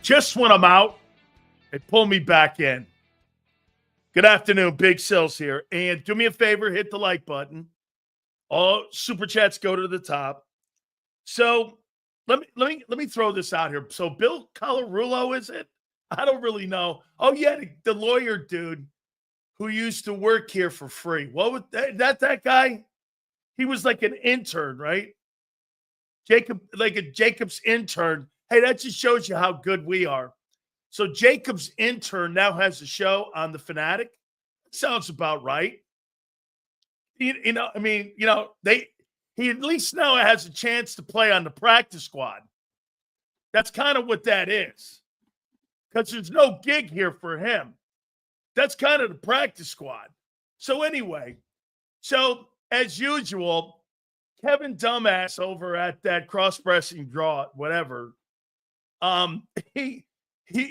Just when I'm out, they pull me back in. Good afternoon, Big Sills here. And do me a favor, hit the like button. All super chats go to the top. So let me throw this out here. So Bill Colarulo, is it? I don't really know. Oh yeah, the lawyer dude who used to work here for free. What was that guy? He was like an intern, right? Jacob's intern. Hey, that just shows you how good we are. So Jacob's intern now has a show on the Fanatic. Sounds about right. He at least now has a chance to play on the practice squad. That's kind of what that is. Because there's no gig here for him. That's kind of the practice squad. So anyway, as usual, Kevin Dumbass over at that cross-pressing draw, whatever, he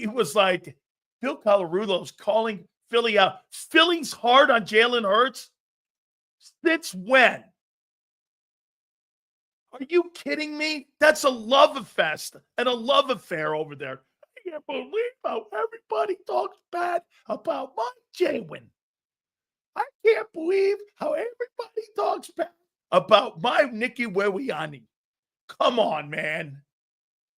was like, Bill Colarulo's calling Philly out. Philly's hard on Jalen Hurts? Since when? Are you kidding me? That's a love fest and a love affair over there. I can't believe how everybody talks bad about my Jalen. I can't believe how everybody talks bad about my Nicky Wiwiani. Come on, man.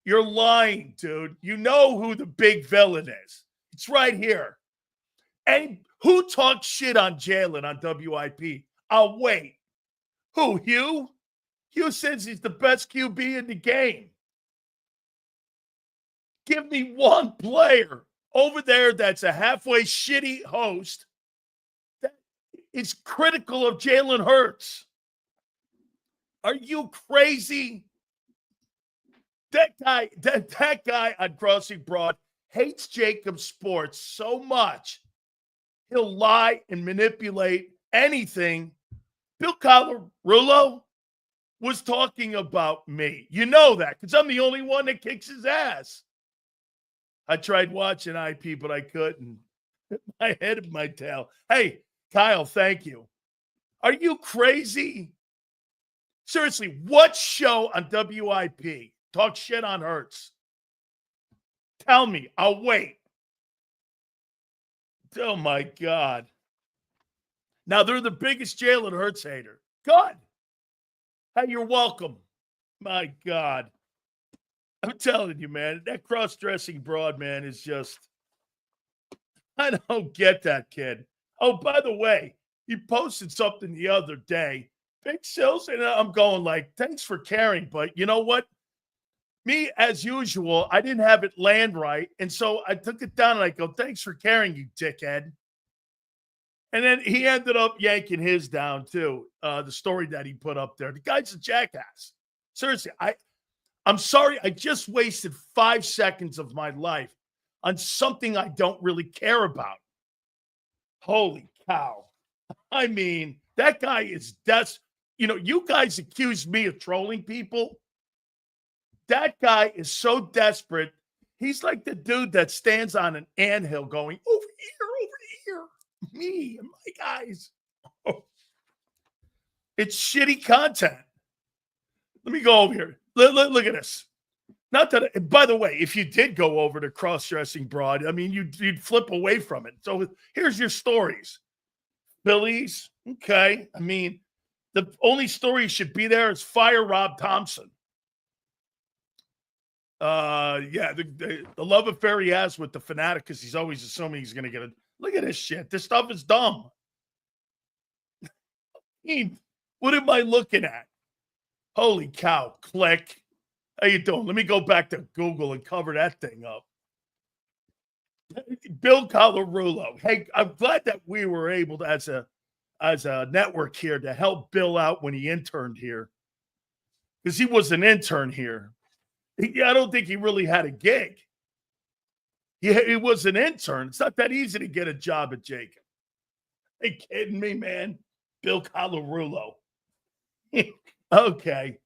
You're lying, dude. You know who the big villain is. It's right here. And who talks shit on Jalen on WIP? I'll wait. Who, Hugh? Hugh says he's the best QB in the game. Give me one player over there that's a halfway shitty host that is critical of Jalen Hurts. Are you crazy? That guy on Crossing Broad hates JAKIB Sports so much, he'll lie and manipulate anything. Bill Colarulo was talking about me. You know that because I'm the only one that kicks his ass. I tried watching IP, but I couldn't. My head and my tail. Hey, Kyle, thank you. Are you crazy? Seriously, what show on WIP talk shit on Hurts? Tell me. I'll wait. Oh, my God. Now, they're the biggest Jalen Hurts hater. Good. Hey, you're welcome. My God. I'm telling you, man, that cross-dressing broad, man, is just – I don't get that kid. Oh, by the way, he posted something the other day. Big Sills, and I'm going like, thanks for caring, but you know what? Me, as usual, I didn't have it land right, and so I took it down and I go, thanks for caring, you dickhead. And then he ended up yanking his down too, the story that he put up there. The guy's a jackass. Seriously, I'm sorry. I just wasted 5 seconds of my life on something I don't really care about. Holy cow. I mean, that guy is you guys accuse me of trolling people. That guy is so desperate. He's like the dude that stands on an anthill going, over here. Me and my guys. Oh. It's shitty content. Let me go over here. Look at this. Not that, by the way, if you did go over to cross-dressing broad, I mean, you'd flip away from it. So here's your stories. Phillies, okay. I mean, the only story should be there is fire Rob Thompson. The love affair he has with the Fanatic because he's always assuming he's going to get it. Look at this shit. This stuff is dumb. I mean, what am I looking at? Holy cow. Click. How you doing? Let me go back to Google and cover that thing up. Bill Colarulo. Hey, I'm glad that we were able to, as a network here, to help Bill out when he interned here. Because he was an intern here. I don't think he really had a gig. He was an intern. It's not that easy to get a job at JAKIB. Are you kidding me, man? Bill Colarulo. Okay.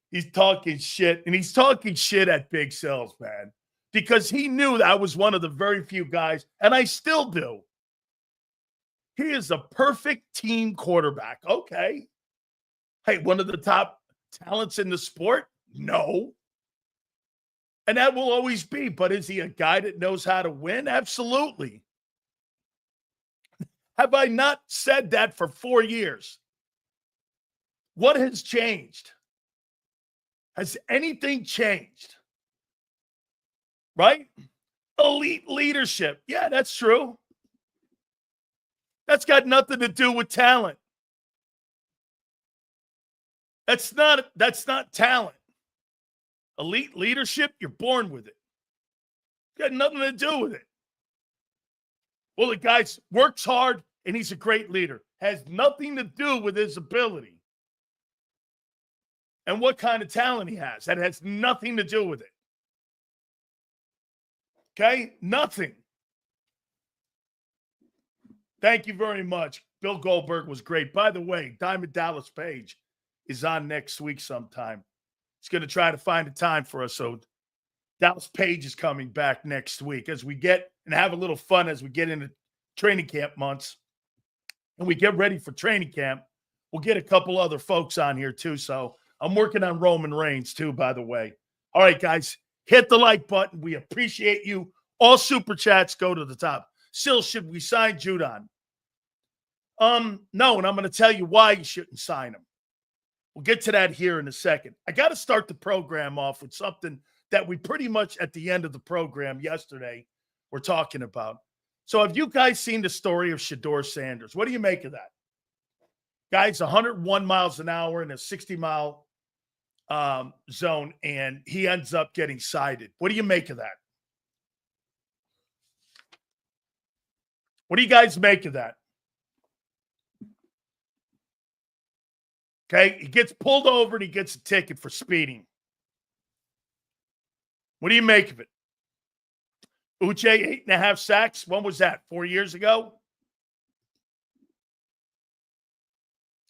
He's talking shit, and he's talking shit at Big Sills, man, because he knew that I was one of the very few guys, and I still do. He is a perfect team quarterback. Okay. Hey, one of the top talents in the sport? No. And that will always be. But is he a guy that knows how to win? Absolutely. Have I not said that for 4 years? What has changed? Has anything changed? Right? Elite leadership. Yeah, that's true. That's got nothing to do with talent. That's not talent. Elite leadership, you're born with it. Got nothing to do with it. Well, the guy works hard and he's a great leader. Has nothing to do with his ability and what kind of talent he has. That has nothing to do with it. Okay? Nothing. Thank you very much. Bill Goldberg was great. By the way, Diamond Dallas Page is on next week sometime. He's going to try to find a time for us. So Dallas Page is coming back next week as we get and have a little fun as we get into training camp months and we get ready for training camp. We'll get a couple other folks on here too. So I'm working on Roman Reigns too, by the way. All right, guys, hit the like button. We appreciate you. All super chats go to the top. Still, should we sign Judon? No, and I'm going to tell you why you shouldn't sign him. We'll get to that here in a second. I got to start the program off with something that we pretty much at the end of the program yesterday were talking about. So have you guys seen the story of Shaddur Sanders? What do you make of that? Guy's 101 miles an hour in a 60-mile zone, and he ends up getting cited. What do you make of that? What do you guys make of that? Okay, he gets pulled over and he gets a ticket for speeding. What do you make of it? Uche, 8.5 sacks. When was that? 4 years ago?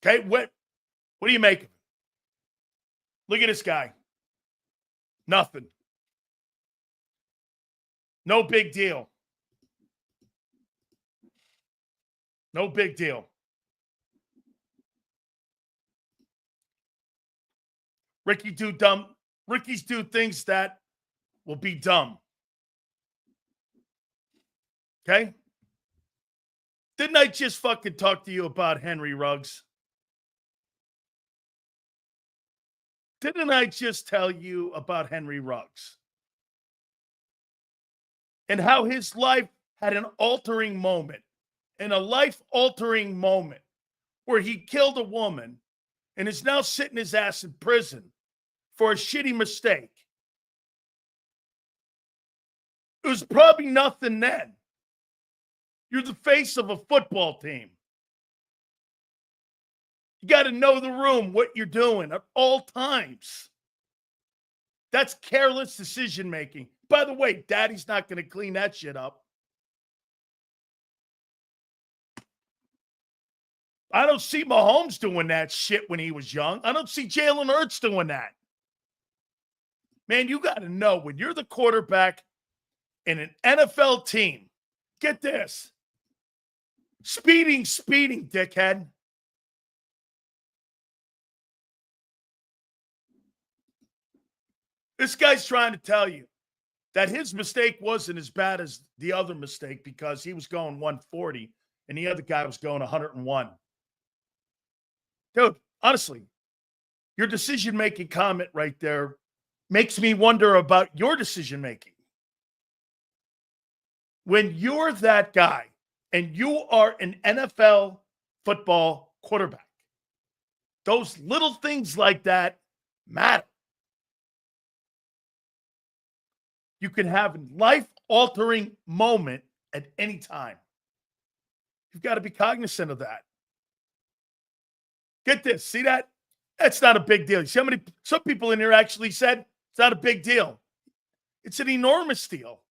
Okay, what do you make of it? Look at this guy. Nothing. No big deal. No big deal. Rickies do things that will be dumb. Okay? Didn't I just fucking talk to you about Henry Ruggs? Didn't I just tell you about Henry Ruggs? And how his life had an altering moment. And a life-altering moment where he killed a woman and is now sitting his ass in prison for a shitty mistake. It was probably nothing then. You're the face of a football team. You got to know the room, what you're doing at all times. That's careless decision-making. By the way, Daddy's not going to clean that shit up. I don't see Mahomes doing that shit when he was young. I don't see Jalen Hurts doing that. Man, you got to know when you're the quarterback in an NFL team, get this. Speeding, dickhead. This guy's trying to tell you that his mistake wasn't as bad as the other mistake because he was going 140 and the other guy was going 101. Dude, honestly, your decision-making comment right there makes me wonder about your decision-making. When you're that guy and you are an NFL football quarterback, those little things like that matter. You can have a life-altering moment at any time. You've got to be cognizant of that. Get this. See that? That's not a big deal. See how many, some people in here actually said it's not a big deal. It's an enormous deal.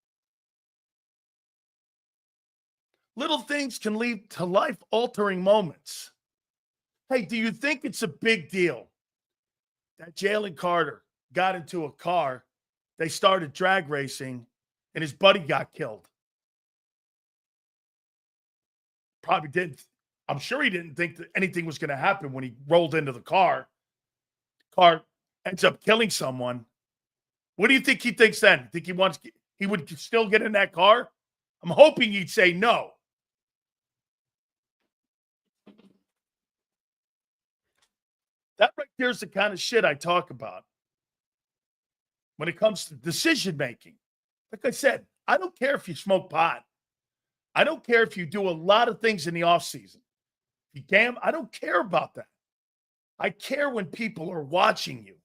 Little things can lead to life-altering moments. Hey, do you think it's a big deal that Jalen Carter got into a car, they started drag racing, and his buddy got killed? Probably didn't. I'm sure he didn't think that anything was going to happen when he rolled into the car. Car ends up killing someone. What do you think he thinks then? Think he would still get in that car? I'm hoping he'd say no. That right there is the kind of shit I talk about when it comes to decision making. Like I said, I don't care if you smoke pot. I don't care if you do a lot of things in the offseason. You damn, I don't care about that. I care when people are watching you.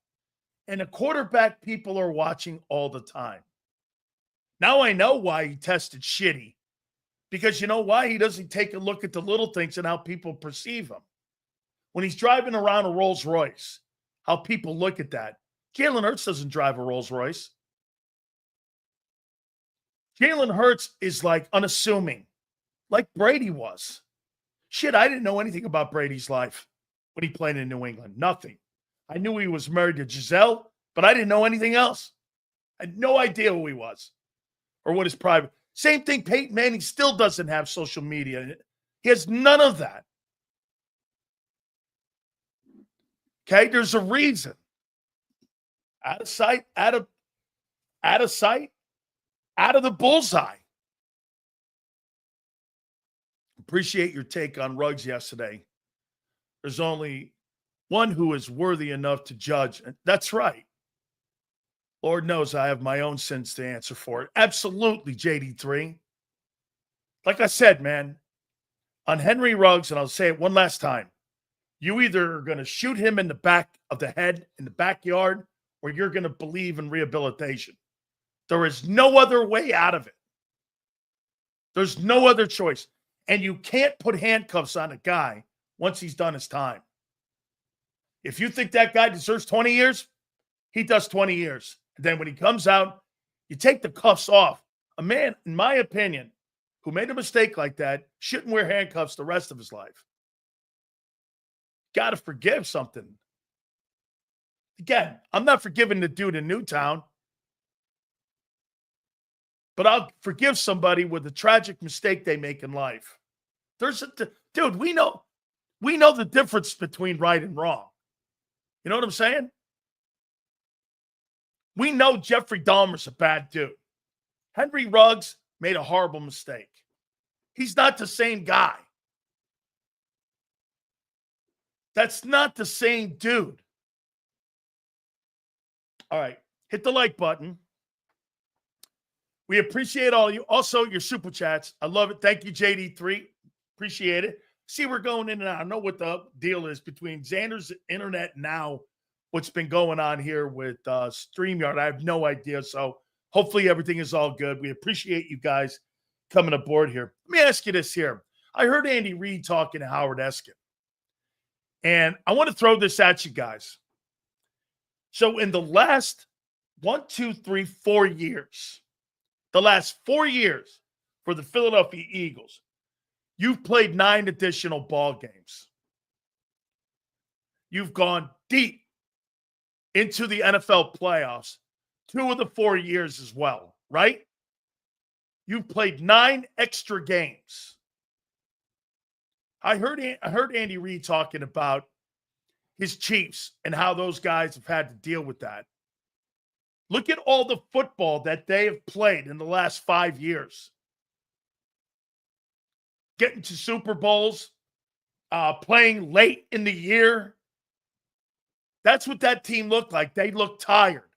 And a quarterback, people are watching all the time. Now I know why he tested shitty. Because you know why? He doesn't take a look at the little things and how people perceive him. When he's driving around a Rolls Royce, how people look at that. Jalen Hurts doesn't drive a Rolls Royce. Jalen Hurts is like unassuming, like Brady was. Shit, I didn't know anything about Brady's life when he played in New England. Nothing. I knew he was married to Giselle, but I didn't know anything else. I had no idea who he was or what his private. Same thing, Peyton Manning still doesn't have social media. He has none of that. Okay, there's a reason. Out of sight, out of sight, out of the bullseye. Appreciate your take on Ruggs yesterday. There's only one who is worthy enough to judge. That's right. Lord knows I have my own sins to answer for it. Absolutely, JD3. Like I said, man, on Henry Ruggs, and I'll say it one last time, you either are going to shoot him in the back of the head in the backyard or you're going to believe in rehabilitation. There is no other way out of it. There's no other choice. And you can't put handcuffs on a guy once he's done his time. If you think that guy deserves 20 years, he does 20 years. And then when he comes out, you take the cuffs off. A man, in my opinion, who made a mistake like that shouldn't wear handcuffs the rest of his life. Got to forgive something. Again, I'm not forgiving the dude in Newtown, but I'll forgive somebody with a tragic mistake they make in life. Dude, we know the difference between right and wrong. You know what I'm saying? We know Jeffrey Dahmer's a bad dude. Henry Ruggs made a horrible mistake. He's not the same guy. That's not the same dude. All right. Hit the like button. We appreciate all you. Also, your super chats. I love it. Thank you, JD3. Appreciate it. See, we're going in and out. I know what the deal is between Zander's internet now, what's been going on here with StreamYard. I have no idea. So hopefully everything is all good. We appreciate you guys coming aboard here. Let me ask you this here. I heard Andy Reid talking to Howard Eskin. And I want to throw this at you guys. So in the last 4 years, the last 4 years for the Philadelphia Eagles, you've played 9 additional ball games. You've gone deep into the NFL playoffs 2 of the 4 years as well, right? You've played 9 extra games. I heard Andy Reid talking about his Chiefs and how those guys have had to deal with that. Look at all the football that they have played in the last 5 years. Getting to Super Bowls, playing late in the year. That's what that team looked like. They looked tired.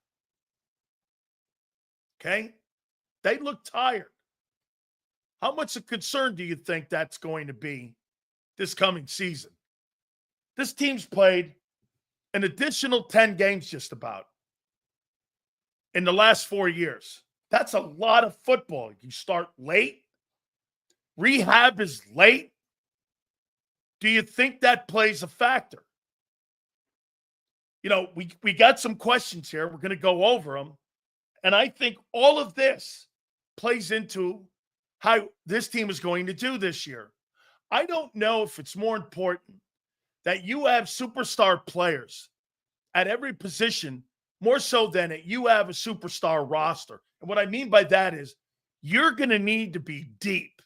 Okay? They look tired. How much of concern do you think that's going to be this coming season? This team's played an additional 10 games just about in the last 4 years. That's a lot of football. You start late. Rehab is late. Do you think that plays a factor? You know, we got some questions here. We're going to go over them. And I think all of this plays into how this team is going to do this year. I don't know if it's more important that you have superstar players at every position more so than that you have a superstar roster. And what I mean by that is you're going to need to be deep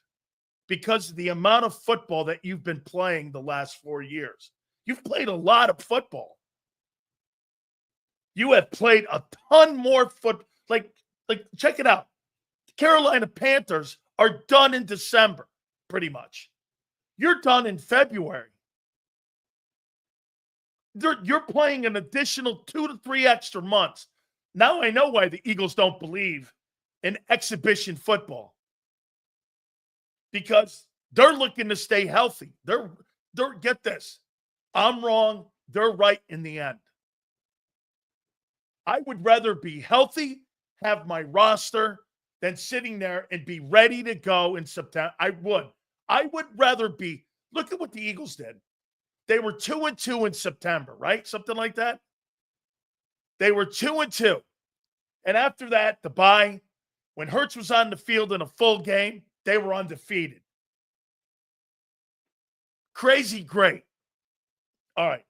because of the amount of football that you've been playing the last 4 years. You've played a lot of football. You have played a ton more foot. Like, check it out. The Carolina Panthers are done in December, pretty much. You're done in February. You're playing an additional 2 to 3 extra months. Now I know why the Eagles don't believe in exhibition football. Because they're looking to stay healthy. They're get this. I'm wrong. They're right in the end. I would rather be healthy, have my roster, than sitting there and be ready to go in September. I would rather be. Look at what the Eagles did. They were 2-2 in September, right? Something like that. They were 2-2. And after that, the bye, when Hurts was on the field in a full game, they were undefeated. Crazy great. All right.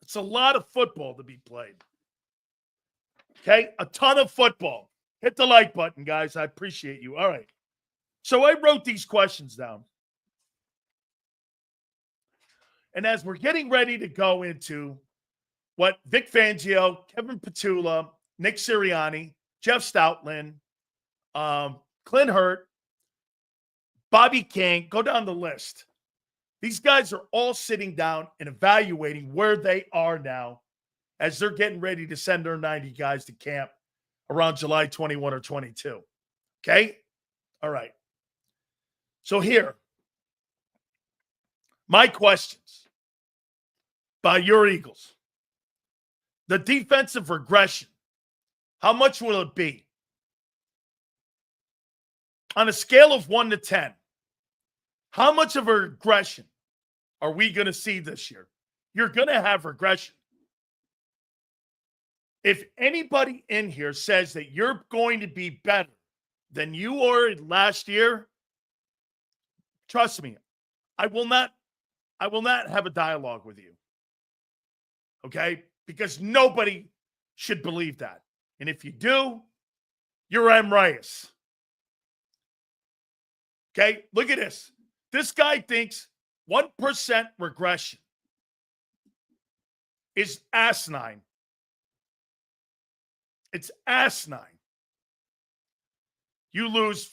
It's a lot of football to be played. Okay? A ton of football. Hit the like button, guys. I appreciate you. All right. So I wrote these questions down. And as we're getting ready to go into what Vic Fangio, Kevin Petula, Nick Sirianni, Jeff Stoutland, Clint Hurt, Bobby King, go down the list. These guys are all sitting down and evaluating where they are now as they're getting ready to send their 90 guys to camp around July 21 or 22. Okay? All right. So here, my questions by your Eagles. The defensive regression, how much will it be? On a scale of 1 to 10, how much of a regression are we going to see this year? You're going to have regression. If anybody in here says that you're going to be better than you were last year, trust me, I will not have a dialogue with you. Okay? Because nobody should believe that. And if you do, you're M. Reyes. Okay? Look at this. This guy thinks 1% regression is asinine. It's asinine. You lose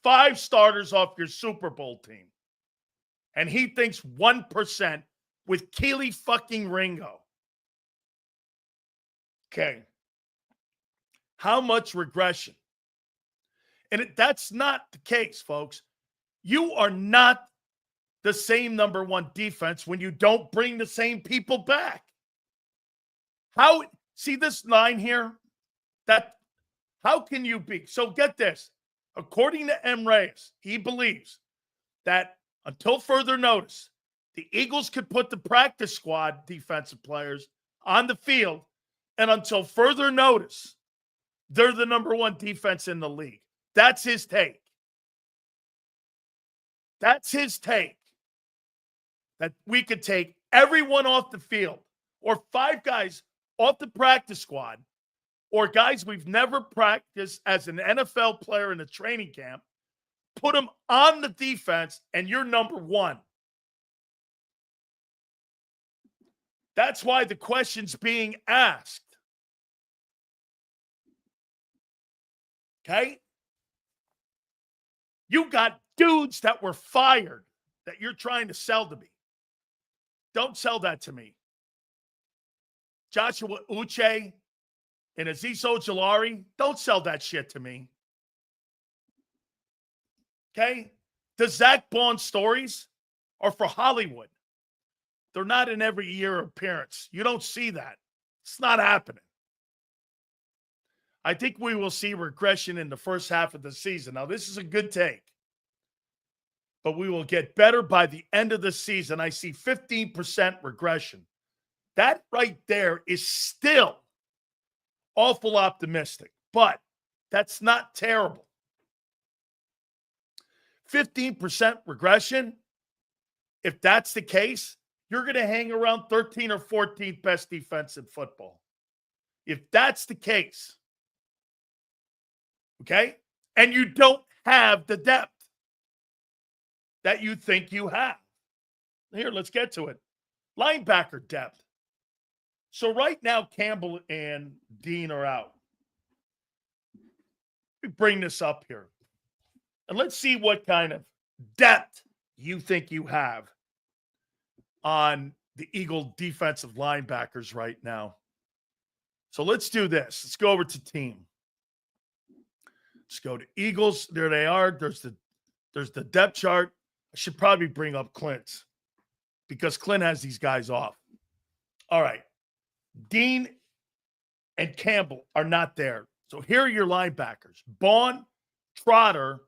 5 starters off your Super Bowl team. And he thinks 1% with Keely fucking Ringo. Okay. How much regression? And that's not the case, folks. You are not the same number 1 defense when you don't bring the same people back. See this line here? How can you be? So get this. According to M. Reyes, he believes that until further notice, the Eagles could put the practice squad defensive players on the field, and until further notice, they're the number 1 defense in the league. That's his take. That's his take. That we could take everyone off the field, or 5 guys off the practice squad, or guys we've never practiced as an NFL player in a training camp, put them on the defense, and you're number 1. That's why the question's being asked. Okay? You got dudes that were fired that you're trying to sell to me. Don't sell that to me. Joshua Uche and Azeez Ojulari, don't sell that shit to me. Okay? The Zach Bond stories are for Hollywood. They're not in every year appearance. You don't see that. It's not happening. I think we will see regression in the first half of the season. Now, this is a good take. But we will get better by the end of the season. I see 15% regression. That right there is still awful optimistic, but that's not terrible. 15% regression, if that's the case, you're going to hang around 13th or 14th best defense in football. If that's the case, okay, and you don't have the depth that you think you have. Here, let's get to it. Linebacker depth. So right now, Campbell and Dean are out. Let me bring this up here. And let's see what kind of depth you think you have on the Eagle defensive linebackers right now. So let's do this. Let's go over to team. Let's go to Eagles. There they are. There's the depth chart. I should probably bring up Clint's because Clint has these guys off. All right. Dean and Campbell are not there. So here are your linebackers. Bond, Trotter,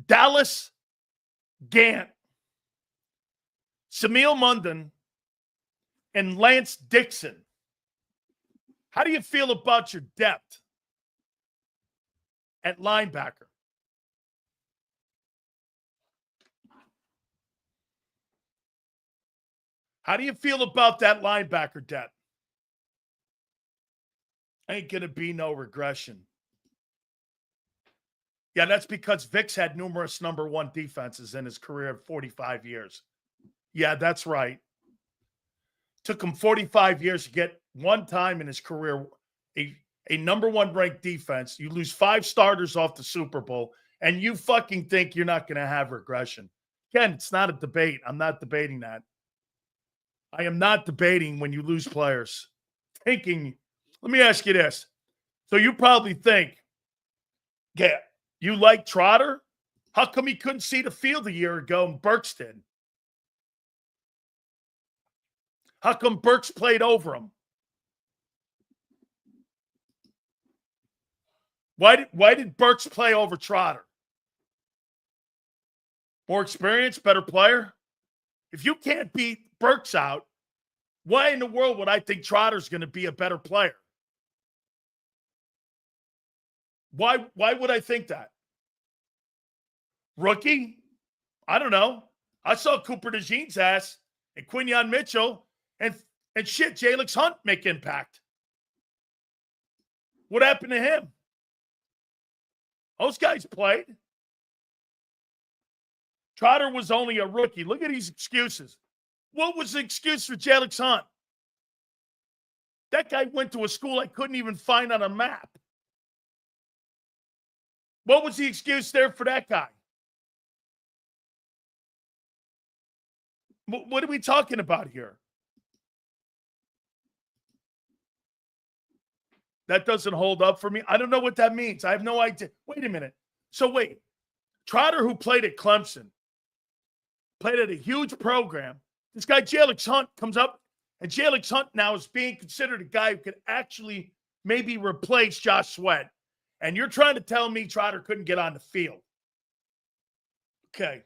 Dallas, Gant, Samil Munden, and Lance Dixon. How do you feel about your depth at linebacker? How do you feel about that linebacker depth? Ain't going to be no regression. Yeah, that's because Vic's had numerous number one defenses in his career of 45 years. Yeah, that's right. Took him 45 years to get one time in his career a number one ranked defense. You lose 5 starters off the Super Bowl, and you fucking think you're not going to have regression. Again, it's not a debate. I'm not debating that. I am not debating when you lose players. Thinking, let me ask you this. So you probably think, yeah, you like Trotter? How come he couldn't see the field a year ago and Burks did? How come Burks played over him? Why did Burks play over Trotter? More experience, better player? If you can't beat Burks out, why in the world would I think Trotter's going to be a better player? Why would I think that? Rookie? I don't know. I saw Cooper DeJean's ass and Quinyon Mitchell and shit, Jalen Hunt make impact. What happened to him? Those guys played. Trotter was only a rookie. Look at these excuses. What was the excuse for Jalen Hunt? That guy went to a school I couldn't even find on a map. What was the excuse there for that guy? What are we talking about here? That doesn't hold up for me. I don't know what that means. I have no idea. Wait a minute. So wait. Trotter, who played at Clemson, played at a huge program. This guy, Jalen Hunt, comes up, and Jalen Hunt now is being considered a guy who could actually maybe replace Josh Sweat. And you're trying to tell me Trotter couldn't get on the field. Okay.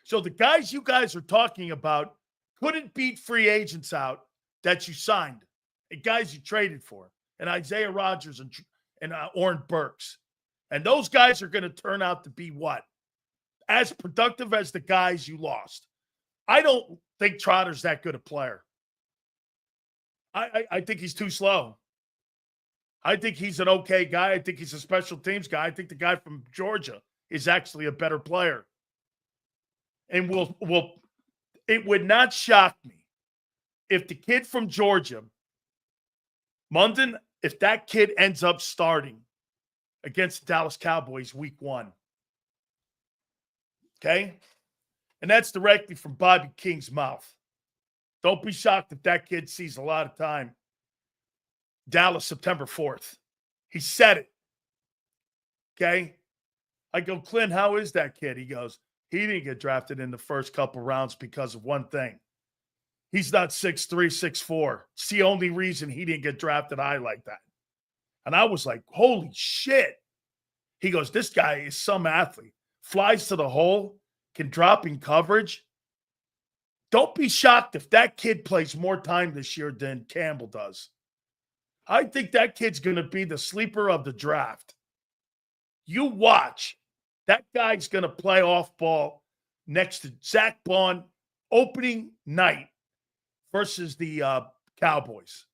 So the guys you guys are talking about couldn't beat free agents out that you signed, and guys you traded for, and Isaiah Rodgers and Oren Burks. And those guys are going to turn out to be what? As productive as the guys you lost. I don't think Trotter's that good a player. I think he's too slow. I think he's an okay guy. I think he's a special teams guy. I think the guy from Georgia is actually a better player. And it would not shock me if the kid from Georgia, Munden, if that kid ends up starting against the Dallas Cowboys week 1. Okay? And that's directly from Bobby King's mouth. Don't be shocked if that kid sees a lot of time. Dallas, September 4th. He said it. Okay? I go, Clint, how is that kid? He goes, he didn't get drafted in the first couple rounds because of one thing. He's not 6'3", 6'4". It's the only reason he didn't get drafted high like that. And I was like, holy shit. He goes, this guy is some athlete. Flies to the hole, can drop in coverage. Don't be shocked if that kid plays more time this year than Campbell does. I think that kid's going to be the sleeper of the draft. You watch. That guy's going to play off ball next to Zach Bond opening night versus the Cowboys.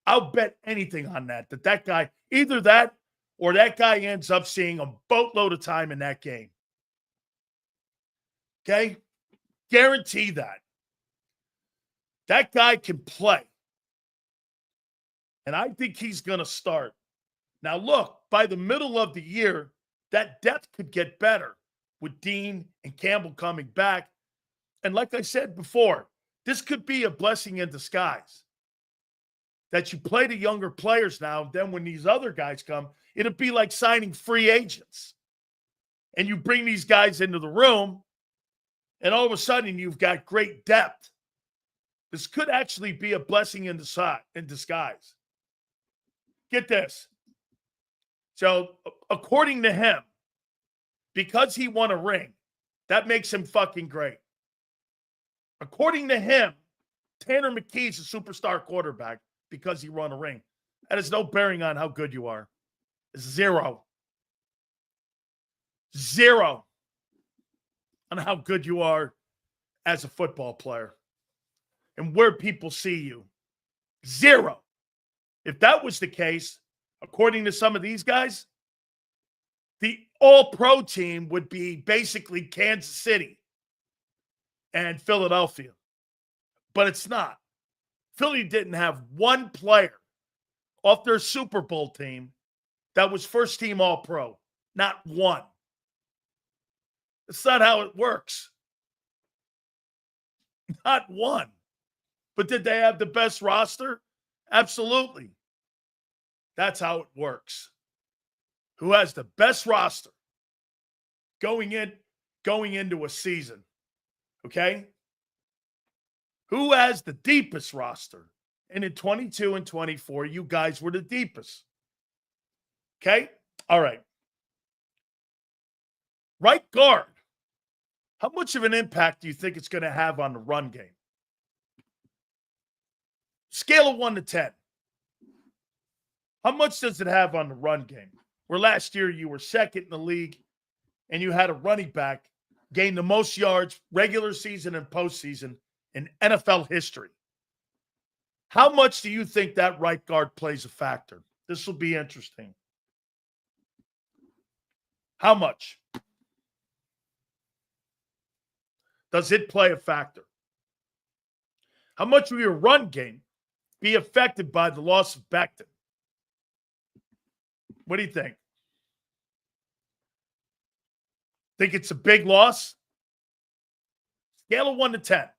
I'll bet anything on that guy, either that or that guy ends up seeing a boatload of time in that game. Okay? Guarantee that. That guy can play. And I think he's going to start. Now, look, by the middle of the year, that depth could get better with Dean and Campbell coming back. And like I said before, this could be a blessing in disguise. That you play the younger players now, then when these other guys come, it'll be like signing free agents. And you bring these guys into the room, and all of a sudden you've got great depth. This could actually be a blessing in disguise. Get this. So, according to him, because he won a ring, that makes him fucking great. According to him, Tanner McKee's a superstar quarterback because he won a ring. That has no bearing on how good you are. Zero on how good you are as a football player and where people see you. Zero. If that was the case, according to some of these guys, the all-pro team would be basically Kansas City and Philadelphia. But it's not. Philly didn't have one player off their Super Bowl team that was first-team all-pro. Not one. That's not how it works. Not one. But did they have the best roster? Absolutely. That's how it works. Who has the best roster going into a season? Okay? Who has the deepest roster? And in 22 and 24, you guys were the deepest. Okay? All right. Right guard. How much of an impact do you think it's going to have on the run game? Scale of 1 to 10. How much does it have on the run game? Where last year you were second in the league and you had a running back gain the most yards regular season and postseason in NFL history. How much do you think that right guard plays a factor? This will be interesting. How much does it play a factor? How much will your run game be affected by the loss of Becton? What do you think? Think it's a big loss? Scale of 1 to 10.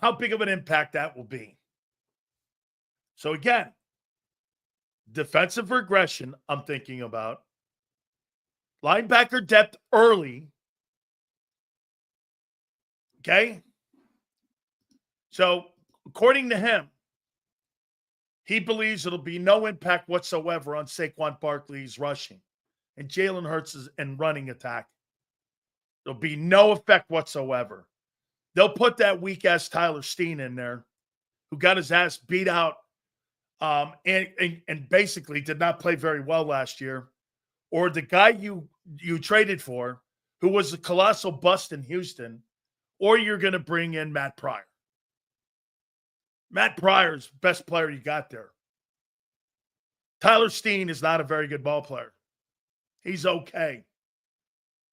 How big of an impact that will be. So again, defensive regression I'm thinking about. Linebacker depth early. Okay? So according to him, he believes it'll be no impact whatsoever on Saquon Barkley's rushing and Jalen Hurts' and running attack. There'll be no effect whatsoever. They'll put that weak-ass Tyler Steen in there, who got his ass beat out and basically did not play very well last year, or the guy you traded for, who was a colossal bust in Houston, or you're going to bring in Matt Pryor. Matt Pryor's the best player you got there. Tyler Steen is not a very good ball player. He's okay.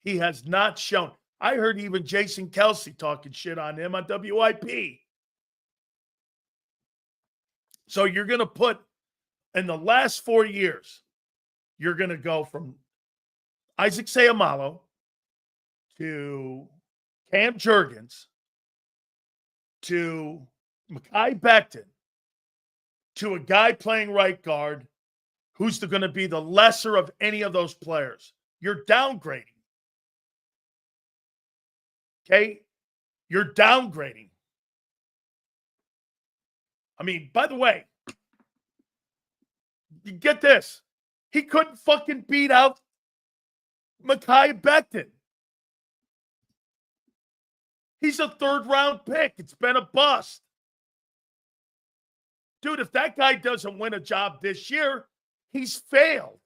He has not shown. I heard even Jason Kelsey talking shit on him on WIP. So you're going to put, in the last 4 years, you're going to go from Isaac Seumalo to Cam Jurgens to Mekhi Becton to a guy playing right guard who's going to be the lesser of any of those players. You're downgrading. Okay? You're downgrading. I mean, by the way, you get this. He couldn't fucking beat out Mekhi Becton. He's a third-round pick. It's been a bust. Dude, if that guy doesn't win a job this year, he's failed.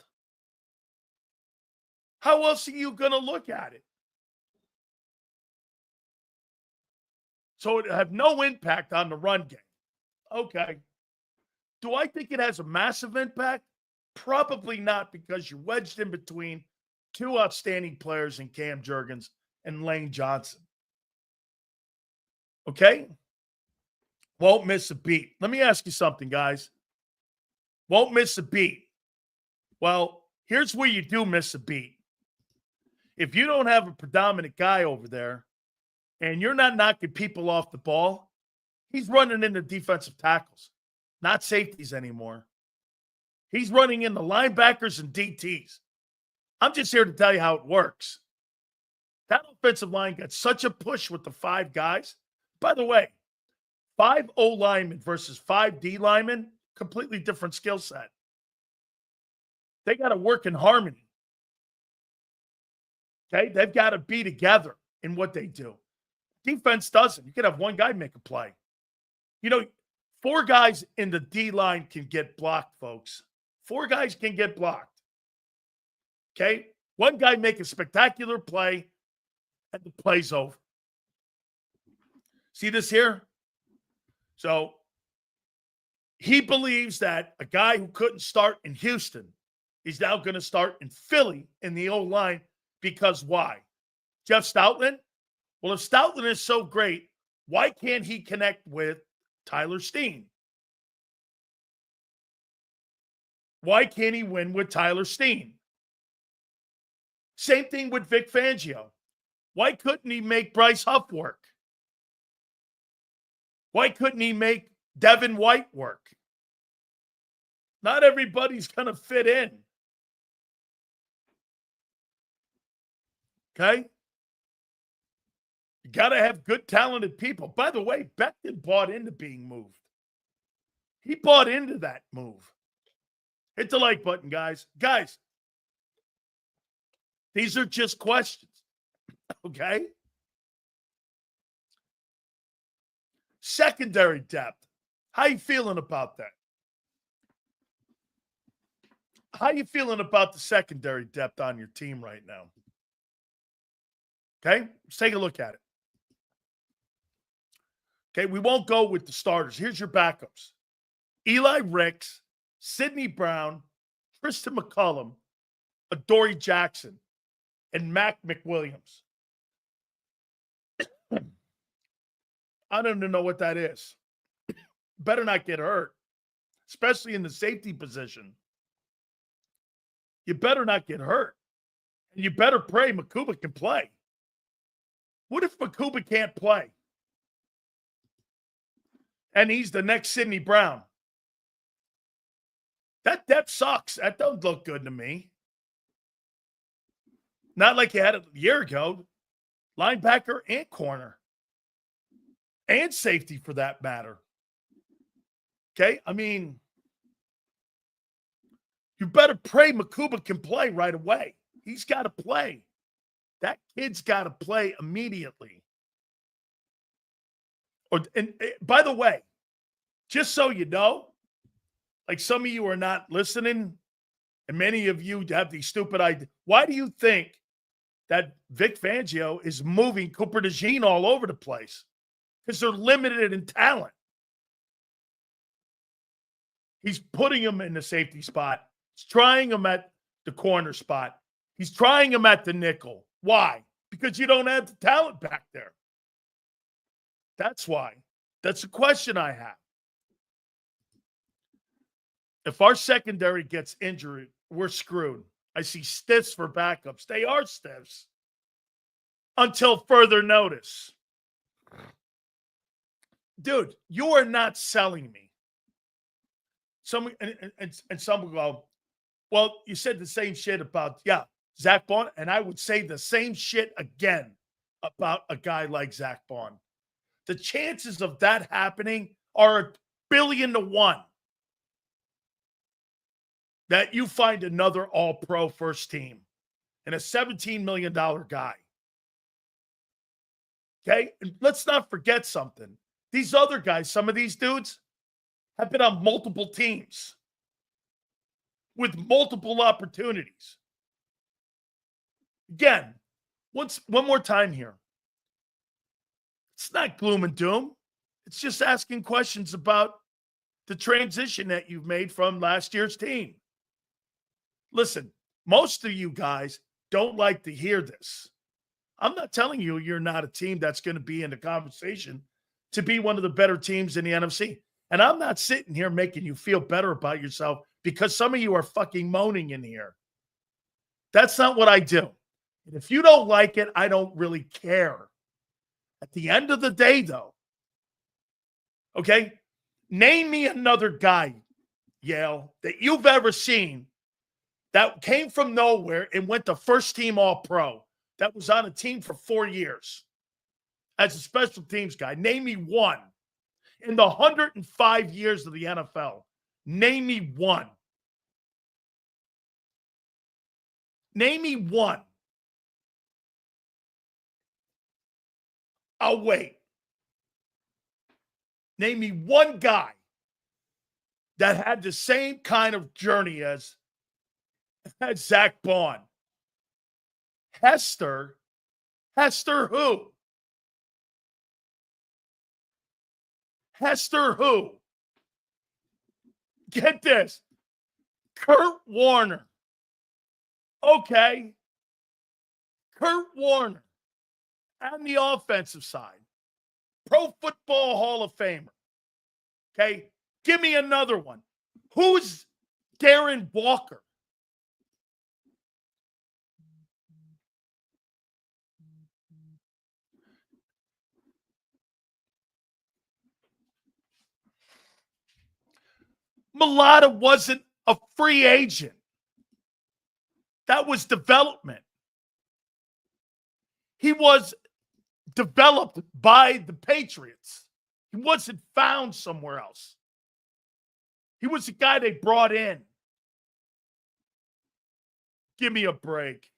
How else are you going to look at it? So it have no impact on the run game. Okay. Do I think it has a massive impact? Probably not, because you're wedged in between two outstanding players in Cam Jurgens and Lane Johnson. Okay? Won't miss a beat. Let me ask you something, guys. Won't miss a beat. Well, here's where you do miss a beat. If you don't have a predominant guy over there and you're not knocking people off the ball, he's running into defensive tackles, not safeties anymore. He's running into linebackers and DTs. I'm just here to tell you how it works. That offensive line got such a push with the 5 guys. By the way, 5 O linemen versus 5 D linemen, completely different skill set. They got to work in harmony. Okay? They've got to be together in what they do. Defense doesn't. You can have one guy make a play. 4 guys in the D line can get blocked, folks. 4 guys can get blocked. Okay? One guy make a spectacular play, and the play's over. See this here? So he believes that a guy who couldn't start in Houston is now going to start in Philly in the O-line because why? Jeff Stoutland? Well, if Stoutland is so great, why can't he connect with Tyler Steen? Why can't he win with Tyler Steen? Same thing with Vic Fangio. Why couldn't he make Bryce Huff work? Why couldn't he make Devin White work? Not everybody's going to fit in. Okay? You got to have good, talented people. By the way, Becton bought into being moved. He bought into that move. Hit the like button, guys. Guys, these are just questions. Okay? Secondary depth. How you feeling about that? How you feeling about the secondary depth on your team right now? Okay? Let's take a look at it. Okay, we won't go with the starters. Here's your backups. Eli Ricks, Sidney Brown, Tristan McCullum, Adoree Jackson, and Mac McWilliams. I don't even know what that is. Better not get hurt, especially in the safety position. You better not get hurt. And you better pray Makuba can play. What if Makuba can't play? And he's the next Sidney Brown. That depth sucks. That don't look good to me. Not like you had it a year ago. Linebacker and corner. And safety for that matter. Okay? I mean, you better pray Makuba can play right away. He's got to play. That kid's got to play immediately. And by the way, just so you know, like some of you are not listening, and many of you have these stupid ideas. Why do you think that Vic Fangio is moving Cooper DeJean all over the place? Because they're limited in talent. He's putting him in the safety spot. He's trying him at the corner spot. He's trying him at the nickel. Why? Because you don't have the talent back there. That's why. That's a question I have. If our secondary gets injured, we're screwed. I see stiffs for backups. They are stiffs until further notice. Dude, you are not selling me. Some will go, well, you said the same shit about, Zach Bond, and I would say the same shit again about a guy like Zach Bond. The chances of that happening are 1,000,000,000 to 1 that you find another all-pro first team and a $17 million guy. Okay? And let's not forget something. These other guys, some of these dudes, have been on multiple teams with multiple opportunities. Again, one more time here. It's not gloom and doom. It's just asking questions about the transition that you've made from last year's team. Listen, most of you guys don't like to hear this. I'm not telling you you're not a team that's going to be in the conversation to be one of the better teams in the NFC. And I'm not sitting here making you feel better about yourself because some of you are fucking moaning in here. That's not what I do. And if you don't like it, I don't really care. At the end of the day, though, okay, name me another guy, Yale, that you've ever seen that came from nowhere and went to first team All-Pro, that was on a team for 4 years as a special teams guy. Name me one. In the 105 years of the NFL, name me one. Name me one. I'll wait. Name me one guy that had the same kind of journey as Zach Bond. Hester who? Hester who? Get this. Kurt Warner. Okay. Kurt Warner on the offensive side. Pro Football Hall of Famer. Okay. Give me another one. Who's Darren Walker? Mulata wasn't a free agent. That was development. He was developed by the Patriots. He wasn't found somewhere else. He was the guy they brought in. Give me a break.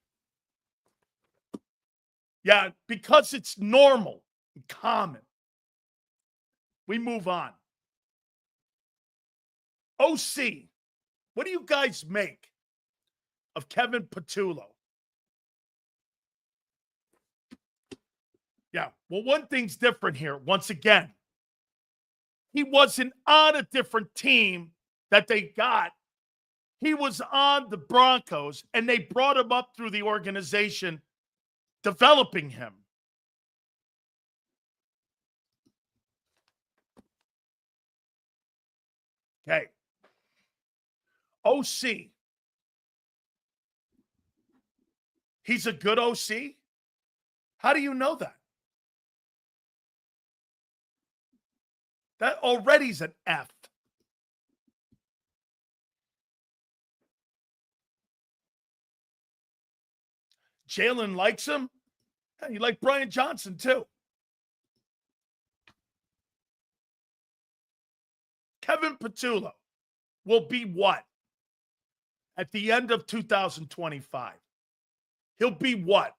Yeah, because it's normal and common. We move on. OC, what do you guys make of Kevin Patullo? Yeah, well, one thing's different here. Once again, he wasn't on a different team that they got. He was on the Broncos, and they brought him up through the organization, developing him. Okay. OC. He's a good OC? How do you know that? That already's an F. Jalen likes him. Yeah, you like Brian Johnson too. Kevin Patullo will be what? At the end of 2025. He'll be what?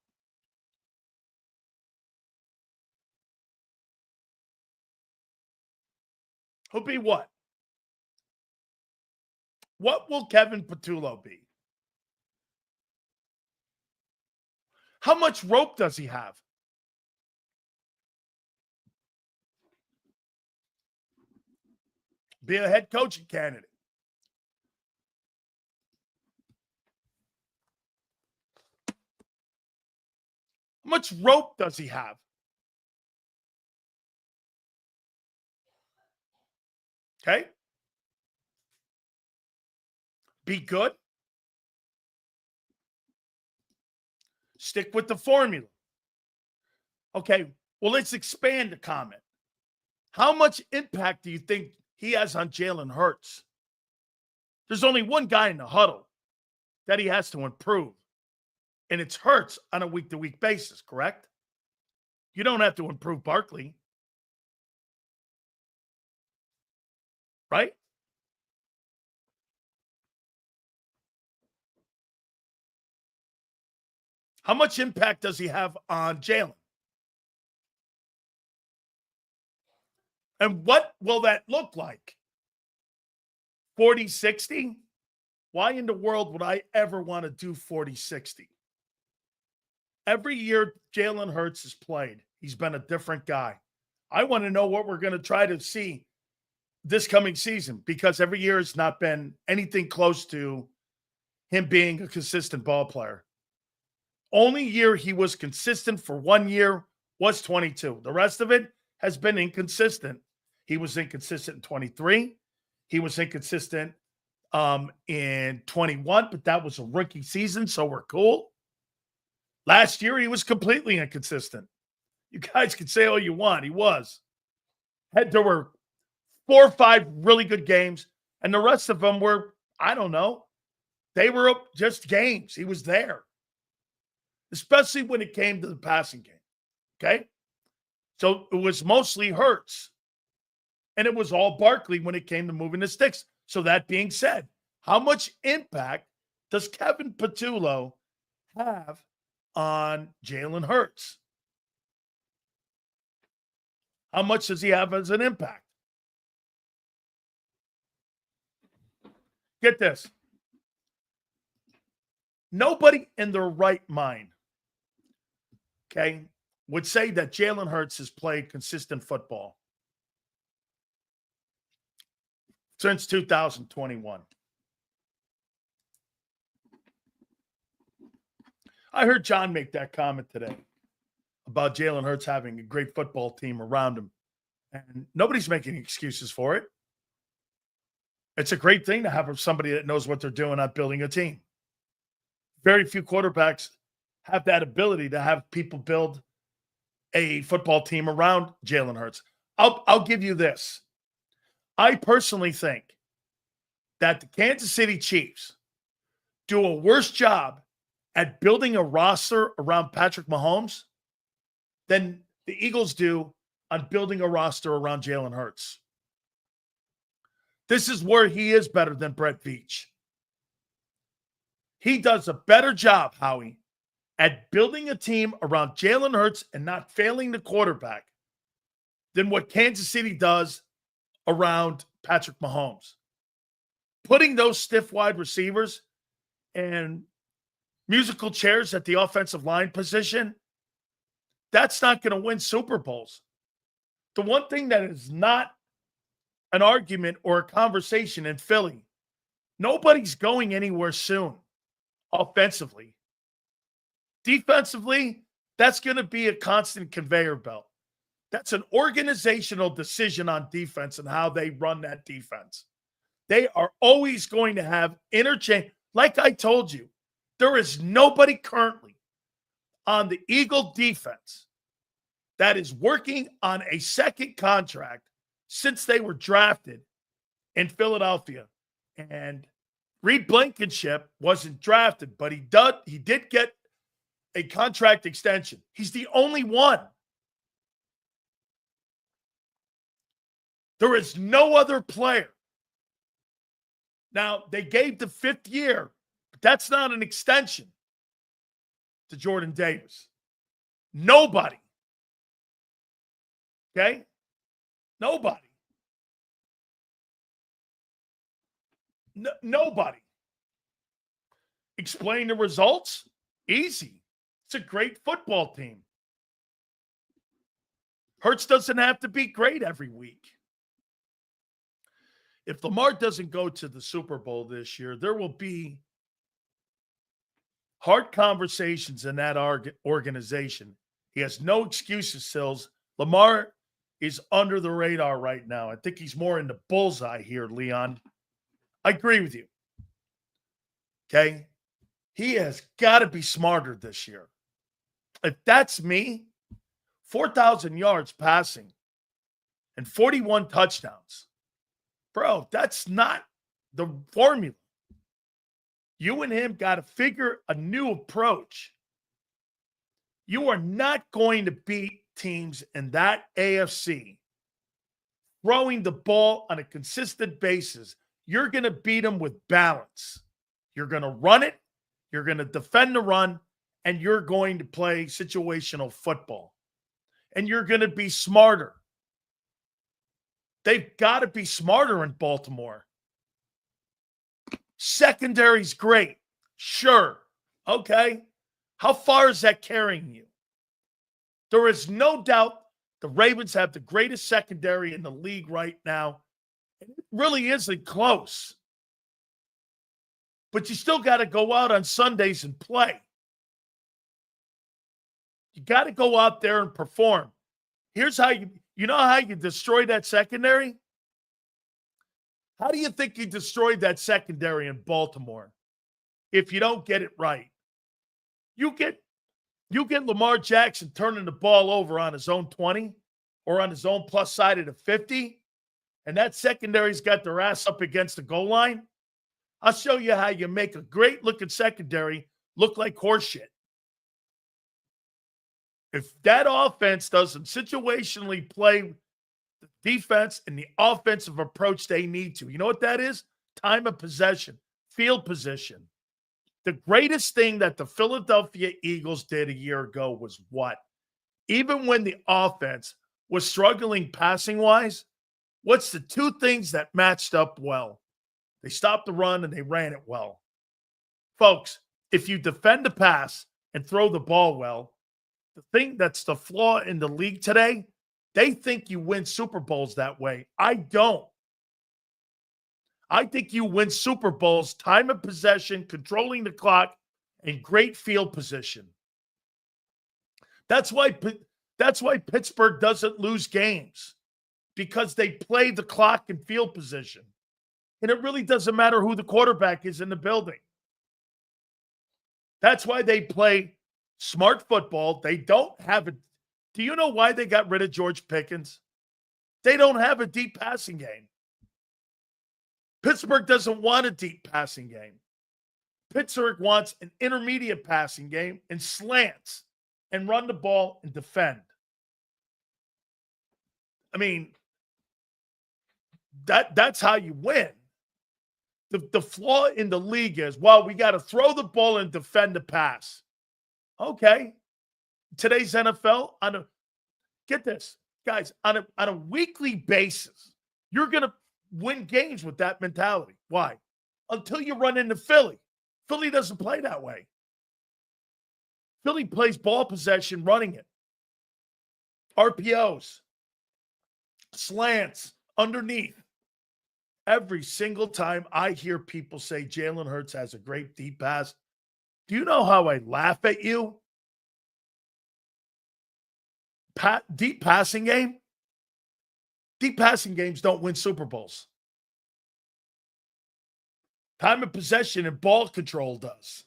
He'll be what? What will Kevin Patullo be? How much rope does he have? Be a head coaching candidate. How much rope does he have? Okay. Be good. Stick with the formula. Okay. Well, let's expand the comment. How much impact do you think he has on Jalen Hurts? There's only one guy in the huddle that he has to improve, and it's Hurts on a week-to-week basis, correct? You don't have to improve Barkley. Right? How much impact does he have on Jalen? And what will that look like? 40-60? Why in the world would I ever want to do 40-60? Every year Jalen Hurts has played, he's been a different guy. I want to know what we're going to try to see this coming season, because every year has not been anything close to him being a consistent ball player. Only year he was consistent for 1 year was 22. The rest of it, has been inconsistent. He was inconsistent in 23. He was inconsistent in 21, but that was a rookie season, so we're cool. Last year, he was completely inconsistent. You guys can say all you want. He was. There were 4 or 5 really good games, and the rest of them were, I don't know, they were just games. He was there, especially when it came to the passing game, okay? So it was mostly Hurts, and it was all Barkley when it came to moving the sticks. So that being said, how much impact does Kevin Patullo have on Jalen Hurts? How much does he have as an impact? Get this. Nobody in their right mind, okay, would say that Jalen Hurts has played consistent football since 2021. I heard John make that comment today about Jalen Hurts having a great football team around him, and nobody's making excuses for it. It's a great thing to have somebody that knows what they're doing on building a team. Very few quarterbacks have that ability to have people build a football team around Jalen Hurts. I'll give you this. I personally think that the Kansas City Chiefs do a worse job at building a roster around Patrick Mahomes than the Eagles do on building a roster around Jalen Hurts. This is where he is better than Brett Veach. He does a better job, Howie, at building a team around Jalen Hurts and not failing the quarterback than what Kansas City does around Patrick Mahomes. Putting those stiff wide receivers and musical chairs at the offensive line position, that's not going to win Super Bowls. The one thing that is not an argument or a conversation in Philly, nobody's going anywhere soon offensively. Defensively, that's going to be a constant conveyor belt. That's an organizational decision on defense and how they run that defense. They are always going to have interchange. Like I told you, there is nobody currently on the Eagle defense that is working on a second contract since they were drafted in Philadelphia. And Reed Blankenship wasn't drafted, but he did get a contract extension. He's the only one. There is no other player. Now, they gave the 5th year, but that's not an extension to Jordan Davis. Nobody. Okay? Nobody. Nobody. Explain the results? Easy. It's a great football team. Hurts doesn't have to be great every week. If Lamar doesn't go to the Super Bowl this year, there will be hard conversations in that organization. He has no excuses, Sills. Lamar is under the radar right now. I think he's more in the bullseye here, Leon. I agree with you. Okay? He has got to be smarter this year. If that's me, 4,000 yards passing and 41 touchdowns. Bro, that's not the formula. You and him got to figure a new approach. You are not going to beat teams in that AFC throwing the ball on a consistent basis. You're going to beat them with balance. You're going to run it. You're going to defend the run. And you're going to play situational football. And you're going to be smarter. They've got to be smarter in Baltimore. Secondary's great. Sure. Okay. How far is that carrying you? There is no doubt the Ravens have the greatest secondary in the league right now. And it really isn't close. But you still got to go out on Sundays and play. You got to go out there and perform. Here's how You know how you destroyed that secondary? How do you think you destroyed that secondary in Baltimore if you don't get it right? You get Lamar Jackson turning the ball over on his own 20 or on his own plus side of the 50, and that secondary's got their ass up against the goal line. I'll show you how you make a great-looking secondary look like horseshit. If that offense doesn't situationally play the defense and the offensive approach they need to, you know what that is? Time of possession, field position. The greatest thing that the Philadelphia Eagles did a year ago was what? Even when the offense was struggling passing-wise, what's the two things that matched up well? They stopped the run and they ran it well. Folks, if you defend the pass and throw the ball well, the thing that's the flaw in the league today, they think you win Super Bowls that way. I don't. I think you win Super Bowls, time of possession, controlling the clock, and great field position. That's why Pittsburgh doesn't lose games, because they play the clock and field position. And it really doesn't matter who the quarterback is in the building. That's why they play smart football. They don't have a – do you know why they got rid of George Pickens? They don't have a deep passing game. Pittsburgh doesn't want a deep passing game. Pittsburgh wants an intermediate passing game and slants and run the ball and defend. I mean, that's how you win. The flaw in the league is, well, we got to throw the ball and defend the pass. Okay. Today's NFL, get this, guys, on a weekly basis, you're going to win games with that mentality. Why? Until you run into Philly. Philly doesn't play that way. Philly plays ball possession, running it. RPOs, slants, underneath. Every single time I hear people say Jalen Hurts has a great deep pass, do you know how I laugh at you? Deep passing game? Deep passing games don't win Super Bowls. Time of possession and ball control does.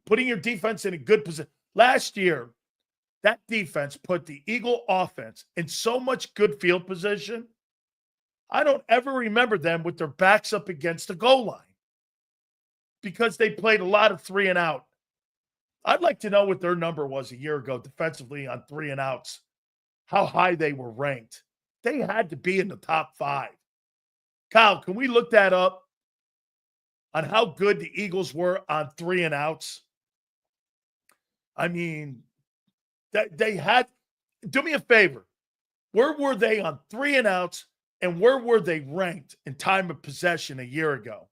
Putting your defense in a good position. Last year, that defense put the Eagle offense in so much good field position, I don't ever remember them with their backs up against the goal line because they played a lot of 3 and out. I'd like to know what their number was a year ago defensively on 3 and outs, how high they were ranked. They had to be in the top 5. Kyle, can we look that up on how good the Eagles were on 3 and outs? I mean, they had – do me a favor. Where were they on 3 and outs? And where were they ranked in time of possession a year ago?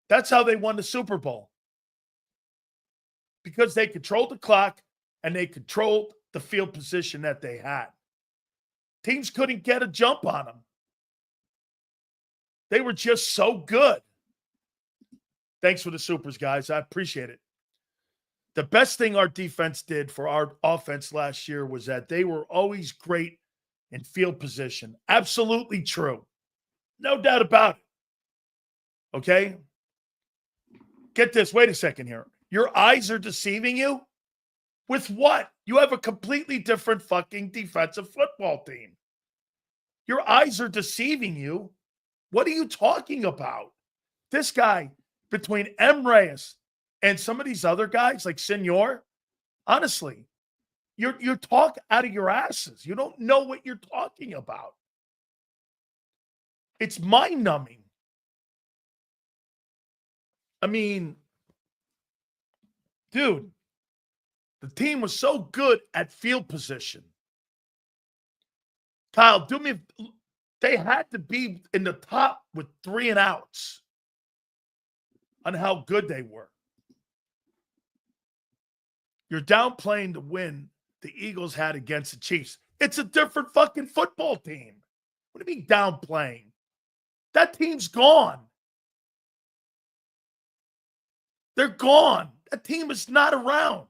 That's how they won the Super Bowl. Because they controlled the clock and they controlled the field position that they had. Teams couldn't get a jump on them. They were just so good. Thanks for the supers, guys. I appreciate it. The best thing our defense did for our offense last year was that they were always great in field position. Absolutely true. No doubt about it. Okay? Get this. Wait a second here. Your eyes are deceiving you? With what? You have a completely different fucking defensive football team. Your eyes are deceiving you? What are you talking about? This guy, between M. Reyes and some of these other guys like Senor, honestly, You're talk out of your asses. You don't know what you're talking about. It's mind-numbing. I mean, dude, the team was so good at field position. Kyle, they had to be in the top with 3 and outs on how good they were. You're downplaying the win the Eagles had against the Chiefs. It's a different fucking football team. What do you mean downplaying? That team's gone. They're gone. That team is not around.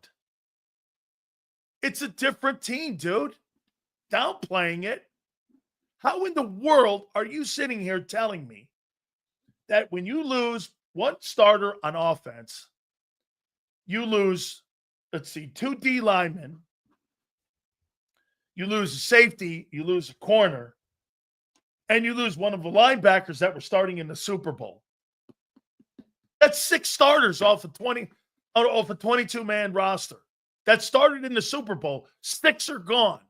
It's a different team, dude. downplaying it. How in the world are you sitting here telling me that when you lose one starter on offense, you lose, let's see, 2 D linemen, you lose a safety, you lose a corner, and you lose one of the linebackers that were starting in the Super Bowl? That's 6 starters off a 22-man roster that started in the Super Bowl. 6 are gone.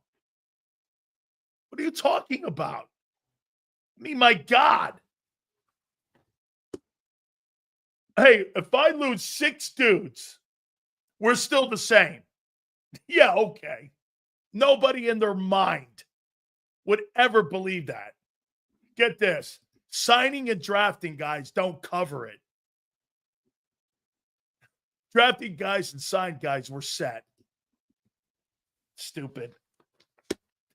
What are you talking about? I mean, my God. Hey, if I lose 6 dudes, we're still the same. Yeah, okay. Nobody in their mind would ever believe that. Get this. Signing and drafting guys don't cover it. Drafting guys and signed guys were set. Stupid.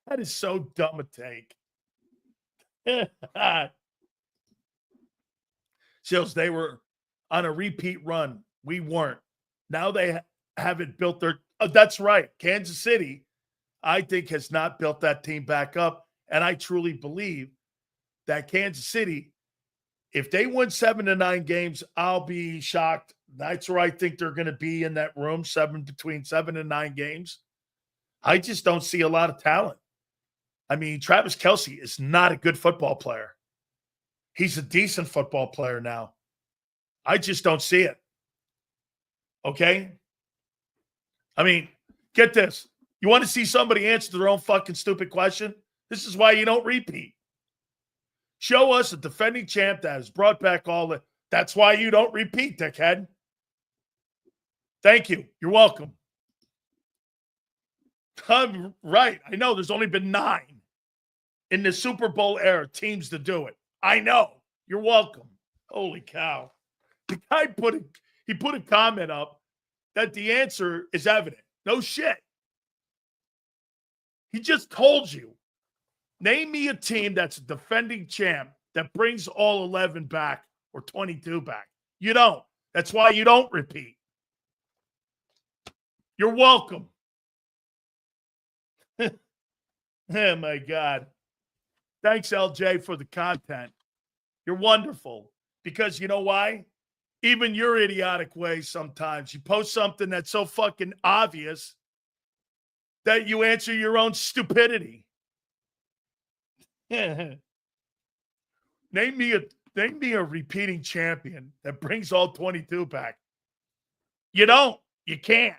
That is so dumb a take. Sills, they were on a repeat run. We weren't. Now they haven't built their that's right. Kansas City, I think, has not built that team back up. And I truly believe that Kansas City, if they win 7 to 9 games, I'll be shocked. That's where I think they're going to be in that room, between 7 and 9 games. I just don't see a lot of talent. I mean, Travis Kelce is not a good football player. He's a decent football player now. I just don't see it. Okay? I mean, get this. You want to see somebody answer their own fucking stupid question? This is why you don't repeat. Show us a defending champ that has brought back all the. That's why you don't repeat, dickhead. Thank you. You're welcome. I'm right. I know there's only been 9 in the Super Bowl era teams to do it. I know. You're welcome. Holy cow. The guy put a comment up that the answer is evident. No shit. He just told you. Name me a team that's a defending champ that brings all 11 back or 22 back. You don't. That's why you don't repeat. You're welcome. Oh, my God. Thanks, LJ, for the content. You're wonderful. Because you know why? Even your idiotic ways sometimes. You post something that's so fucking obvious that you answer your own stupidity. Name me a repeating champion that brings all 22 back. You don't. You can't.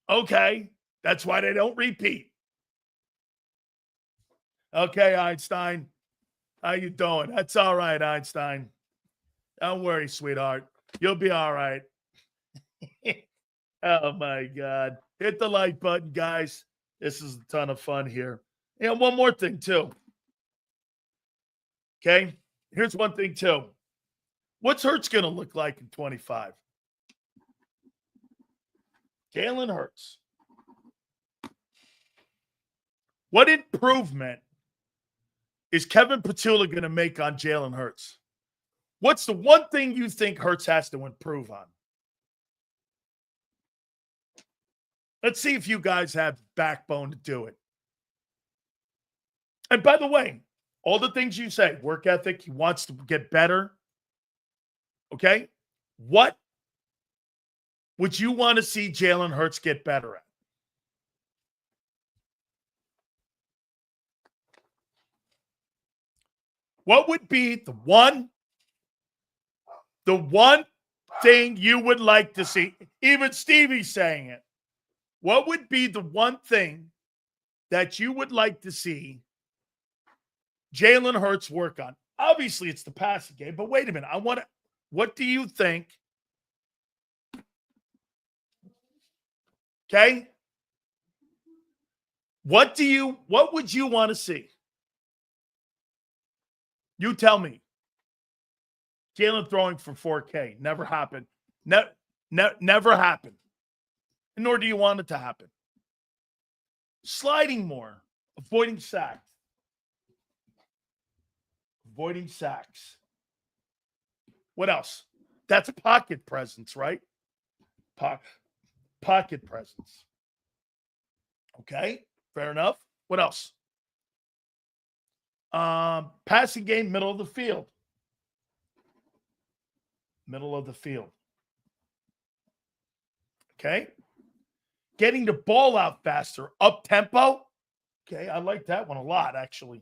Okay. That's why they don't repeat. Okay, Einstein. How you doing? That's all right, Einstein. Don't worry, sweetheart. You'll be all right. Oh, my God. Hit the like button, guys. This is a ton of fun here. And one more thing, too. Okay? Here's one thing, too. What's Hurts going to look like in 25? Jalen Hurts. What improvement is Kevin Petula going to make on Jalen Hurts? What's the one thing you think Hurts has to improve on? Let's see if you guys have backbone to do it. And by the way, all the things you say, work ethic, he wants to get better. Okay? What would you want to see Jalen Hurts get better at? What would be the one thing you would like to see? Even Stevie's saying it. What would be the one thing that you would like to see Jalen Hurts work on? Obviously, it's the passing game, but wait a minute. What do you think? Okay? What would you want to see? You tell me. Jalen throwing for 4K. Never happened. Never happened. Nor do you want it to happen. Sliding more. Avoiding sacks. Avoiding sacks. What else? That's pocket presence, right? Pocket presence. Okay, fair enough. What else? Passing game, middle of the field. Middle of the field. Okay. Getting the ball out faster, up tempo. Okay, I like that one a lot, actually.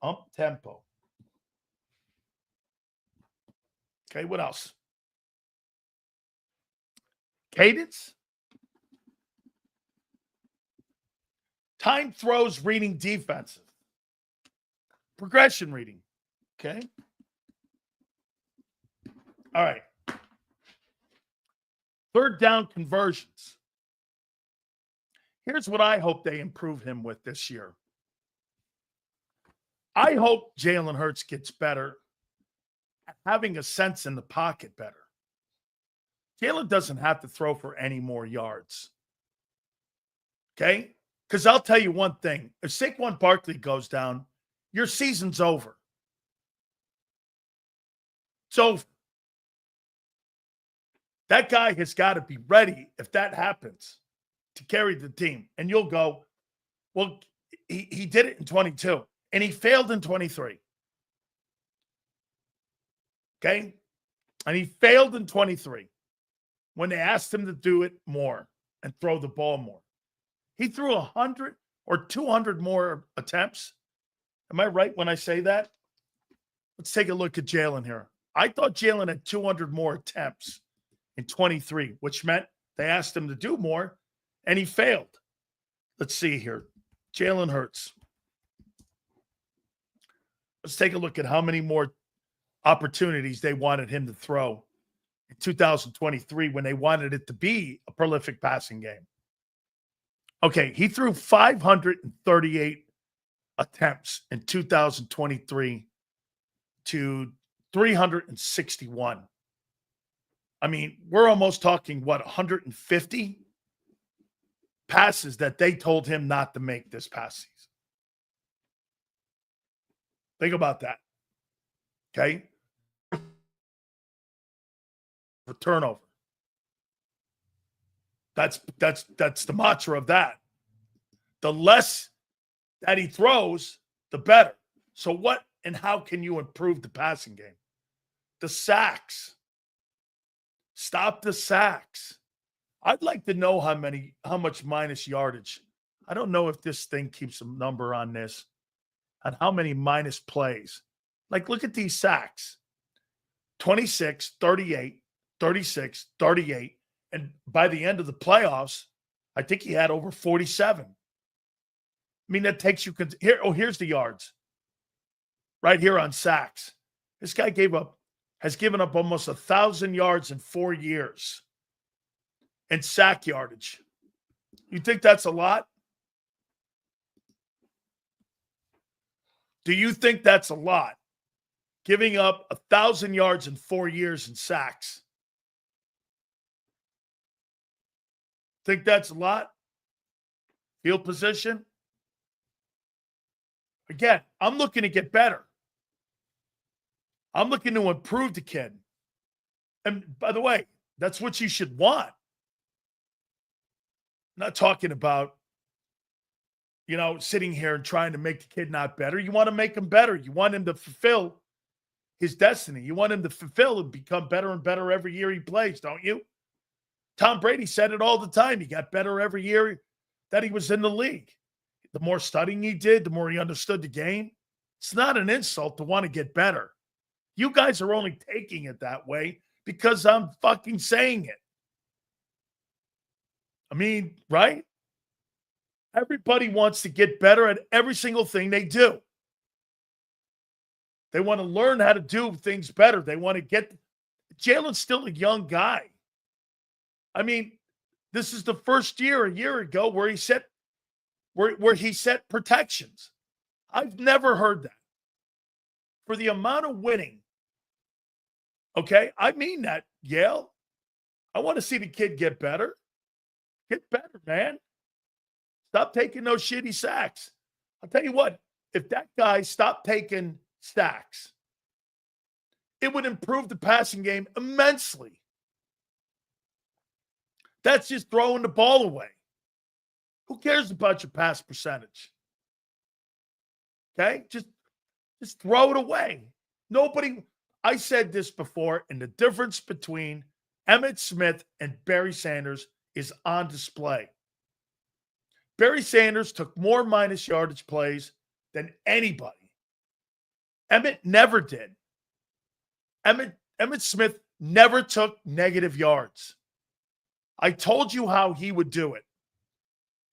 Up tempo. Okay, what else? Cadence. Time throws, reading defensive. Progression reading. Okay. All right. Third down conversions. Here's what I hope they improve him with this year. I hope Jalen Hurts gets better at having a sense in the pocket better. Jalen doesn't have to throw for any more yards. Okay? Because I'll tell you one thing. If Saquon Barkley goes down, your season's over. It's over. That guy has got to be ready if that happens to carry the team. And you'll go, well, he did it in 22, and he failed in 23. Okay? And he failed in 23 when they asked him to do it more and throw the ball more. He threw 100 or 200 more attempts. Am I right when I say that? Let's take a look at Jalen here. I thought Jalen had 200 more attempts in 23, which meant they asked him to do more, and he failed. Let's see here. Jalen Hurts. Let's take a look at how many more opportunities they wanted him to throw in 2023 when they wanted it to be a prolific passing game. Okay, he threw 538 attempts in 2023 to 361. I mean, we're almost talking, 150 passes that they told him not to make this past season. Think about that. Okay? For turnover. That's the mantra of that. The less that he throws, the better. So what and how can you improve the passing game? The sacks. Stop the sacks. I'd like to know how much minus yardage. I don't know if this thing keeps a number on this, on how many minus plays. Like, look at these sacks. 26, 38, 36, 38. And by the end of the playoffs, I think he had over 47. I mean, that takes you here. Oh, here's the yards. Right here on sacks. This guy has given up almost 1,000 yards in 4 years. And sack yardage. You think that's a lot? Do you think that's a lot? Giving up 1,000 yards in 4 years in sacks. Think that's a lot? Field position? Again, I'm looking to get better. I'm looking to improve the kid. And by the way, that's what you should want. I'm not talking about, sitting here and trying to make the kid not better. You want to make him better. You want him to fulfill his destiny. You want him to fulfill and become better and better every year he plays, don't you? Tom Brady said it all the time. He got better every year that he was in the league. The more studying he did, the more he understood the game. It's not an insult to want to get better. You guys are only taking it that way because I'm fucking saying it. I mean, right? Everybody wants to get better at every single thing they do. They want to learn how to do things better. They want to get – Jalen's still a young guy. I mean, this is the first year, a year ago, where he set protections. I've never heard that. For the amount of winning, okay? I mean that, Yale. I want to see the kid get better. Get better, man. Stop taking those shitty sacks. I'll tell you what, if that guy stopped taking sacks, it would improve the passing game immensely. That's just throwing the ball away. Who cares about your pass percentage? Okay? Just throw it away. Nobody, I said this before, and the difference between Emmitt Smith and Barry Sanders is on display. Barry Sanders took more minus yardage plays than anybody. Emmitt never did. Emmitt Smith never took negative yards. I told you how he would do it.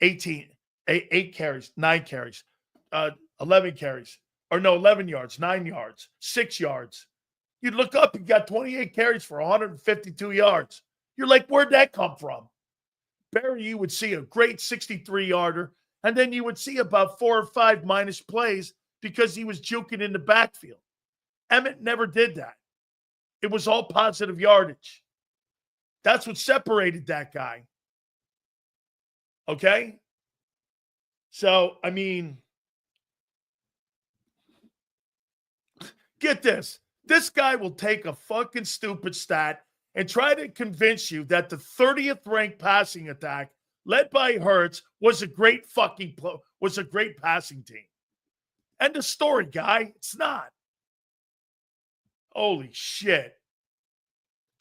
8 carries, 9 carries, 11 carries. Or no, 11 yards, 9 yards, 6 yards. You'd look up, he got 28 carries for 152 yards. You're like, where'd that come from? Barry, you would see a great 63-yarder, and then you would see about 4 or 5 minus plays because he was juking in the backfield. Emmitt never did that. It was all positive yardage. That's what separated that guy. Okay? So, I mean, get this. This guy will take a fucking stupid stat and try to convince you that the 30th ranked passing attack led by Hurts was a great passing team. End of story, guy. It's not. Holy shit.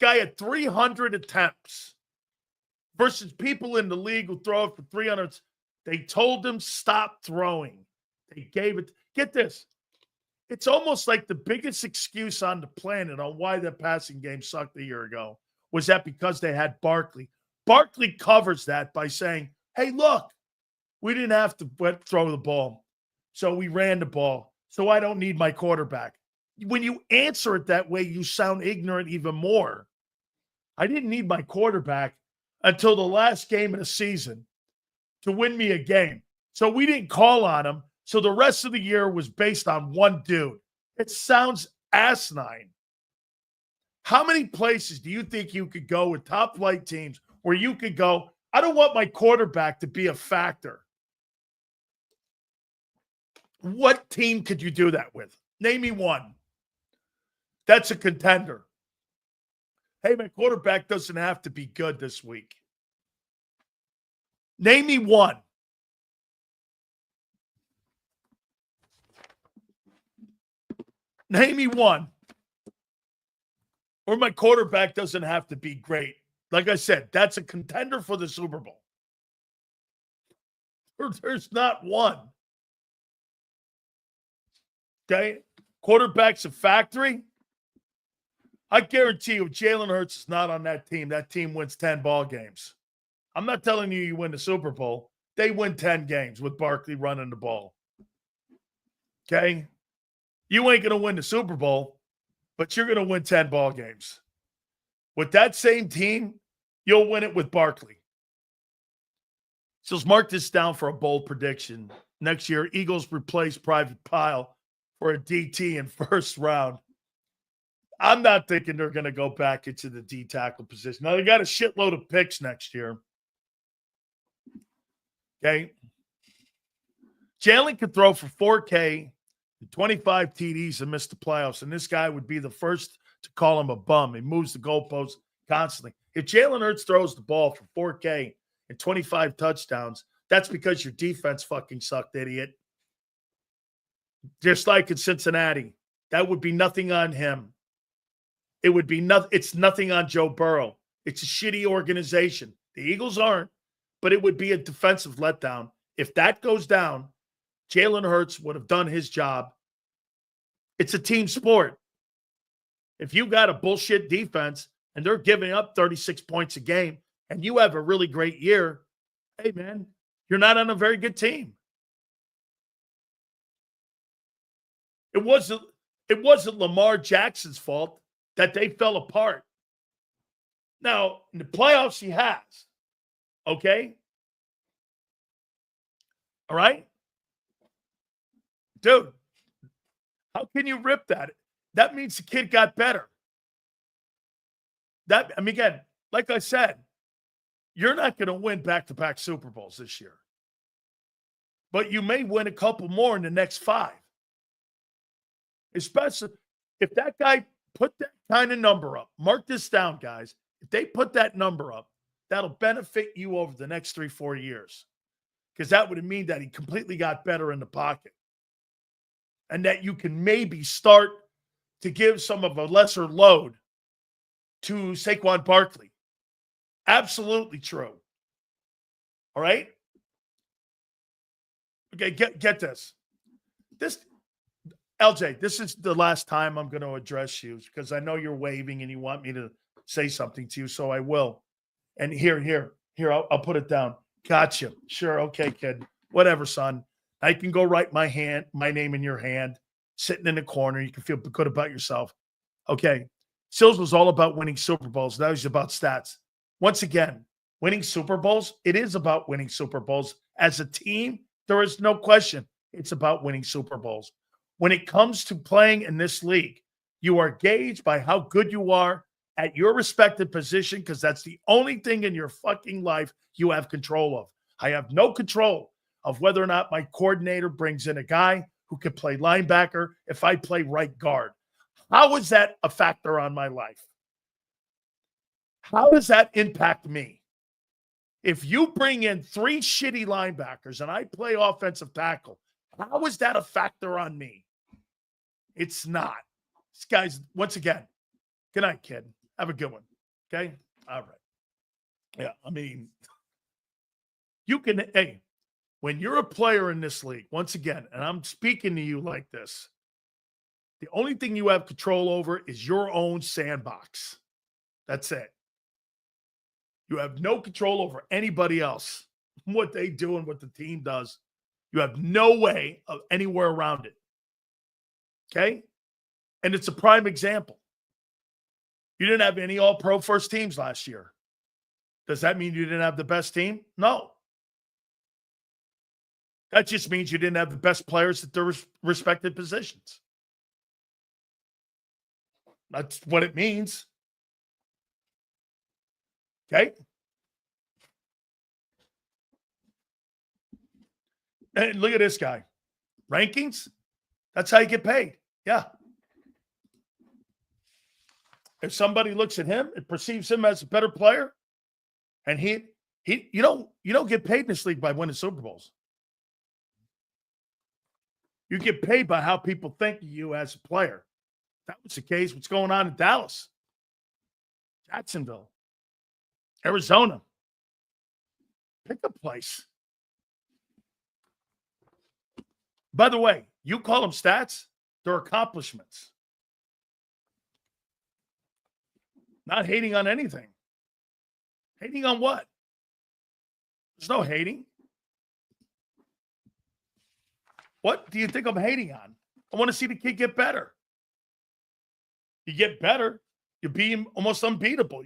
Guy had 300 attempts versus people in the league who throw it for 300. They told him stop throwing. They gave it. Get this. It's almost like the biggest excuse on the planet on why the passing game sucked a year ago was that because they had Barkley. Barkley covers that by saying, hey, look, we didn't have to throw the ball, so we ran the ball, so I don't need my quarterback. When you answer it that way, you sound ignorant even more. I didn't need my quarterback until the last game of the season to win me a game. So we didn't call on him. So the rest of the year was based on one dude. It sounds asinine. How many places do you think you could go with top flight teams where you could go, I don't want my quarterback to be a factor? What team could you do that with? Name me one. That's a contender. Hey, my quarterback doesn't have to be good this week. Name me one. Name me one. Or my quarterback doesn't have to be great. Like I said, that's a contender for the Super Bowl. There's not one. Okay? Quarterback's a factory. I guarantee you, if Jalen Hurts is not on that team wins 10 ball games. I'm not telling you you win the Super Bowl. They win 10 games with Barkley running the ball. Okay? You ain't going to win the Super Bowl, but you're going to win 10 ball games. With that same team, you'll win it with Barkley. So let's mark this down for a bold prediction. Next year, Eagles replace Private Pile for a DT in first round. I'm not thinking they're going to go back into the D tackle position. Now, they got a shitload of picks next year. Okay? Jalen could throw for 4K, 25 TDs and miss the playoffs, and this guy would be the first to call him a bum. He moves the goalposts constantly. If Jalen Hurts throws the ball for 4K and 25 touchdowns, that's because your defense fucking sucked, idiot. Just like in Cincinnati. That would be nothing on him. It would be nothing. It's nothing on Joe Burrow. It's a shitty organization. The Eagles aren't, but it would be a defensive letdown. If that goes down, Jalen Hurts would have done his job. It's a team sport. If you got a bullshit defense and they're giving up 36 points a game and you have a really great year, hey, man, you're not on a very good team. It wasn't Lamar Jackson's fault that they fell apart. Now, in the playoffs, he has. Okay? All right? Dude, how can you rip that? That means the kid got better. Again, like I said, you're not going to win back-to-back Super Bowls this year. But you may win a couple more in the next 5. Especially if that guy put that kind of number up. Mark this down, guys. If they put that number up, that'll benefit you over the next 3-4 years. Because that would mean that he completely got better in the pocket. and that you can maybe start to give some of a lesser load to Saquon Barkley. Absolutely true. All right? Okay, get this. LJ, this is the last time I'm going to address you because I know you're waving and you want me to say something to you, so I will. And here, I'll put it down. Gotcha. Sure, okay, kid. Whatever, son. I can go write my name in your hand, sitting in the corner. You can feel good about yourself. Okay. Sills was all about winning Super Bowls. Now he's about stats. Once again, winning Super Bowls, it is about winning Super Bowls. As a team, there is no question. It's about winning Super Bowls. When it comes to playing in this league, you are gauged by how good you are at your respective position because that's the only thing in your fucking life you have control of. I have no control of whether or not my coordinator brings in a guy who can play linebacker if I play right guard. How is that a factor on my life? How does that impact me? If you bring in 3 shitty linebackers and I play offensive tackle, how is that a factor on me? It's not. This guy's, once again, good night, kid. Have a good one. Okay? All right. Yeah, I mean, you can, hey, when you're a player in this league, once again, and I'm speaking to you like this, the only thing you have control over is your own sandbox. That's it. You have no control over anybody else, what they do and what the team does. You have no way of anywhere around it. Okay? And it's a prime example. You didn't have any all-pro first teams last year. Does that mean you didn't have the best team? No. That just means you didn't have the best players at their respective positions. That's what it means. Okay? And look at this guy. Rankings? That's how you get paid. Yeah. If somebody looks at him and perceives him as a better player, and you don't get paid in this league by winning Super Bowls. You get paid by how people think of you as a player. That was the case. What's going on in Dallas, Jacksonville, Arizona? Pick a place. By the way, you call them stats, they're accomplishments. Not hating on anything. Hating on what? There's no hating. What do you think I'm hating on? I want to see the kid get better. You get better, you be almost unbeatable.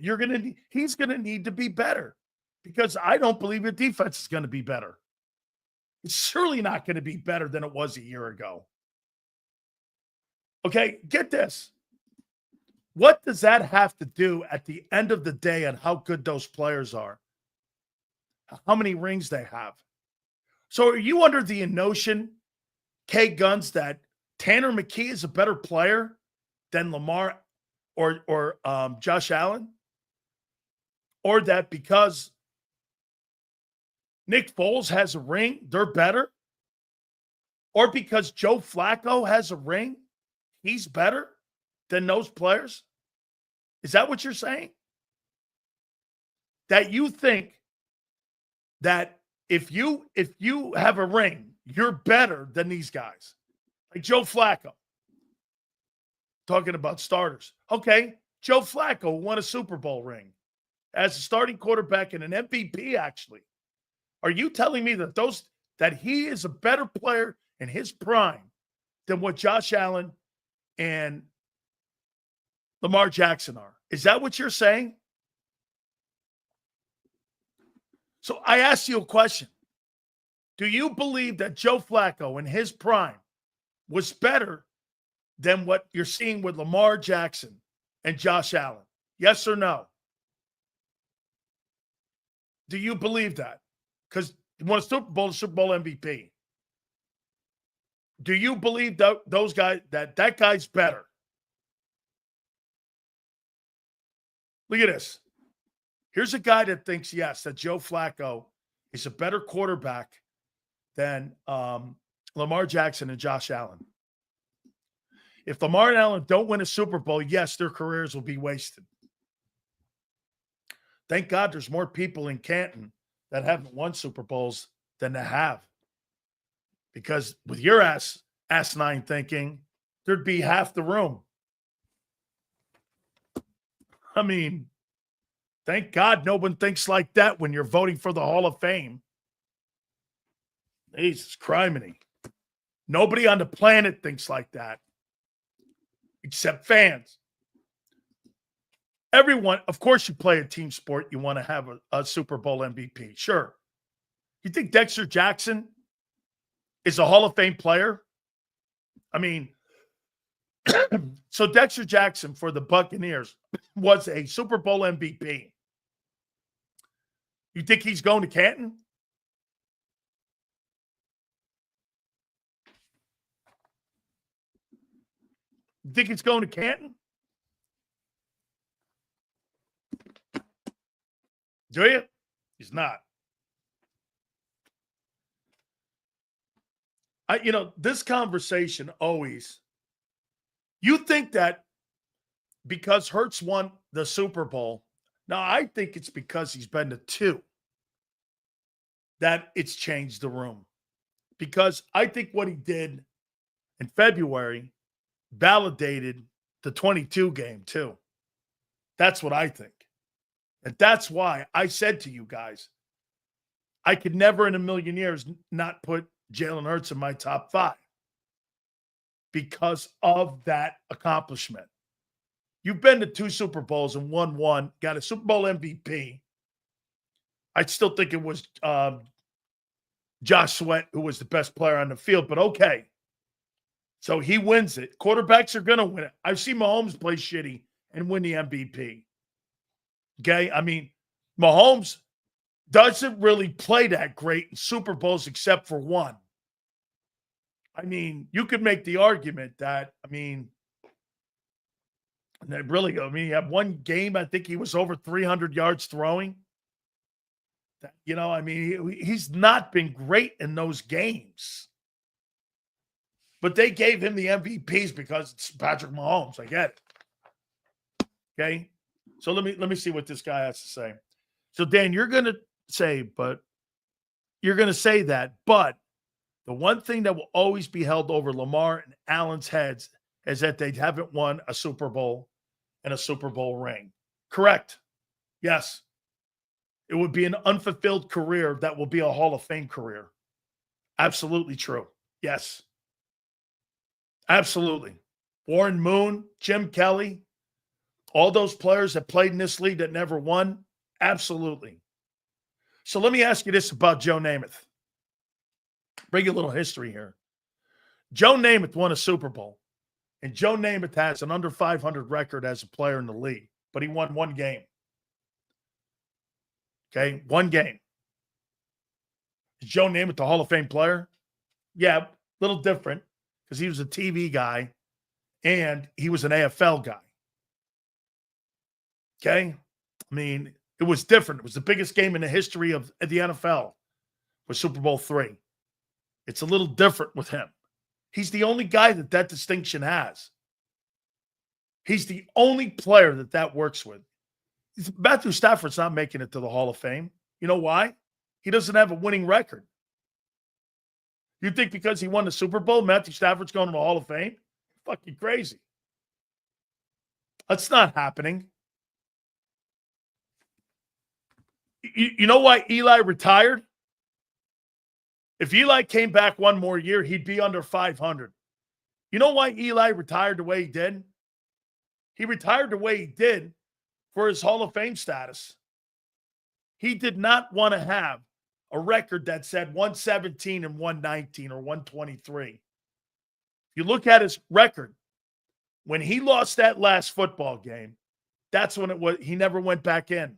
He's gonna need to be better because I don't believe your defense is gonna be better. It's surely not going to be better than it was a year ago. Okay, get this. What does that have to do at the end of the day on how good those players are? How many rings they have? So are you under the notion, K Guns, that Tanner McKee is a better player than Lamar or Josh Allen? Or that because Nick Foles has a ring, they're better? Or because Joe Flacco has a ring, he's better than those players? Is that what you're saying? That you think that if you have a ring, you're better than these guys? Like Joe Flacco. Talking about starters. Okay, Joe Flacco won a Super Bowl ring as a starting quarterback and an MVP, actually. Are you telling me that he is a better player in his prime than what Josh Allen and Lamar Jackson are? Is that what you're saying? So I ask you a question. Do you believe that Joe Flacco in his prime was better than what you're seeing with Lamar Jackson and Josh Allen? Yes or no? Do you believe that? Because he won a Super Bowl MVP. Do you believe those guys that guy's better? Look at this. Here's a guy that thinks, yes, that Joe Flacco is a better quarterback than Lamar Jackson and Josh Allen. If Lamar and Allen don't win a Super Bowl, yes, their careers will be wasted. Thank God there's more people in Canton that haven't won Super Bowls than that have. Because with your asinine thinking, there'd be half the room. I mean, thank God no one thinks like that when you're voting for the Hall of Fame. Jesus criminy. Nobody on the planet thinks like that, except fans. Everyone, of course, you play a team sport, you want to have a Super Bowl MVP. Sure. You think Dexter Jackson is a Hall of Fame player? I mean, so Dexter Jackson for the Buccaneers was a Super Bowl MVP. You think he's going to Canton? You think he's going to Canton? Do you? He's not. This conversation always, you think that because Hurts won the Super Bowl, now I think it's because he's been to two, that it's changed the room. Because I think what he did in February validated the 22 game too. That's what I think. And that's why I said to you guys, I could never in a million years not put Jalen Hurts in my top 5 because of that accomplishment. You've been to 2 Super Bowls and won one, got a Super Bowl MVP. I still think it was Josh Sweat who was the best player on the field, but okay. So he wins it. Quarterbacks are going to win it. I've seen Mahomes play shitty and win the MVP. Okay? I mean, Mahomes doesn't really play that great in Super Bowls except for one. I mean, you could make the argument that, he had one game, I think he was over 300 yards throwing. He's not been great in those games. But they gave him the MVPs because it's Patrick Mahomes. I get it. Okay? So let me see what this guy has to say. So, Dan, you're going to say that, but the one thing that will always be held over Lamar and Allen's heads is that they haven't won a Super Bowl and a Super Bowl ring. Correct. Yes. It would be an unfulfilled career that will be a Hall of Fame career. Absolutely true. Yes. Absolutely. Warren Moon, Jim Kelly, all those players that played in this league that never won. Absolutely. So let me ask you this about Joe Namath. Bring you a little history here. Joe Namath won a Super Bowl, and Joe Namath has an under 500 record as a player in the league, but he won one game. Okay, one game. Is Joe Namath a Hall of Fame player? Yeah, a little different because he was a TV guy and he was an AFL guy. Okay? It was different. It was the biggest game in the history of the NFL was Super Bowl III. It's a little different with him. He's the only guy that distinction has. He's the only player that works with. Matthew Stafford's not making it to the Hall of Fame. You know why? He doesn't have a winning record. You think because he won the Super Bowl, Matthew Stafford's going to the Hall of Fame? Fucking crazy. That's not happening. You know why Eli retired? If Eli came back one more year, he'd be under 500. You know why Eli retired the way he did? He retired the way he did for his Hall of Fame status. He did not want to have a record that said 117 and 119 or 123. If you look at his record, when he lost that last football game, that's when it was. He never went back in.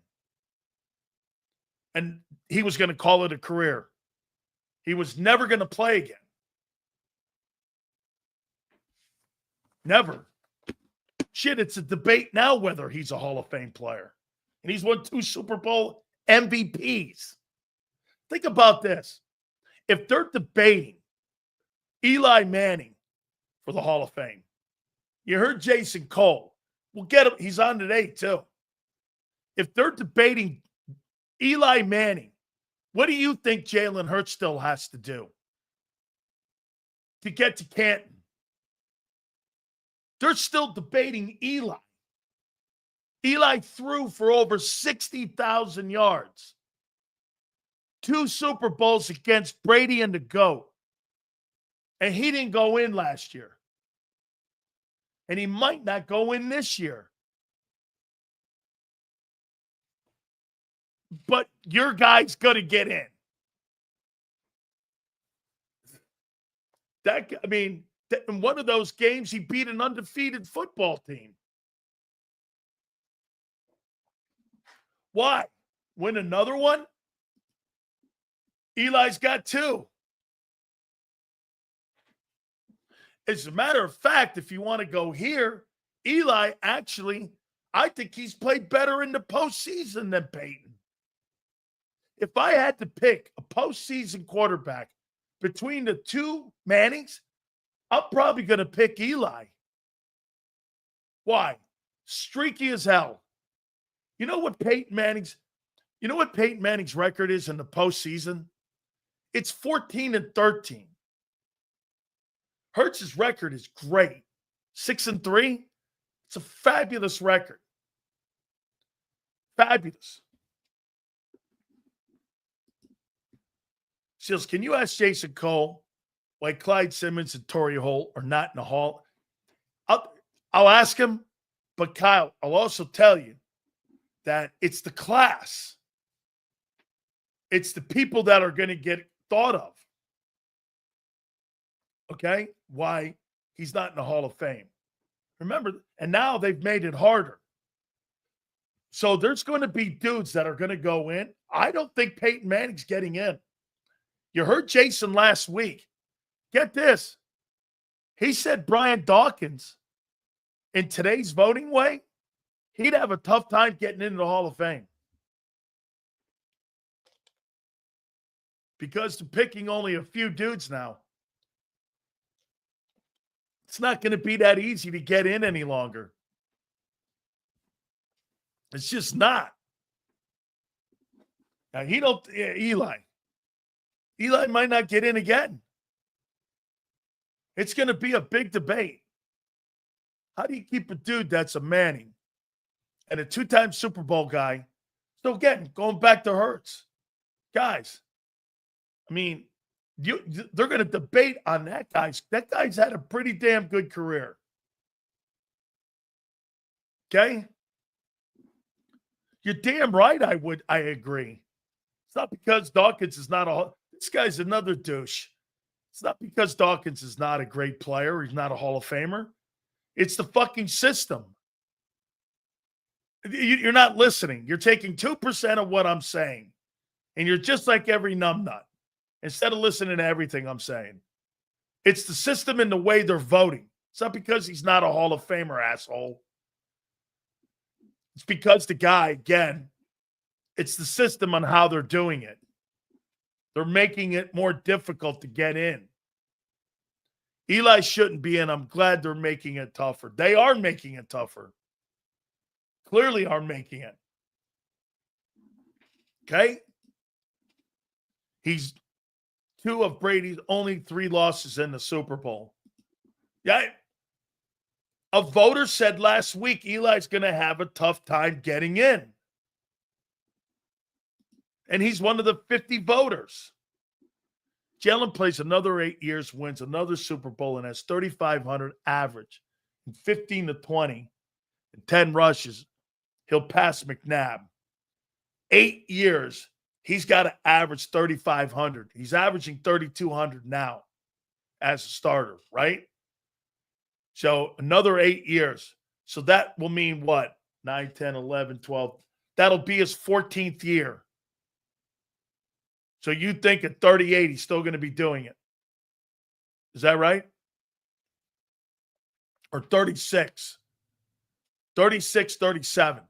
And he was going to call it a career. He was never going to play again. Never. Shit, it's a debate now whether he's a Hall of Fame player. And he's won 2 Super Bowl MVPs. Think about this. If they're debating Eli Manning for the Hall of Fame, You heard Jason Cole. We'll get him. He's on today, too. If they're debating Eli Manning, what do you think Jalen Hurts still has to do to get to Canton? They're still debating Eli. Eli threw for over 60,000 yards. 2 Super Bowls against Brady and the GOAT. And he didn't go in last year. And he might not go in this year. But your guy's going to get in. In one of those games, he beat an undefeated football team. Why? Win another one? Eli's got 2. As a matter of fact, if you want to go here, Eli actually, I think he's played better in the postseason than Peyton. If I had to pick a postseason quarterback between the 2 Mannings, I'm probably going to pick Eli. Why? Streaky as hell. You know what Peyton Manning's record is in the postseason? It's 14-13. Hurts' record is great. 6-3. It's a fabulous record. Fabulous. Seals, can you ask Jason Cole why Clyde Simmons and Torrey Holt are not in the Hall? I'll ask him, but Kyle, I'll also tell you that it's the class. It's the people that are going to get thought of. Okay? Why he's not in the Hall of Fame. Remember, and now they've made it harder. So there's going to be dudes that are going to go in. I don't think Peyton Manning's getting in. You heard Jason last week. Get this. He said Brian Dawkins, in today's voting way, he'd have a tough time getting into the Hall of Fame. Because they're picking only a few dudes now. It's not going to be that easy to get in any longer. It's just not. Now, Eli might not get in again. It's going to be a big debate. How do you keep a dude that's a Manning and a 2-time Super Bowl guy? So again, going back to Hurts. Guys, I mean, they're going to debate on that guy's. That guy's had a pretty damn good career. Okay? You're damn right I agree. It's not because Dawkins is not this guy's another douche. It's not because Dawkins is not a great player. He's not a Hall of Famer. It's the fucking system. You're not listening. You're taking 2% of what I'm saying. And you're just like every numbnut. Instead of listening to everything I'm saying. It's the system and the way they're voting. It's not because he's not a Hall of Famer, asshole. It's because the guy, again, it's the system on how they're doing it. They're making it more difficult to get in. Eli shouldn't be in. I'm glad they're making it tougher. They are making it tougher. Clearly are making it. Okay? He's 2 of Brady's only 3 losses in the Super Bowl. Yeah. A voter said last week Eli's going to have a tough time getting in. And he's one of the 50 voters. Jalen plays another 8 years, wins another Super Bowl, and has 3,500 average, and 15-20, and 10 rushes. He'll pass McNabb. 8 years, he's got to average 3,500. He's averaging 3,200 now as a starter, right? So another 8 years. So that will mean what? 9, 10, 11, 12. That'll be his 14th year. So you think at 38, he's still going to be doing it. Is that right? Or 36. 36, 37.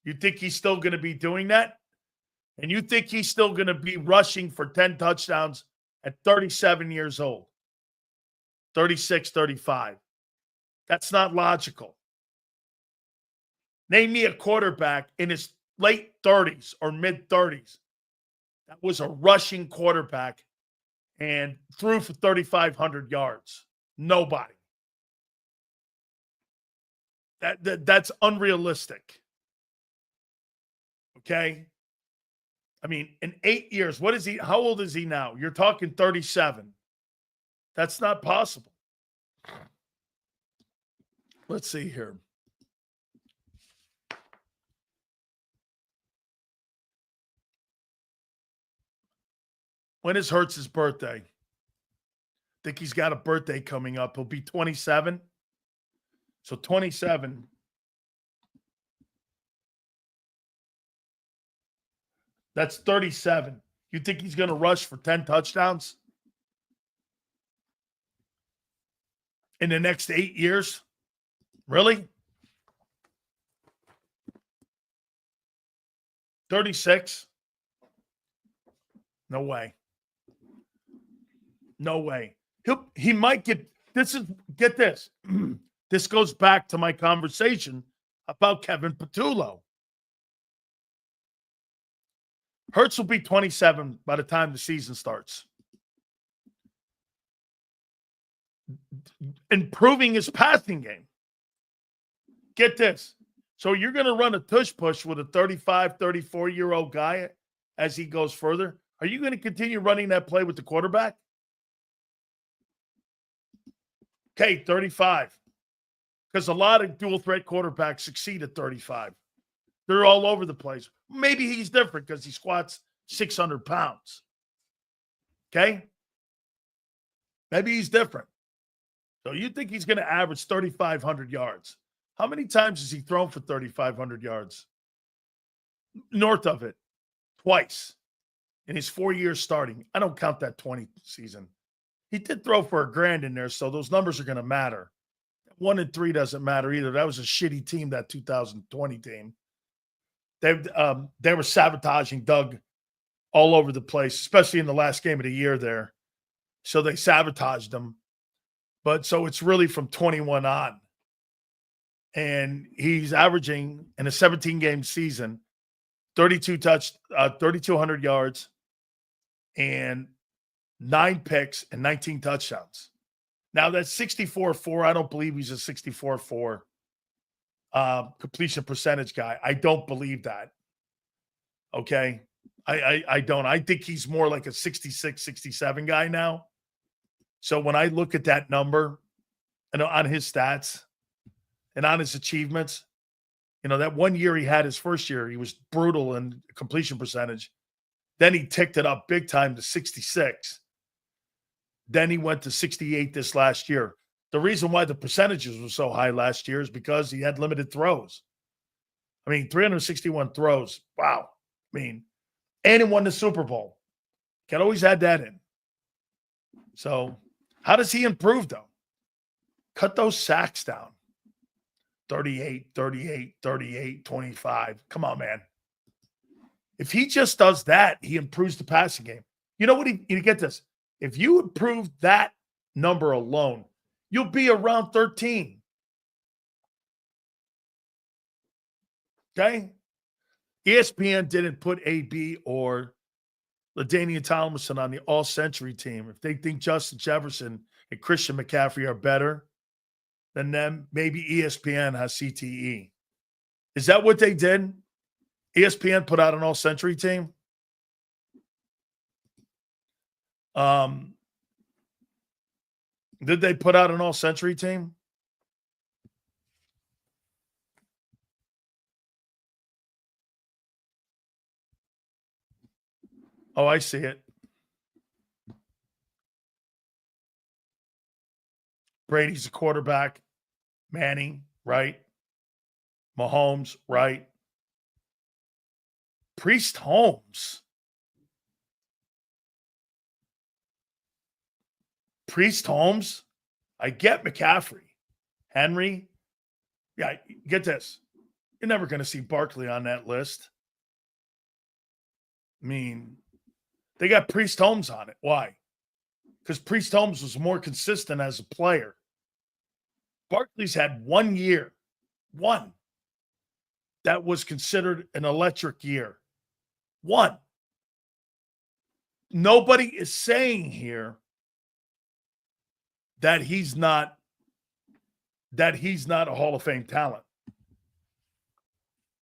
You think he's still going to be doing that? And you think he's still going to be rushing for 10 touchdowns at 37 years old? 36, 35. That's not logical. Name me a quarterback in his late 30s or mid 30s that was a rushing quarterback and threw for 3,500 yards. Nobody. That's unrealistic. Okay? I mean, in 8 years, what is he? How old is he now? You're talking 37. That's not possible. Let's see here. When is Hurts' birthday? Think he's got a birthday coming up. He'll be 27. So 27. That's 37. You think he's going to rush for 10 touchdowns in the next 8 years? Really? 36? No way. No way. He might get this. This goes back to my conversation about Kevin Patullo. Hurts will be 27 by the time the season starts. Improving his passing game. Get this. So you're going to run a tush push with a 35, 34-year-old guy as he goes further. Are you going to continue running that play with the quarterback? Okay, 35. Because a lot of dual threat quarterbacks succeed at 35. They're all over the place. Maybe he's different because he squats 600 pounds. Okay? Maybe he's different. So you think he's going to average 3,500 yards. How many times has he thrown for 3,500 yards? North of it. Twice. In his 4 years starting. I don't count that 20 season. He did throw for $1,000 in there, so those numbers are going to matter. 1 and 3 doesn't matter either. That was a shitty team, that 2020 team. They were sabotaging Doug all over the place, especially in the last game of the year there. So they sabotaged him. But so it's really from 21 on. And he's averaging in a 17-game season 3,200 yards and 9 picks and 19 touchdowns. Now that's 64-4. I don't believe he's a 64-4 completion percentage guy. I don't believe that. Okay. I don't. I think he's more like a 66, 67 guy now. So when I look at that number and on his stats and on his achievements, that 1 year he had, his first year, he was brutal in completion percentage. Then he ticked it up big time to 66. Then he went to 68 this last year. The reason why the percentages were so high last year is because he had limited throws. 361 throws. Wow. And he won the Super Bowl. Can always add that in. So how does he improve, though? Cut those sacks down. 38, 38, 38, 25. Come on, man. If he just does that, he improves the passing game. You know what? You get this. If you improve that number alone, you'll be around 13. Okay? ESPN didn't put AB or LaDainian Tomlinson on the all-century team. If they think Justin Jefferson and Christian McCaffrey are better than them, maybe ESPN has CTE. Is that what they did? ESPN put out an all-century team? Did they put out an all-century team? Oh, I see it. Brady's a quarterback. Manning, right? Mahomes, right? Priest Holmes. Priest Holmes. I get McCaffrey. Henry. Yeah, get this. You're never going to see Barkley on that list. They got Priest Holmes on it. Why? Because Priest Holmes was more consistent as a player. Barkley's had 1 year, one, that was considered an electric year. One. Nobody is saying here that he's not a Hall of Fame talent.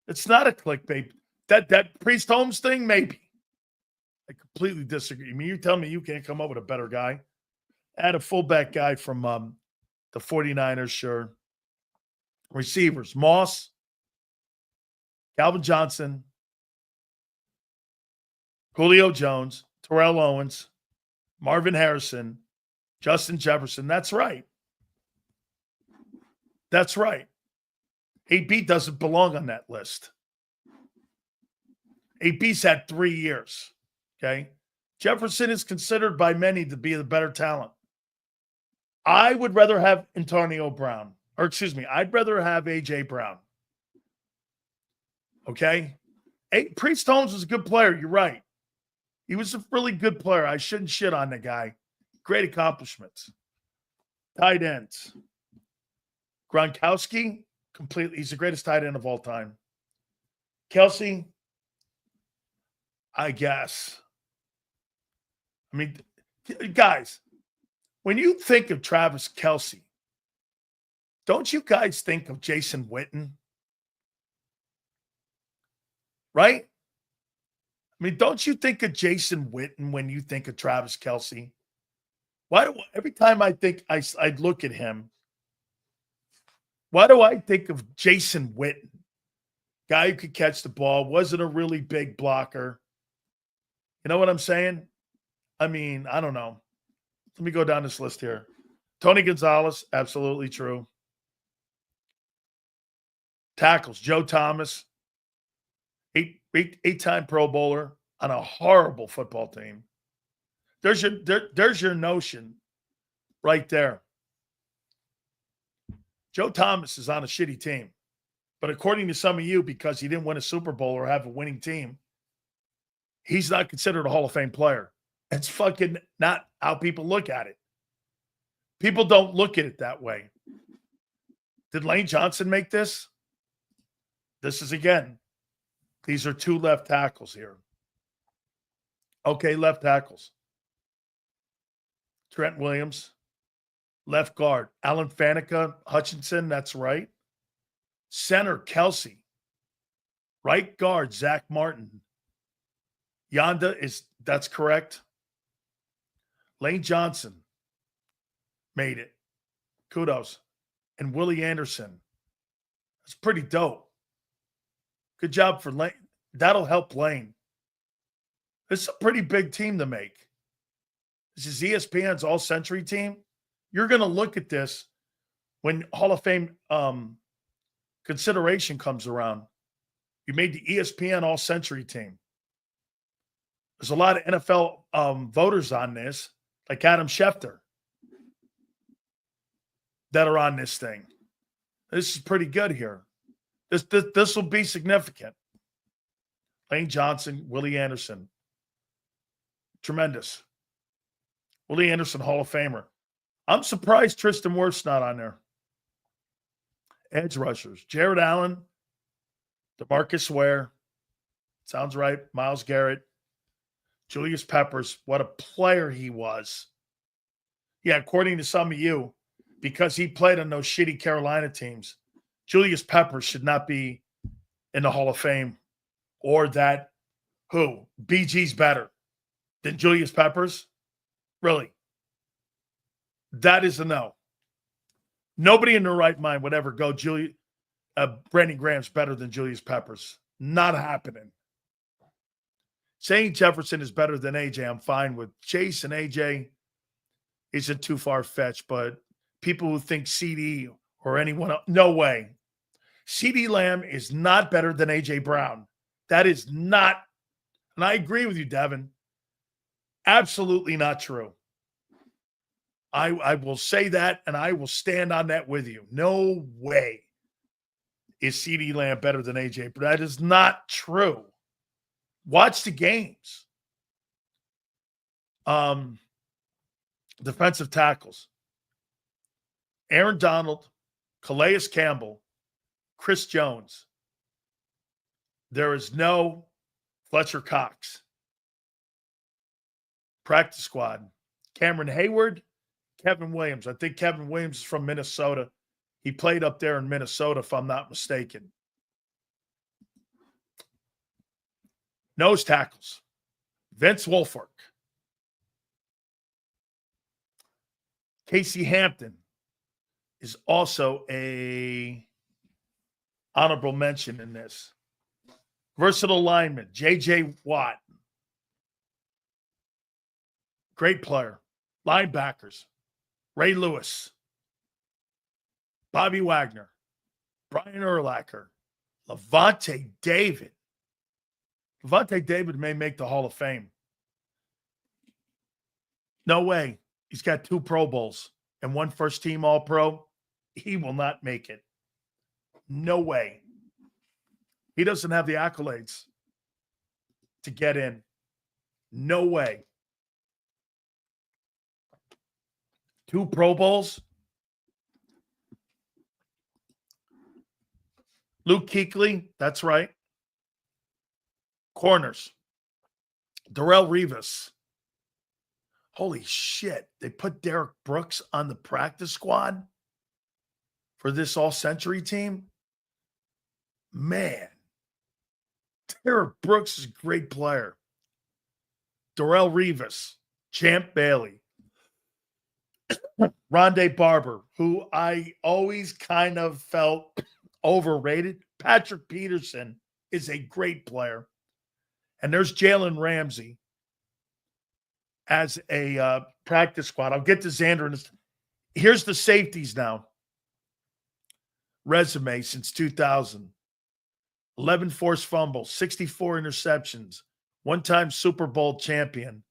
It's not a clickbait. That Priest Holmes thing, maybe. I completely disagree. I mean, you tell me you can't come up with a better guy. Add a fullback guy from the 49ers, sure. Receivers, Moss, Calvin Johnson, Julio Jones, Terrell Owens, Marvin Harrison, Justin Jefferson. That's right. That's right. AB doesn't belong on that list. AB's had 3 years. Okay. Jefferson is considered by many to be the better talent. I would rather have Antonio Brown, or excuse me, I'd rather have A.J. Brown. Okay. Priest Holmes was a good player. You're right. He was a really good player. I shouldn't shit on the guy. Great accomplishments. Tight ends. Gronkowski, completely. He's the greatest tight end of all time. Kelsey, I guess. I mean, guys, when you think of Travis Kelsey, don't you guys think of Jason Witten? Right? I mean, don't you think of Jason Witten when you think of Travis Kelsey? Why do every time I think I look at him, why do I think of Jason Witten? Guy who could catch the ball, wasn't a really big blocker. You know what I'm saying? I mean, I don't know. Let me go down this list here. Tony Gonzalez, absolutely true. Tackles, Joe Thomas, eight-time Pro Bowler on a horrible football team. There's your notion right there. Joe Thomas is on a shitty team. But according to some of you, because he didn't win a Super Bowl or have a winning team, he's not considered a Hall of Fame player. It's fucking not how people look at it. People don't look at it that way. Did Lane Johnson make this? This is, again, these are 2 left tackles here. Okay, left tackles. Trent Williams. Left guard, Alan Faneca, Hutchinson, that's right. Center, Kelsey. Right guard, Zach Martin. That's correct. Lane Johnson made it. Kudos. And Willie Anderson. That's pretty dope. Good job for Lane. That'll help Lane. This is a pretty big team to make. This is ESPN's all-century team. You're going to look at this when Hall of Fame consideration comes around. You made the ESPN all-century team. There's a lot of NFL voters on this, like Adam Schefter, that are on this thing. This is pretty good here. This will be significant. Lane Johnson, Willie Anderson. Tremendous. Willie Anderson, Hall of Famer. I'm surprised Tristan Wirf's not on there. Edge rushers. Jared Allen, DeMarcus Ware. Sounds right. Myles Garrett. Julius Peppers. What a player he was. Yeah, according to some of you, because he played on those shitty Carolina teams, Julius Peppers should not be in the Hall of Fame. Or that, who? BG's better than Julius Peppers? Really? That is a no. Nobody in their right mind would ever go, Brandon Graham's better than Julius Peppers. Not happening. Saying Jefferson is better than AJ, I'm fine with. Chase and AJ isn't too far-fetched, but people who think CD or anyone else, no way. CD Lamb is not better than AJ Brown. That is not, and I agree with you, Devin, absolutely not true. I will say that, and I will stand on that with you. No way is CD Lamb better than AJ, but that is not true. Watch the games. Defensive tackles. Aaron Donald, Calais Campbell, Chris Jones. There is no Fletcher Cox. Practice squad. Cameron Hayward, Kevin Williams. I think Kevin Williams is from Minnesota. He played up there in Minnesota, if I'm not mistaken. Nose tackles. Vince Wilfork. Casey Hampton is also a honorable mention in this. Versatile lineman, J.J. Watt. Great player. Linebackers, Ray Lewis, Bobby Wagner, Brian Urlacher, Levante David. Levante David may make the Hall of Fame. No way. He's got 2 Pro Bowls and 1 first-team All-Pro. He will not make it. No way. He doesn't have the accolades to get in. No way. 2 Pro Bowls. Luke Kuechly, that's right. Corners. Darrelle Revis. Holy shit. They put Derek Brooks on the practice squad for this all-century team. Man. Derek Brooks is a great player. Darrelle Revis. Champ Bailey. Rondé Barber, who I always kind of felt overrated. Patrick Peterson is a great player. And there's Jalen Ramsey as a practice squad. I'll get to Zander. Here's the safeties now. Resume since 2000. 11 forced fumbles, 64 interceptions, 1-time Super Bowl champion,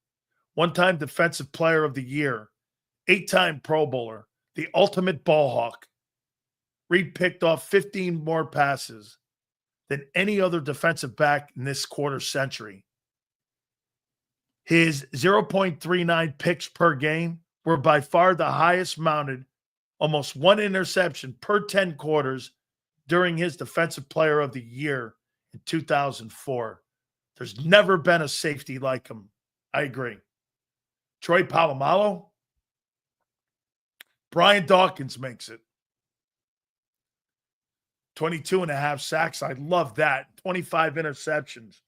1-time Defensive Player of the Year, 8-time Pro Bowler, the ultimate ball hawk. Reed picked off 15 more passes than any other defensive back in this quarter century. His 0.39 picks per game were by far the highest mounted, almost 1 interception per 10 quarters during his Defensive Player of the Year in 2004. There's never been a safety like him. I agree. Troy Polamalu. Brian Dawkins makes it. 22.5 sacks. I love that. 25 interceptions.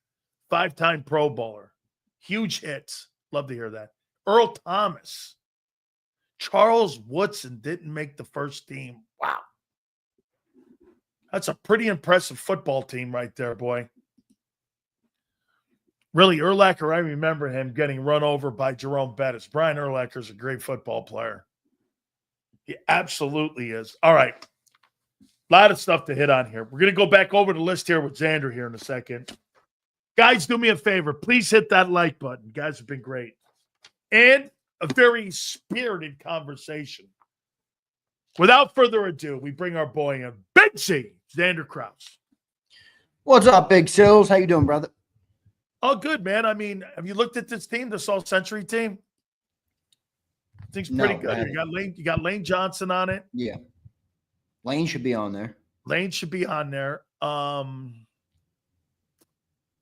5-time Pro Bowler. Huge hits. Love to hear that. Earl Thomas. Charles Woodson didn't make the first team. Wow. That's a pretty impressive football team right there, boy. Really, Urlacher, I remember him getting run over by Jerome Bettis. Brian Urlacher is a great football player. He absolutely is. All right. A lot of stuff to hit on here. We're going to go back over the list here with Zander here in a second. Guys, do me a favor. Please hit that like button. You guys have been great. And a very spirited conversation. Without further ado, we bring our boy in, Big C, Zander Couch. What's up, Big Sills? How you doing, brother? Oh, good, man. I mean, have you looked at this team, this all-century team? I think it's pretty good. You got Lane Johnson on it. Yeah. Lane should be on there. Lane should be on there.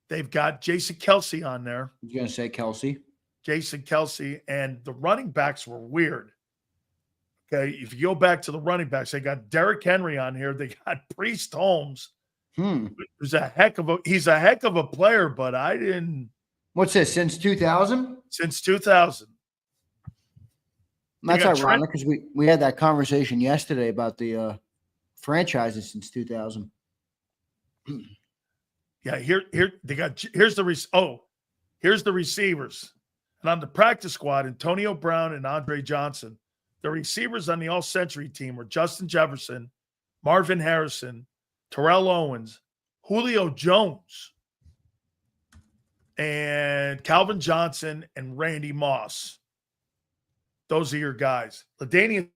They've got Jason Kelsey on there. I was going to say Kelsey. Jason Kelsey. And the running backs were weird. Okay, if you go back to the running backs, they got Derrick Henry on here. They got Priest Holmes. He's a heck of a player, but I didn't. What's this, since 2000? Since 2000. That's ironic because we had that conversation yesterday about the franchises since 2000. Yeah, here's the receivers. And on the practice squad, Antonio Brown and Andre Johnson. The receivers on the all-century team were Justin Jefferson, Marvin Harrison, Terrell Owens, Julio Jones, and Calvin Johnson and Randy Moss. Those are your guys. LaDainian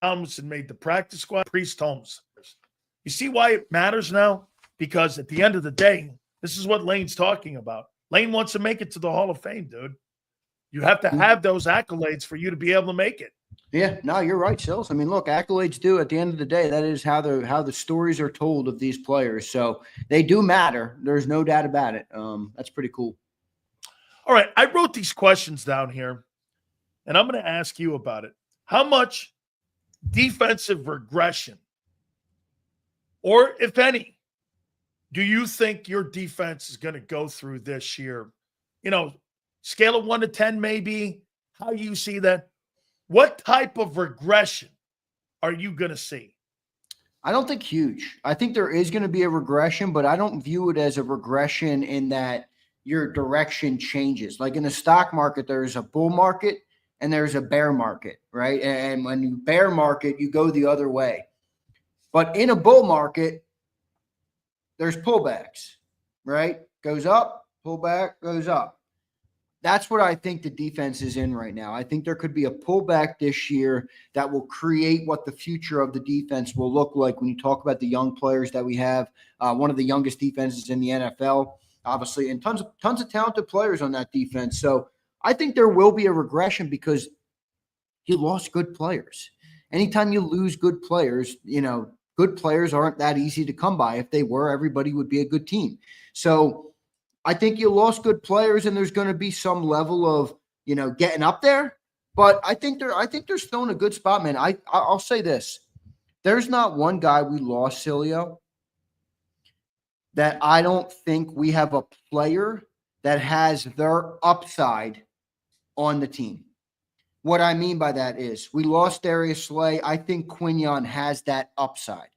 Tomlinson made the practice squad. Priest Holmes. You see why it matters now? Because at the end of the day, this is what Lane's talking about. Lane wants to make it to the Hall of Fame, dude. You have to have those accolades for you to be able to make it. Yeah, no, you're right, Sills. I mean, look, accolades do at the end of the day. That is how the stories are told of these players. So they do matter. There's no doubt about it. That's pretty cool. All right, I wrote these questions down here, and I'm going to ask you about it. How much defensive regression, or if any, do you think your defense is going to go through this year? You know, scale of 1 to 10, maybe. How you see that? What type of regression are you going to see? I don't think huge. I think there is going to be a regression, but I don't view it as a regression in that your direction changes. Like in the stock market, there's a bull market and there's a bear market, right? And when you bear market, you go the other way. But in a bull market, there's pullbacks, right? Goes up, pullback, goes up. That's what I think the defense is in right now. I think there could be a pullback this year that will create what the future of the defense will look like when you talk about the young players that we have. One of the youngest defenses in the NFL, obviously, and tons of talented players on that defense. So I think there will be a regression because you lost good players. Anytime you lose good players, good players aren't that easy to come by. If they were, everybody would be a good team. So I think you lost good players, and there's going to be some level of, getting up there. But I think they're still in a good spot, man. I'll say this: there's not one guy we lost, Sileo, that I don't think we have a player that has their upside on the team. What I mean by that is we lost Darius Slay. I think Quinion has that upside.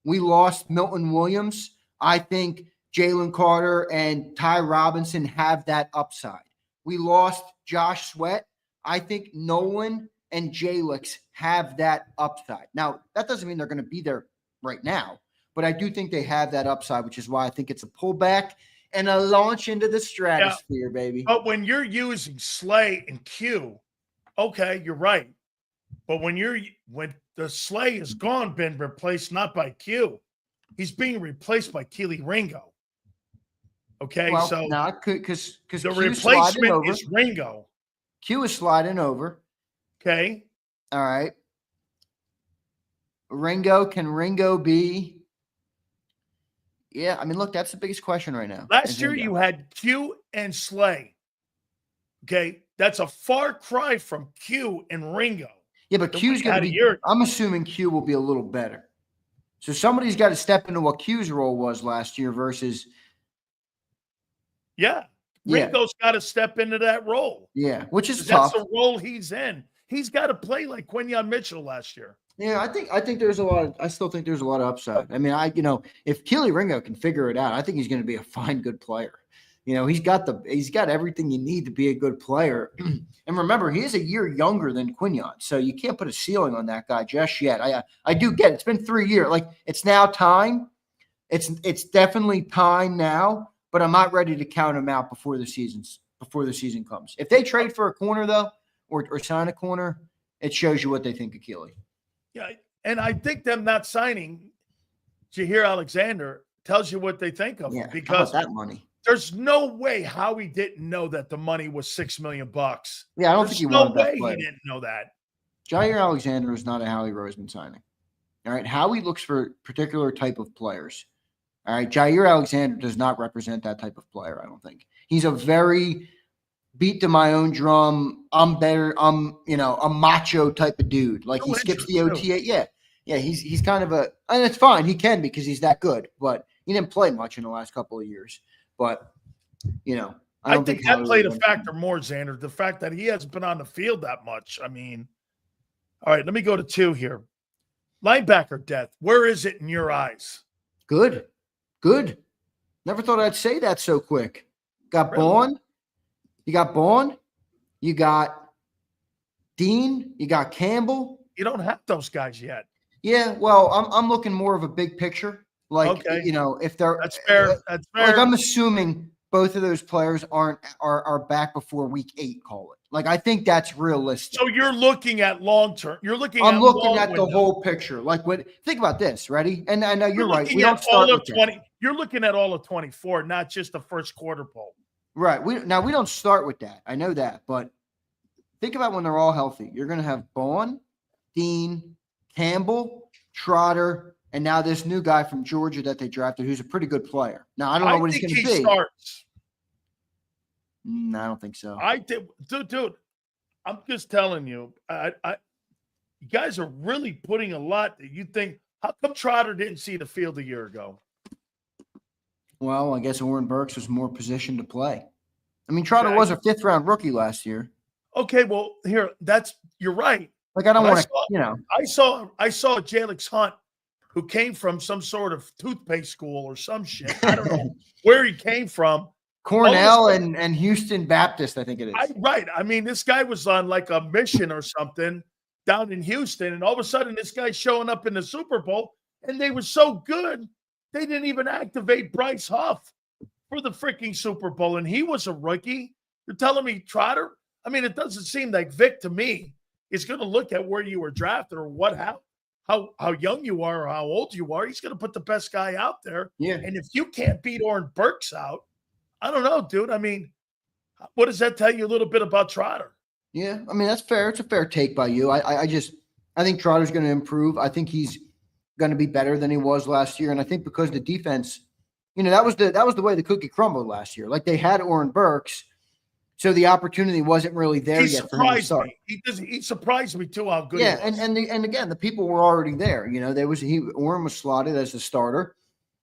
We lost Milton Williams. I think Jalen Carter and Ty Robinson have that upside. We lost Josh Sweat. I think Nolan and Jalix have that upside. Now, that doesn't mean they're going to be there right now, but I do think they have that upside, which is why I think it's a pullback and a launch into the stratosphere, baby. But when you're using Slay and Q, okay, you're right. But when the Slay is gone, been replaced not by Q, he's being replaced by Keely Ringo. Okay, well, so because the replacement is Ringo. Q is sliding over. Okay. All right. Can Ringo be? Yeah, I mean, look, that's the biggest question right now. Last year you had Q and Slay. Okay, that's a far cry from Q and Ringo. Yeah, but Q's going to be. I'm assuming Q will be a little better. So somebody's got to step into what Q's role was last year versus. Yeah. Ringo's got to step into that role. Yeah, which is tough. That's the role he's in. He's got to play like Quinion Mitchell last year. Yeah, I think there's a lot. I still think there's a lot of upside. I mean, if Keely Ringo can figure it out, I think he's going to be a fine, good player. He's got everything you need to be a good player. And remember, he is a year younger than Quinion, so you can't put a ceiling on that guy just yet. I do get it. It's been 3 years. Like, it's now time. It's definitely time now. But I'm not ready to count him out before the season comes. If they trade for a corner though, or sign a corner, it shows you what they think of Keely. Yeah, and I think them not signing Jair Alexander tells you what they think of him, because that money. There's no way Howie didn't know that the money was $6 million. Yeah, I don't think he wanted that. No way he didn't know that. Jair Alexander is not a Howie Roseman signing. All right, Howie looks for particular type of players. All right, Jair Alexander does not represent that type of player, I don't think. He's a very beat to my own drum, I'm better, a macho type of dude. Like, he skips the OTA. Yeah, he's kind of and it's fine. He can, because he's that good, but he didn't play much in the last couple of years. But, I think that played a factor more, Zander, the fact that he hasn't been on the field that much. I mean, all right, let me go to 2 here. Linebacker depth, where is it in your eyes? Good. Never thought I'd say that so quick. Got Really? Bond. You got Bond. You got Dean. You got Campbell. You don't have those guys yet. Yeah, well, I'm looking more of a big picture. Like, okay. If they're that's fair. That's fair. Like, I'm assuming both of those players are back before week 8. Call it. Like, I think that's realistic. So you're looking at long term. I'm looking at the whole picture. Like, think about this. Ready? And I know you're right. We don't start with 20. You're looking at all of 24, not just the first quarter poll. Right. We don't start with that. I know that, but think about when they're all healthy. You're going to have Bowen, Dean, Campbell, Trotter, and now this new guy from Georgia that they drafted who's a pretty good player. Now, I don't know what he's going to be. Starts. I don't think so. Dude, I'm just telling you, you guys are really putting a lot that you think. How come Trotter didn't see the field a year ago? Well, I guess Oren Burks was more positioned to play. I mean, Trotter was a 5th-round rookie last year. Okay, well, you're right. Like, I don't want to, I saw Jalen Hunt, who came from some sort of toothpaste school or some shit. I don't know where he came from. Cornell and Houston Baptist, I think it is. Right. I mean, this guy was on like a mission or something down in Houston, and all of a sudden this guy's showing up in the Super Bowl, and they were so good, they didn't even activate Bryce Huff for the freaking Super Bowl, and he was a rookie. You're telling me Trotter? I mean, it doesn't seem like Vic to me is going to look at where you were drafted or how young you are or how old you are. He's going to put the best guy out there. Yeah. And if you can't beat Oren Burks out, I don't know, dude. I mean, what does that tell you a little bit about Trotter? Yeah, I mean, that's fair. It's a fair take by you. I think Trotter's going to improve. I think he's going to be better than he was last year. And I think because the defense, that was the way the cookie crumbled last year. Like, they had Oren Burks, so the opportunity wasn't really there yet for him to start. He surprised me too how good he was. And again, the people were already there. Oren was slotted as the starter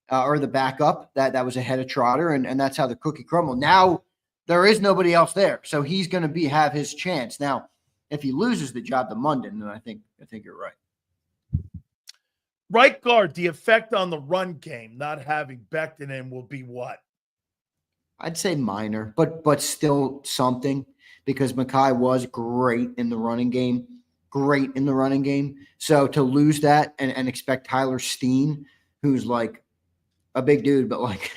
or the backup that was ahead of Trotter, and that's how the cookie crumbled. Now there is nobody else there, so he's going to have his chance. Now, if he loses the job to Munden, then I think you're right. Right guard, the effect on the run game, not having Becton in, will be what? I'd say minor, but still something, because Mekhi was great in the running game. So to lose that and expect Tyler Steen, who's like a big dude, but like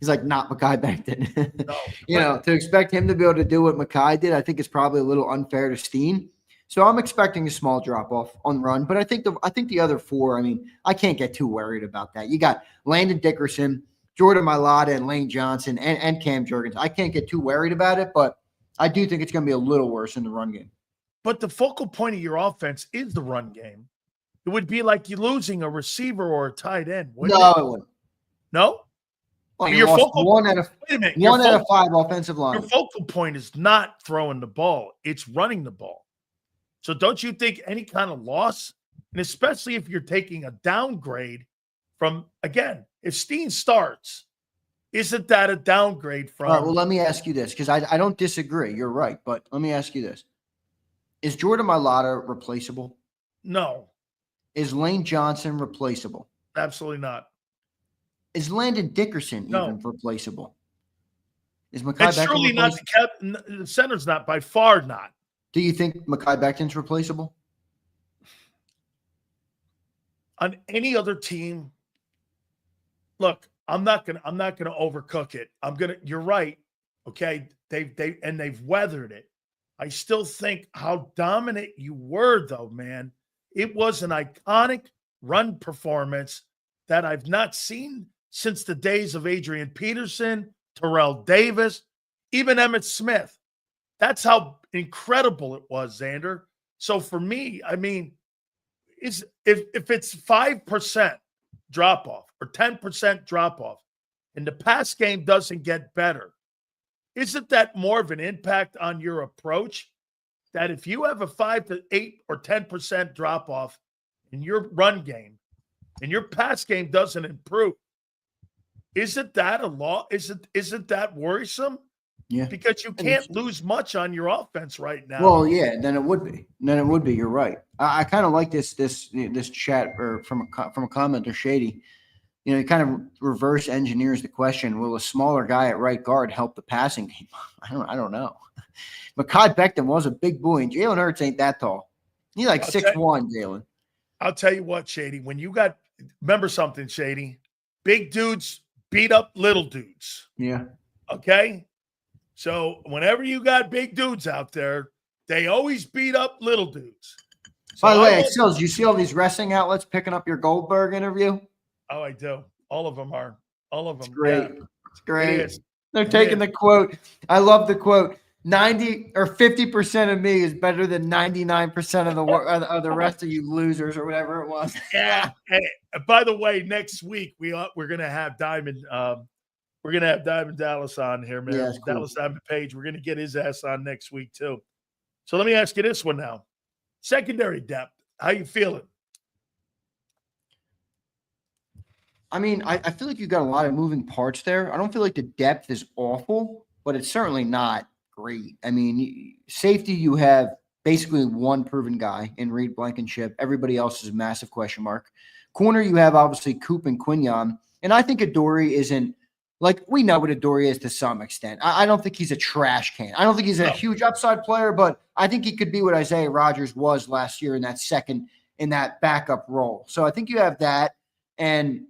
he's like not Mekhi Becton. No, to expect him to be able to do what Mekhi did, I think is probably a little unfair to Steen. So I'm expecting a small drop-off on run, but I think the other four, I mean, I can't get too worried about that. You got Landon Dickerson, Jordan Mailata, and Lane Johnson, and Cam Jurgens. I can't get too worried about it, but I do think it's going to be a little worse in the run game. But the focal point of your offense is the run game. It would be like you losing a receiver or a tight end, wouldn't it? It wouldn't. No? Well, your focal one out of 5 offensive line. Your focal point is not throwing the ball. It's running the ball. So don't you think any kind of loss, and especially if you're taking a downgrade from, again, if Steen starts, isn't that a downgrade from? All right, well, let me ask you this, because I don't disagree. You're right, but let me ask you this. Is Jordan Mailata replaceable? No. Is Lane Johnson replaceable? Absolutely not. Is Landon Dickerson even replaceable? Is Mekhi It's Becton surely not. The center's not, by far not. Do you think Mekhi Becton's replaceable? On any other team, look, I'm not gonna overcook it. You're right. Okay. They've weathered it. I still think how dominant you were, though, man. It was an iconic run performance that I've not seen since the days of Adrian Peterson, Terrell Davis, even Emmitt Smith. That's how incredible it was, Zander. So for me, I mean, if it's 5% drop off or 10% drop off, and the pass game doesn't get better, isn't that more of an impact on your approach? That if you have a 5 to 8 or 10% drop off in your run game and your pass game doesn't improve, isn't that a law? Isn't that worrisome? Yeah. Because you can't lose much on your offense right now. Well, yeah, then it would be. You're right. I kind of like this chat or from a commenter, Shady. He kind of reverse engineers the question: will a smaller guy at right guard help the passing game? I don't know. Mekhi Becton was a big boy, and Jalen Hurts ain't that tall. He's like 6'1", Jalen. I'll tell you what, Shady. When you remember something, Shady. Big dudes beat up little dudes. Yeah. Okay. So whenever you got big dudes out there, they always beat up little dudes. So by the way, Sills, you see all these wrestling outlets picking up your Goldberg interview? Oh, I do. All of them are. All of them. It's great. Yeah. It's great. It is. They're taking the quote. I love the quote. 90 or 50% of me is better than 99% of the rest of you losers or whatever it was. Yeah. Hey, by the way, next week we're gonna have Diamond. We're gonna have Diamond Dallas on here, man. Yeah, cool. Dallas Diamond Page. We're gonna get his ass on next week too. So let me ask you this one now: secondary depth. How you feeling? I mean, I feel like you've got a lot of moving parts there. I don't feel like the depth is awful, but it's certainly not great. I mean, safety, you have basically one proven guy in Reed Blankenship. Everybody else is a massive question mark. Corner, you have obviously Coop and Quignon. And I think Adoree isn't like, we know what Adoree is to some extent. I don't think he's a trash can. I don't think he's a huge upside player, but I think he could be what Isaiah Rodgers was last year in that backup role. So I think you have that. And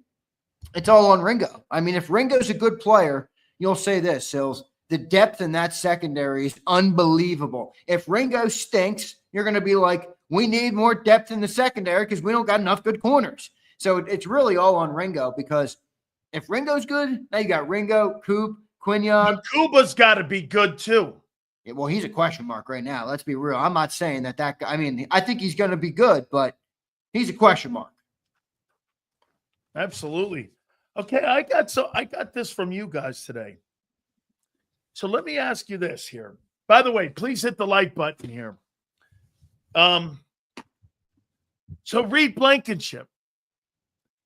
it's all on Ringo. I mean, if Ringo's a good player, you'll say this, Sills, the depth in that secondary is unbelievable. If Ringo stinks, you're going to be like, we need more depth in the secondary because we don't got enough good corners. So it's really all on Ringo because if Ringo's good, now you got Ringo, Coop, Quignon. But Kuba's got to be good too. Yeah, well, he's a question mark right now. Let's be real. I'm not saying that guy, I mean, I think he's going to be good, but he's a question mark. Absolutely. Okay, I got this from you guys today. So let me ask you this here. By the way, please hit the like button here. So Reed Blankenship,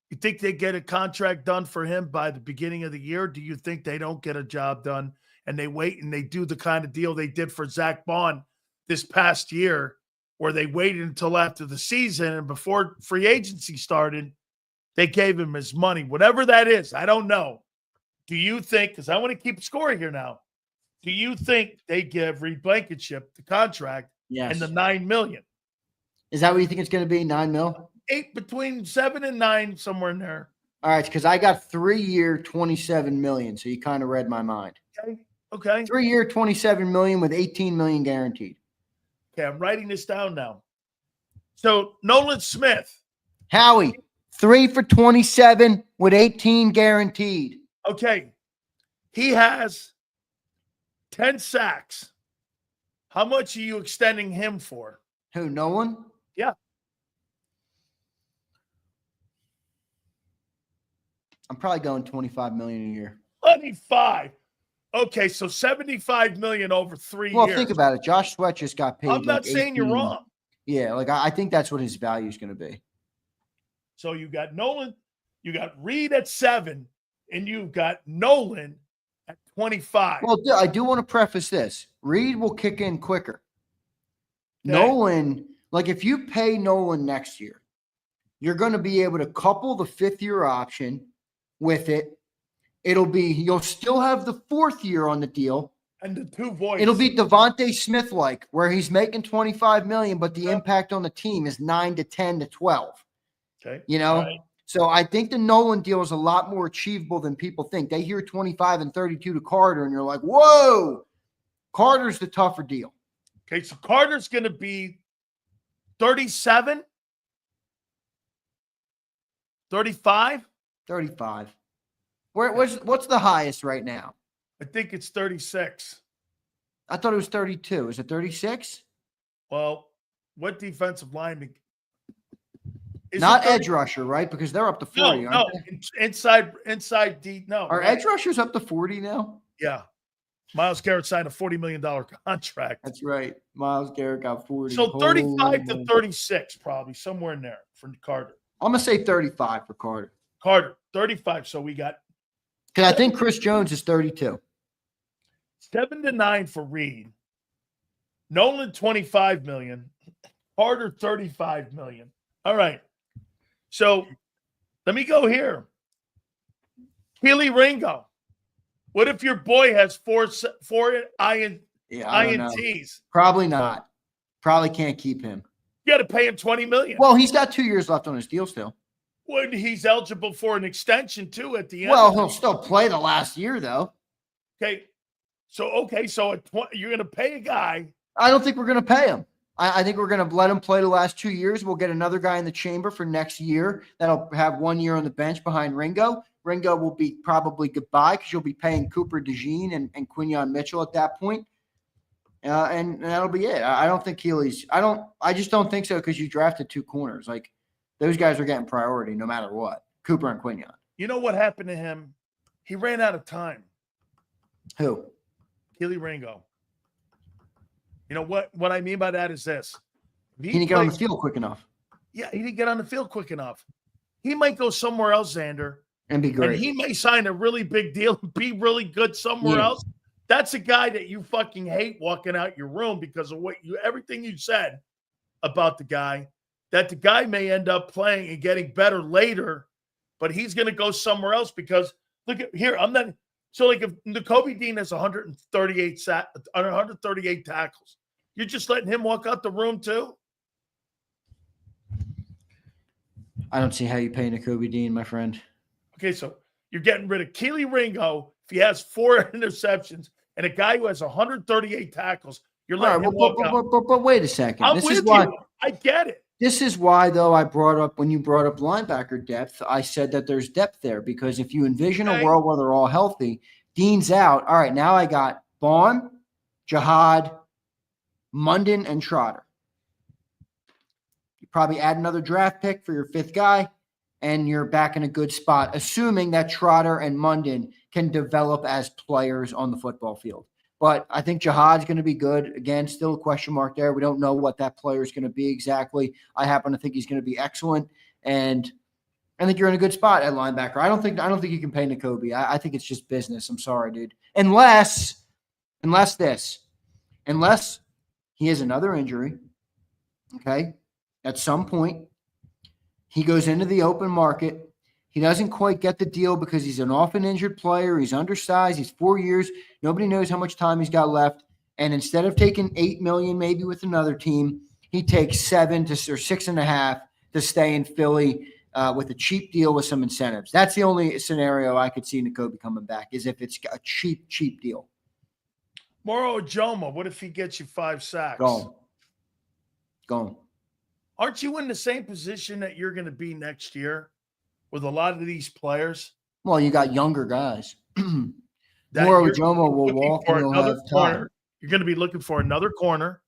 you think they get a contract done for him by the beginning of the year? Do you think they don't get a job done and they wait and they do the kind of deal they did for Zach Bond this past year, where they waited until after the season and before free agency started, they gave him his money, whatever that is. I don't know. Do you think, because I want to keep scoring here now, do you think they give Reed Blankenship the contract and the $9 million? Is that what you think it's going to be, $9 million? Between 7 and 9, somewhere in there. All right, because I got 3-year, $27 million, so you kind of read my mind. Okay. 3-year, $27 million with $18 million guaranteed. Okay, I'm writing this down now. So Nolan Smith. Howie, 3 for 27 with 18 guaranteed. Okay. He has 10 sacks. How much are you extending him for? Who, Nolan? Yeah. I'm probably going $25 million a year. 25. Okay, so $75 million over 3 years. Well, think about it. Josh Sweat just got paid. I'm not saying 18. you're wrong. Yeah, like I think that's what his value is going to be. So you got Nolan, you got Reed at 7, and you've got Nolan at 25. Well, I do want to preface this. Reed will kick in quicker. Okay. Nolan, like if you pay Nolan next year, you're going to be able to couple the 5th-year option with it. You'll still have the 4th year on the deal. And the 2 voices. It'll be Devontae Smith-like, where he's making $25 million, but the impact on the team is 9 to 10 to 12. Okay. You know? Right. So I think the Nolan deal is a lot more achievable than people think. They hear 25 and 32 to Carter, and you're like, whoa, Carter's the tougher deal. Okay, so Carter's going to be 37? 35? 35. What's the highest right now? I think it's 36. I thought it was 32. Is it 36? Well, what defensive lineman? Not edge rusher, right? Because they're up to 40. No, inside deep. No. Are edge rushers up to 40 now? Yeah. Myles Garrett signed a $40 million contract. That's right. Myles Garrett got 40. So 35 to 36, probably somewhere in there for Carter. I'm going to say 35 for Carter. Carter, 35. So we got. Because I think Chris Jones is 32. 7 to 9 for Reed. Nolan, $25 million. Carter, $35 million. All right. So let me go here. Keely Ringo. What if your boy has four INTs? Probably not. Probably can't keep him. You got to pay him $20 million. Well, he's got 2 years left on his deal still. When he's eligible for an extension too at the end. Well, he'll still play the last year though. Okay. So you're going to pay a guy. I don't think we're going to pay him. I think we're going to let him play the last 2 years. We'll get another guy in the chamber for next year that'll have 1 year on the bench behind Ringo. Ringo will be probably goodbye because you'll be paying Cooper DeJean and Quinyon Mitchell at that point. And that'll be it. I don't think Keely's – I just don't think so because you drafted 2 corners. Like, those guys are getting priority no matter what, Cooper and Quinyon. You know what happened to him? He ran out of time. Who? Keely Ringo. You know what I mean by that is this. He didn't get on the field quick enough. Yeah, he didn't get on the field quick enough. He might go somewhere else, Zander. And be great. And he may sign a really big deal and be really good somewhere else. That's a guy that you fucking hate walking out your room because of everything you said about the guy, that the guy may end up playing and getting better later, but he's going to go somewhere else because look at here. So like if Nakobe Dean has 138 tackles, you're just letting him walk out the room too? I don't see how you pay Nakobe Dean, my friend. Okay, so you're getting rid of Keely Ringo if he has 4 interceptions and a guy who has 138 tackles. You're letting him walk out. But wait a second. I'm with you. I get it. This is why, though, when you brought up linebacker depth, I said that there's depth there because if you envision a world where they're all healthy, Dean's out. All right, now I got Vaughn, Jihad, Munden, and Trotter. You probably add another draft pick for your 5th guy, and you're back in a good spot, assuming that Trotter and Munden can develop as players on the football field. But I think Jihad's going to be good. Again, still a question mark there. We don't know what that player is going to be exactly. I happen to think he's going to be excellent, and I think you're in a good spot at linebacker. I don't think you can pay Nakobe. I think it's just business. I'm sorry, dude. Unless he has another injury, okay, at some point, he goes into the open market. He doesn't quite get the deal because he's an often injured player. He's undersized. He's 4 years. Nobody knows how much time he's got left. And instead of taking $8 million maybe with another team, he takes 7 or 6.5 to stay in Philly with a cheap deal with some incentives. That's the only scenario I could see Nakobe coming back is if it's a cheap deal. Moro Ojoma, what if he gets you 5 sacks? Gone. Aren't you in the same position that you're going to be next year with a lot of these players? Well, you got younger guys. Moro Ojoma will walk and he'll have time. You're going to be looking for another corner,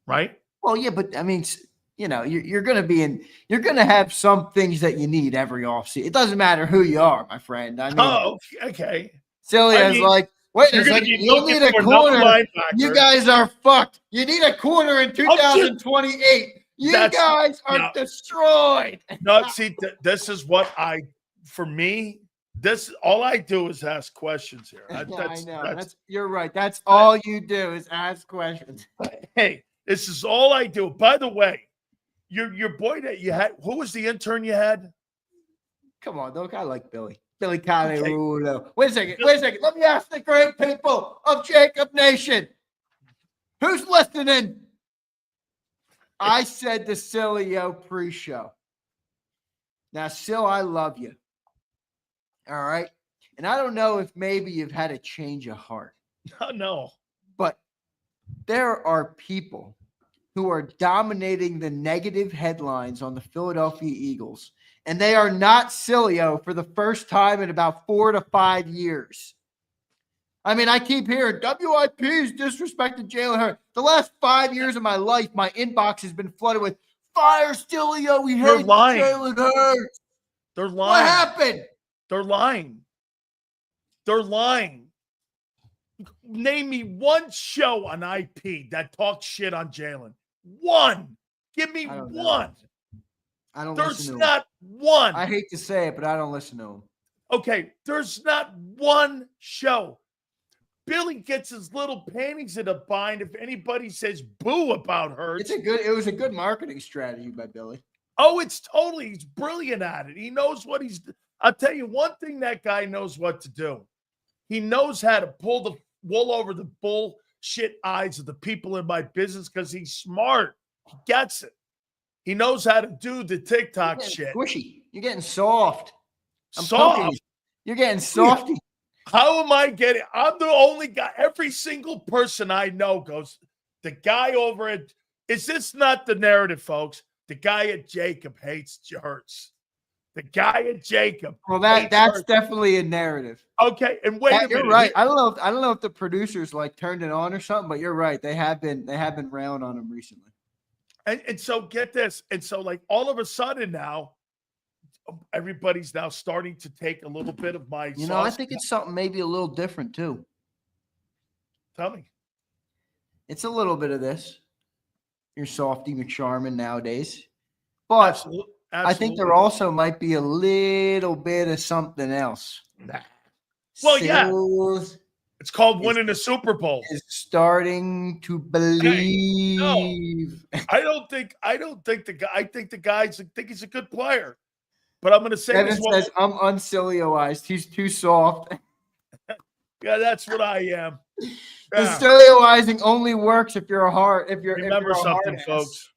right? Well, yeah, but I mean, you know, you're going to have some things that you need every offseason. It doesn't matter who you are, my friend. I mean, okay. Silio's wait a second. You need a corner. You guys are fucked. You need a corner in 2028. You guys are destroyed. No, see, this is what all I do is ask questions here. I know. You're right. That's all you do is ask questions. Hey, this is all I do. By the way, your boy that you had, who was the intern you had? Come on, look, I like Billy. Billy Calirulo. Wait a second. Let me ask the great people of JAKIB Nation. Who's listening? I said the Sileo pre-show. Now, Sil, I love you. All right? And I don't know if maybe you've had a change of heart. No. But there are people who are dominating the negative headlines on the Philadelphia Eagles, and they are not Sileo for the first time in about 4 to 5 years. I mean, I keep hearing WIP's disrespected Jalen Hurts. The last 5 years of my life, my inbox has been flooded with fire Sileo. We hate Jalen Hurts. They're lying. What happened? They're lying. Name me one show on IP that talks shit on Jalen. One. Give me one. I don't There's listen to not one. I hate to say it, but I don't listen to him. Okay, there's not one show. Billy gets his little panties in a bind if anybody says boo about Hurts. It was a good marketing strategy by Billy. Oh, he's brilliant at it. He knows what I'll tell you one thing that guy knows what to do. He knows how to pull the wool over the bullshit eyes of the people in my business because he's smart. He gets it. He knows how to do the TikTok shit. Squishy. You're getting soft. Soft. You're getting softy. How am I getting? I'm the only guy. Every single person I know goes, the guy over at, is this not the narrative, folks? The guy at JAKIB hates Hurts. The guy at JAKIB. Well, that's definitely a narrative. Okay, and wait a minute. You're right. I don't know if the producers like turned it on or something, but you're right. They have been railing on him recently. And so get this. And so like all of a sudden now, everybody's now starting to take a little bit of my sauce. I think it's something maybe a little different too. Tell me. It's a little bit of this. Your Softy McSharman nowadays. But Absolutely. I think there also might be a little bit of something else. Well, yeah. It's called winning a Super Bowl. Is starting to believe. No, I don't think the guy. I think he's a good player. But I'm going to say Kevin says I'm unsilioized. He's too soft. Yeah, that's what I am. The silioizing only works if you're a hard. Remember something, folks.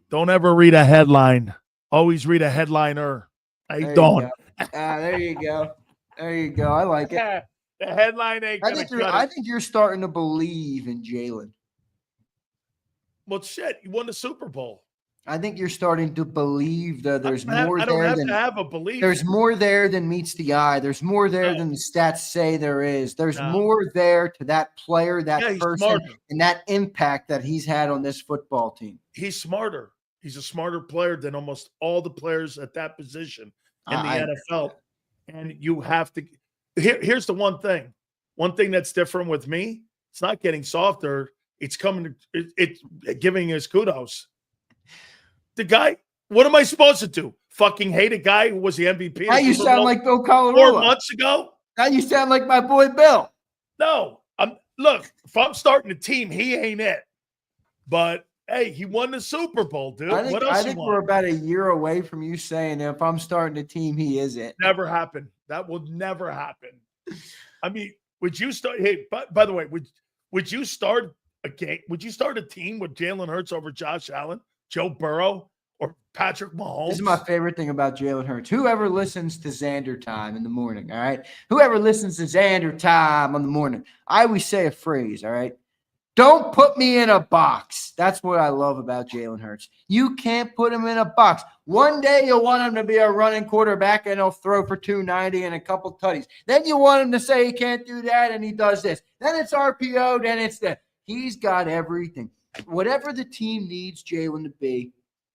Don't ever read a headline. Always read a headliner. I don't. There you go. There you go. I like it. The headline ain't gonna cut it. I think you're starting to believe in Jalen. Well, shit, you won the Super Bowl. I think you're starting to believe that there's more there. I don't have to have a belief. There's more there than meets the eye. There's more there than the stats say there is. There's more there to that player, that person, and that impact that he's had on this football team. He's smarter. He's a smarter player than almost all the players at that position in the NFL. And you have to here's the one thing. One thing that's different with me, it's not getting softer. It's coming it's giving his kudos. The guy, what am I supposed to do? Fucking hate a guy who was the MVP? Now you sound like Bill Colorado 4 months ago. Now you sound like my boy Bill. No, look, if I'm starting a team, he ain't it. But hey, he won the Super Bowl, dude. I think we're about a year away from you saying if I'm starting a team, he is it. Never happen. That will never happen. I mean, would you start? Hey, by the way, would you start a game? Would you start a team with Jalen Hurts over Josh Allen, Joe Burrow, or Patrick Mahomes? This is my favorite thing about Jalen Hurts. Whoever listens to Zander Time in the morning, all right? Whoever listens to Zander Time in the morning, I always say a phrase, all right? Don't put me in a box. That's what I love about Jalen Hurts. You can't put him in a box. One day you'll want him to be a running quarterback and he'll throw for 290 and a couple tutties. Then you want him to say he can't do that and he does this. Then it's RPO, then it's that. He's got everything. Whatever the team needs Jalen to be,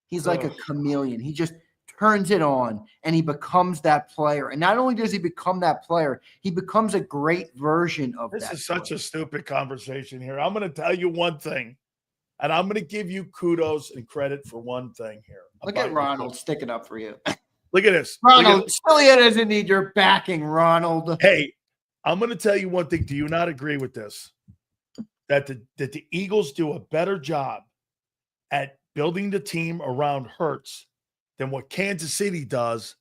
he's like a chameleon. He just turns it on and he becomes that player. And not only does he become that player, he becomes a great version of that. This is such a stupid conversation here. I'm going to tell you one thing, and I'm going to give you kudos and credit for one thing here. Look at Ronald sticking up for you. Look at this. Ronald, Sileo doesn't need your backing, Ronald. Hey, I'm going to tell you one thing. Do you not agree with this? That the Eagles do a better job at building the team around Hurts than what Kansas City does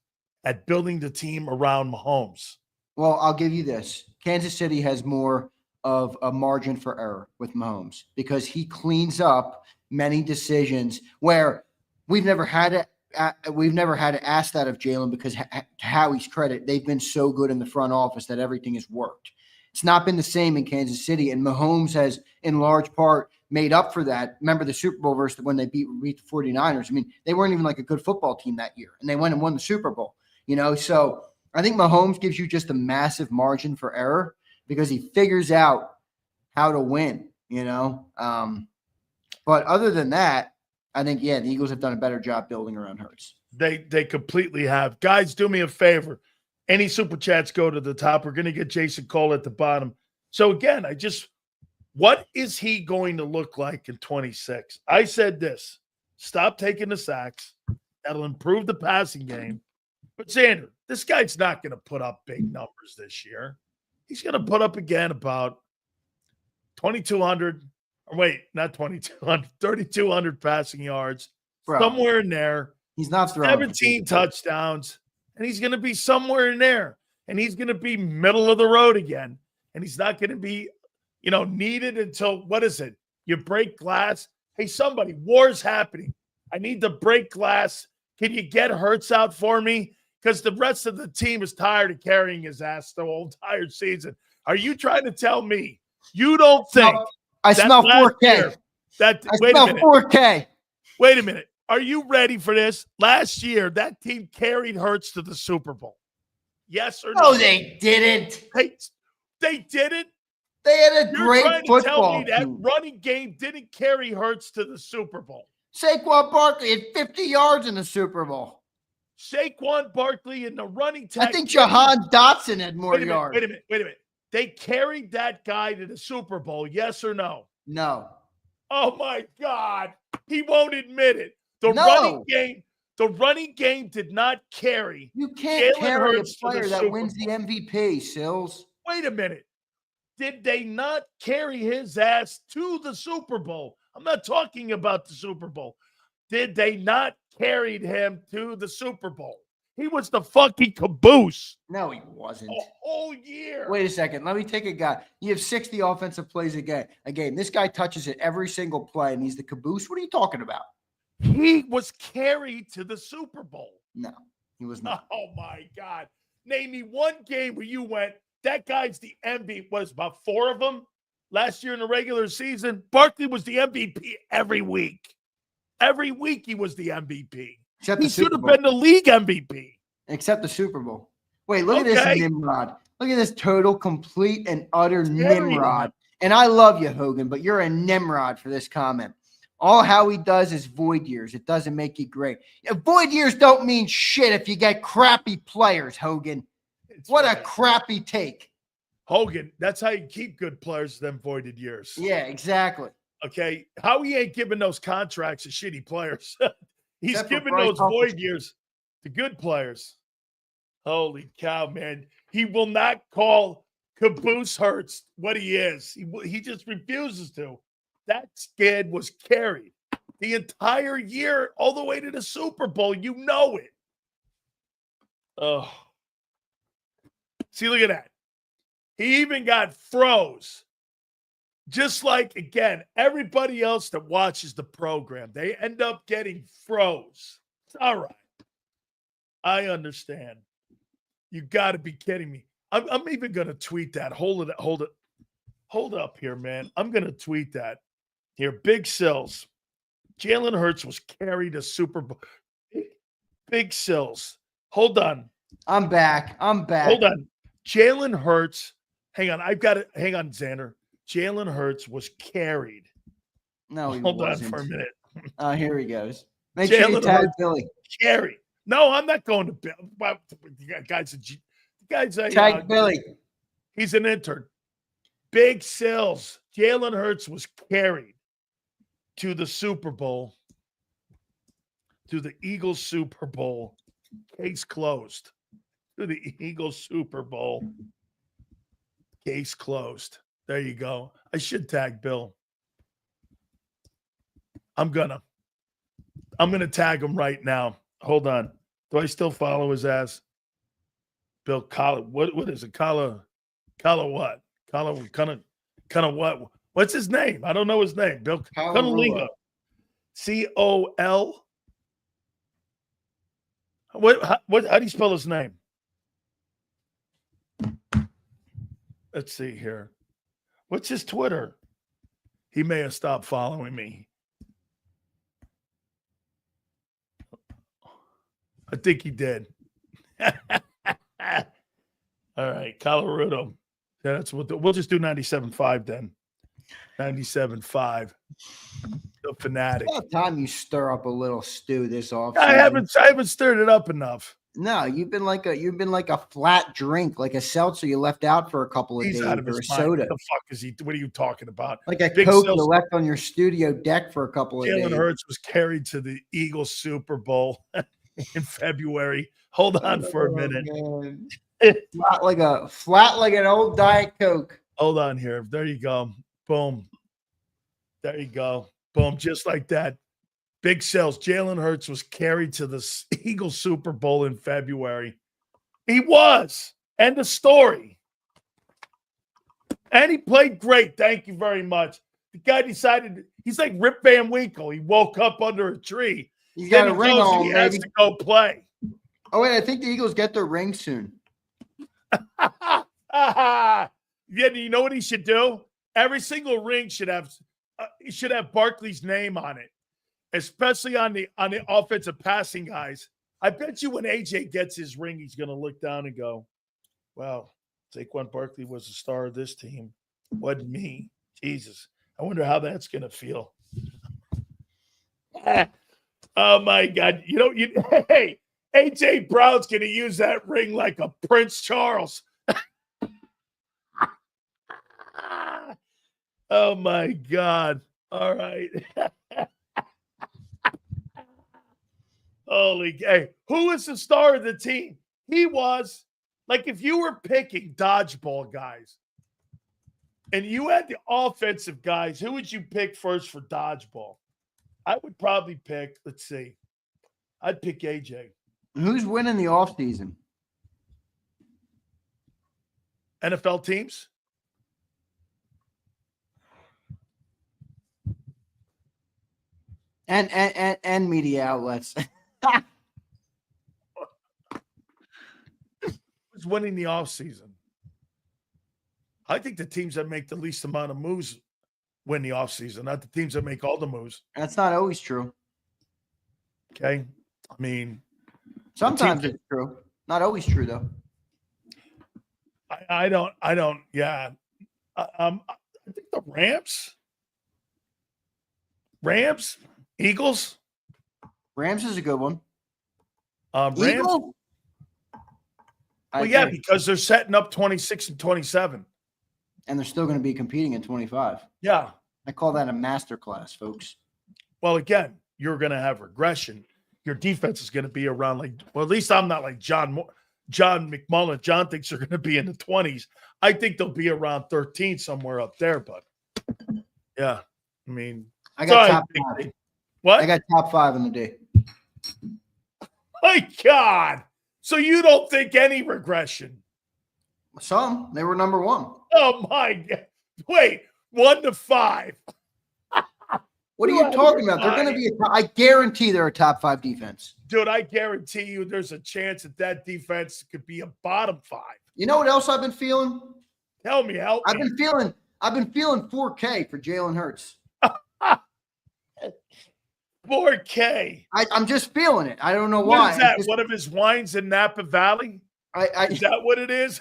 at building the team around Mahomes. Well, I'll give you this. Kansas City has more of a margin for error with Mahomes because he cleans up many decisions where we've never had to ask that of Jalen because to Howie's credit, they've been so good in the front office that everything has worked. It's not been the same in Kansas City, and Mahomes has, in large part, made up for that. Remember the Super Bowl versus when they beat the 49ers. I mean, they weren't even like a good football team that year, and they went and won the Super Bowl. So I think Mahomes gives you just a massive margin for error because he figures out how to win, But other than that, I think, the Eagles have done a better job building around Hurts. They completely have. Guys, do me a favor. Any super chats go to the top. We're going to get Jason Cole at the bottom. So again, what is he going to look like in 26? I said this, stop taking the sacks. That'll improve the passing game. But Zander, this guy's not going to put up big numbers this year. He's going to put up again about 2,200, or wait, not 2,200, 3,200 passing yards, somewhere in there. He's not throwing 17 touchdowns. And he's going to be somewhere in there. And he's going to be middle of the road again. And he's not going to be, needed until, what is it? You break glass. Hey, somebody, war's happening. I need to break glass. Can you get Hurts out for me? Because the rest of the team is tired of carrying his ass the whole entire season. Are you trying to tell me you don't think I smell 4K. Wait a minute. 4K. Wait a minute. Are you ready for this? Last year, that team carried Hurts to the Super Bowl. Yes or no? No, they didn't. They didn't. They had a You're great trying to tell me football that team. running game didn't carry Hurts to the Super Bowl. Saquon Barkley had 50 yards in the Super Bowl. Saquon Barkley in the running tag. I think Jahan Dotson had more yards. Wait a minute. They carried that guy to the Super Bowl, yes or no? No. Oh, my God. He won't admit it. The running game did not carry. You can't Jalen carry a Hurts to player the that Super wins the Bowl. MVP, Sills. Wait a minute. Did they not carry his ass to the Super Bowl? I'm not talking about the Super Bowl. Did they not carry him to the Super Bowl? He was the fucking caboose. No, he wasn't. A whole year. Wait a second. Let me take a guy. You have 60 offensive plays a game. This guy touches it every single play, and he's the caboose. What are you talking about? He was carried to the Super Bowl. No, he was not. Oh, my God. Name me one game where you went, that guy's the MVP. Was about 4 of them last year in the regular season. Barkley was the MVP every week. Every week he was the MVP. He should have been the league MVP. Except the Super Bowl. Wait, look at this Nimrod. Look at this total, complete, and utter Nimrod. And I love you, Hogan, but you're a Nimrod for this comment. All Howie does is void years. It doesn't make you great. Void years don't mean shit if you get crappy players, Hogan. What a crappy take. Hogan, that's how you keep good players, them voided years. Yeah, exactly. Okay. Howie ain't giving those contracts to shitty players. He's giving those void years to good players. Holy cow, man. He will not call Caboose Hurts what he is. He just refuses to. That kid was carried the entire year all the way to the Super Bowl. You know it. Oh. See, look at that. He even got froze. Just like, again, everybody else that watches the program, they end up getting froze. It's all right. I understand. You got to be kidding me. I'm even going to tweet that. Hold up here, man. I'm going to tweet that. Here, Big Sills. Jalen Hurts was carried to Super Bowl. Big Sills. Hold on. I'm back. Hold on. Jalen Hurts. Hang on. I've got it. Hang on, Zander. Jalen Hurts was carried. No, he Hold wasn't. on for a minute. Here he goes. Make sure you tag Billy. Carried. No, I'm not going to Bill. Guy's a tag Billy. He's an intern. Big Sills. Jalen Hurts was carried to the Super Bowl, to the Eagles Super Bowl. Case closed. To the Eagles Super Bowl. Case closed. There you go. I should tag Bill. I'm gonna tag him right now. Hold on. Do I still follow his ass? Bill Collar. What is it? Collar what? Collar kind of what? What's his name? I don't know his name. Bill Colalingo. C-O-L. What how do you spell his name? Let's see here. What's his Twitter? He may have stopped following me. I think he did. All right, Colorado. Yeah, that's what we'll just do 97.5 then. 97.5. The fanatic. About time you stir up a little stew this off. I haven't stirred it up enough. No, you've been like a flat drink, like a seltzer you left out for a couple of days, Out of or a his mind. soda. What the fuck is he? What are you talking about? Like a Coke you left on your studio deck for a couple of days. Jalen Hurts was carried to the Eagles Super Bowl in February. Hold on for a minute. flat like an old Diet Coke. Hold on here. There you go. Boom. There you go. Boom. Just like that. Big sales. Jalen Hurts was carried to the Eagles Super Bowl in February. He was. End of story. And he played great. Thank you very much. The guy decided, he's like Rip Van Winkle. He woke up under a tree. He's got a ring on, he has to go play. Oh, wait. I think the Eagles get their ring soon. Yeah, you know what he should do? Every single ring should have Barkley's name on it. especially on the offensive passing guys. I bet you when AJ gets his ring, he's going to look down and go, "Well, Saquon Barkley was the star of this team. Wasn't me. Jesus, I wonder how that's going to feel." Oh my God! Hey, AJ Brown's going to use that ring like a Prince Charles. Oh my God! All right. Holy, hey, who is the star of the team? He was. Like, if you were picking dodgeball guys and you had the offensive guys, who would you pick first for dodgeball? I would probably pick, let's see, I'd pick AJ. Who's winning the offseason? NFL teams? And media outlets. Who's winning the offseason? I think the teams that make the least amount of moves win the offseason, not the teams that make all the moves. That's not always true. Okay. I mean, sometimes it's true. Not always true, though. I don't, yeah. I think the Rams, Eagles. Rams is a good one. Rams. Eagles? Well, yeah, because they're setting up 26 and 27. And they're still going to be competing in 25. Yeah. I call that a masterclass, folks. Well, again, you're going to have regression. Your defense is going to be around at least I'm not like John McMullen. John thinks they're going to be in the 20s. I think they'll be around 13 somewhere up there, but yeah. I mean, I got top 5. What? I got top 5 in the day. My God. So you don't think any regression? Some. They were number 1. Oh, my God. Wait, 1 to 5. What are you talking about? They're going to be I guarantee they're a top 5 defense. Dude, I guarantee you there's a chance that defense could be a bottom 5. You know what else I've been feeling? Help me. I've been feeling 4K for Jalen Hurts. 4K. I'm just feeling it. I don't know why. What is that? One of his wines in Napa Valley? Is that what it is?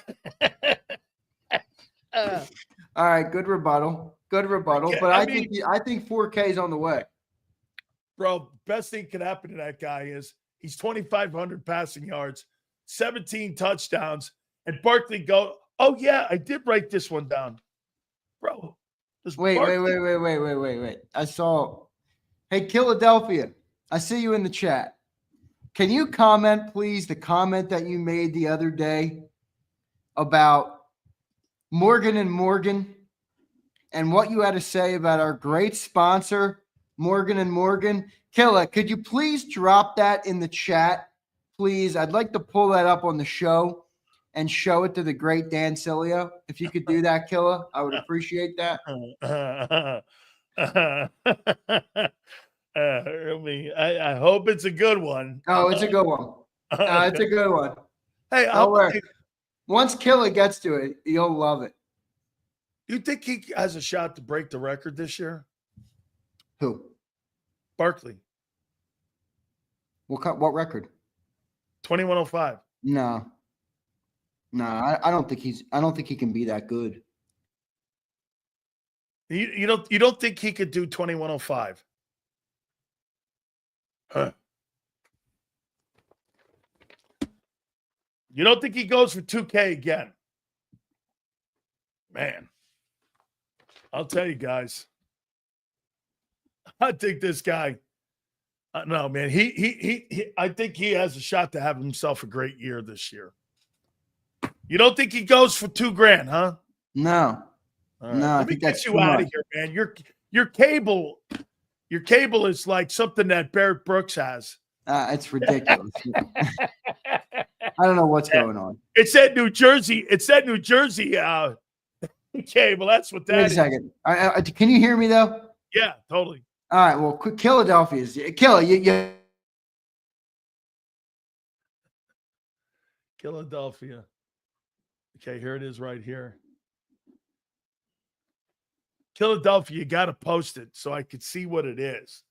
All right, good rebuttal. Good rebuttal. But I think 4K is on the way. Bro, best thing could happen to that guy is he's 2,500 passing yards, 17 touchdowns, and Barkley go, "Oh yeah, I did write this one down." Bro. Wait. I saw. Hey, Philadelphia, I see you in the chat. Can you comment, please, the comment that you made the other day about Morgan & Morgan and what you had to say about our great sponsor, Morgan & Morgan? Killa, could you please drop that in the chat, please? I'd like to pull that up on the show and show it to the great Dan Sileo. If you could do that, Killa, I would appreciate that. I hope it's a good one. Oh, it's a good one. It's a good one. Hey, once Killa gets to it, you'll love it. You think he has a shot to break the record this year? Who? Barkley. What record? 2105. No, I don't think he can be that good. You don't think he could do 2105? Huh. You don't think he goes for 2K again? Man, I'll tell you guys. I think this guy. No, man. He. I think he has a shot to have himself a great year this year. You don't think he goes for $2,000, huh? No. Right. No, Let me get you out of here, man. Your cable is like something that Barrett Brooks has. It's ridiculous. I don't know what's going on. It's that New Jersey. Cable. That's what that is. Wait a second. Can you hear me though? Yeah, totally. All right. Well, Philadelphia's Killa. Philadelphia. Okay, here it is right here. Philadelphia, you got to post it so I could see what it is.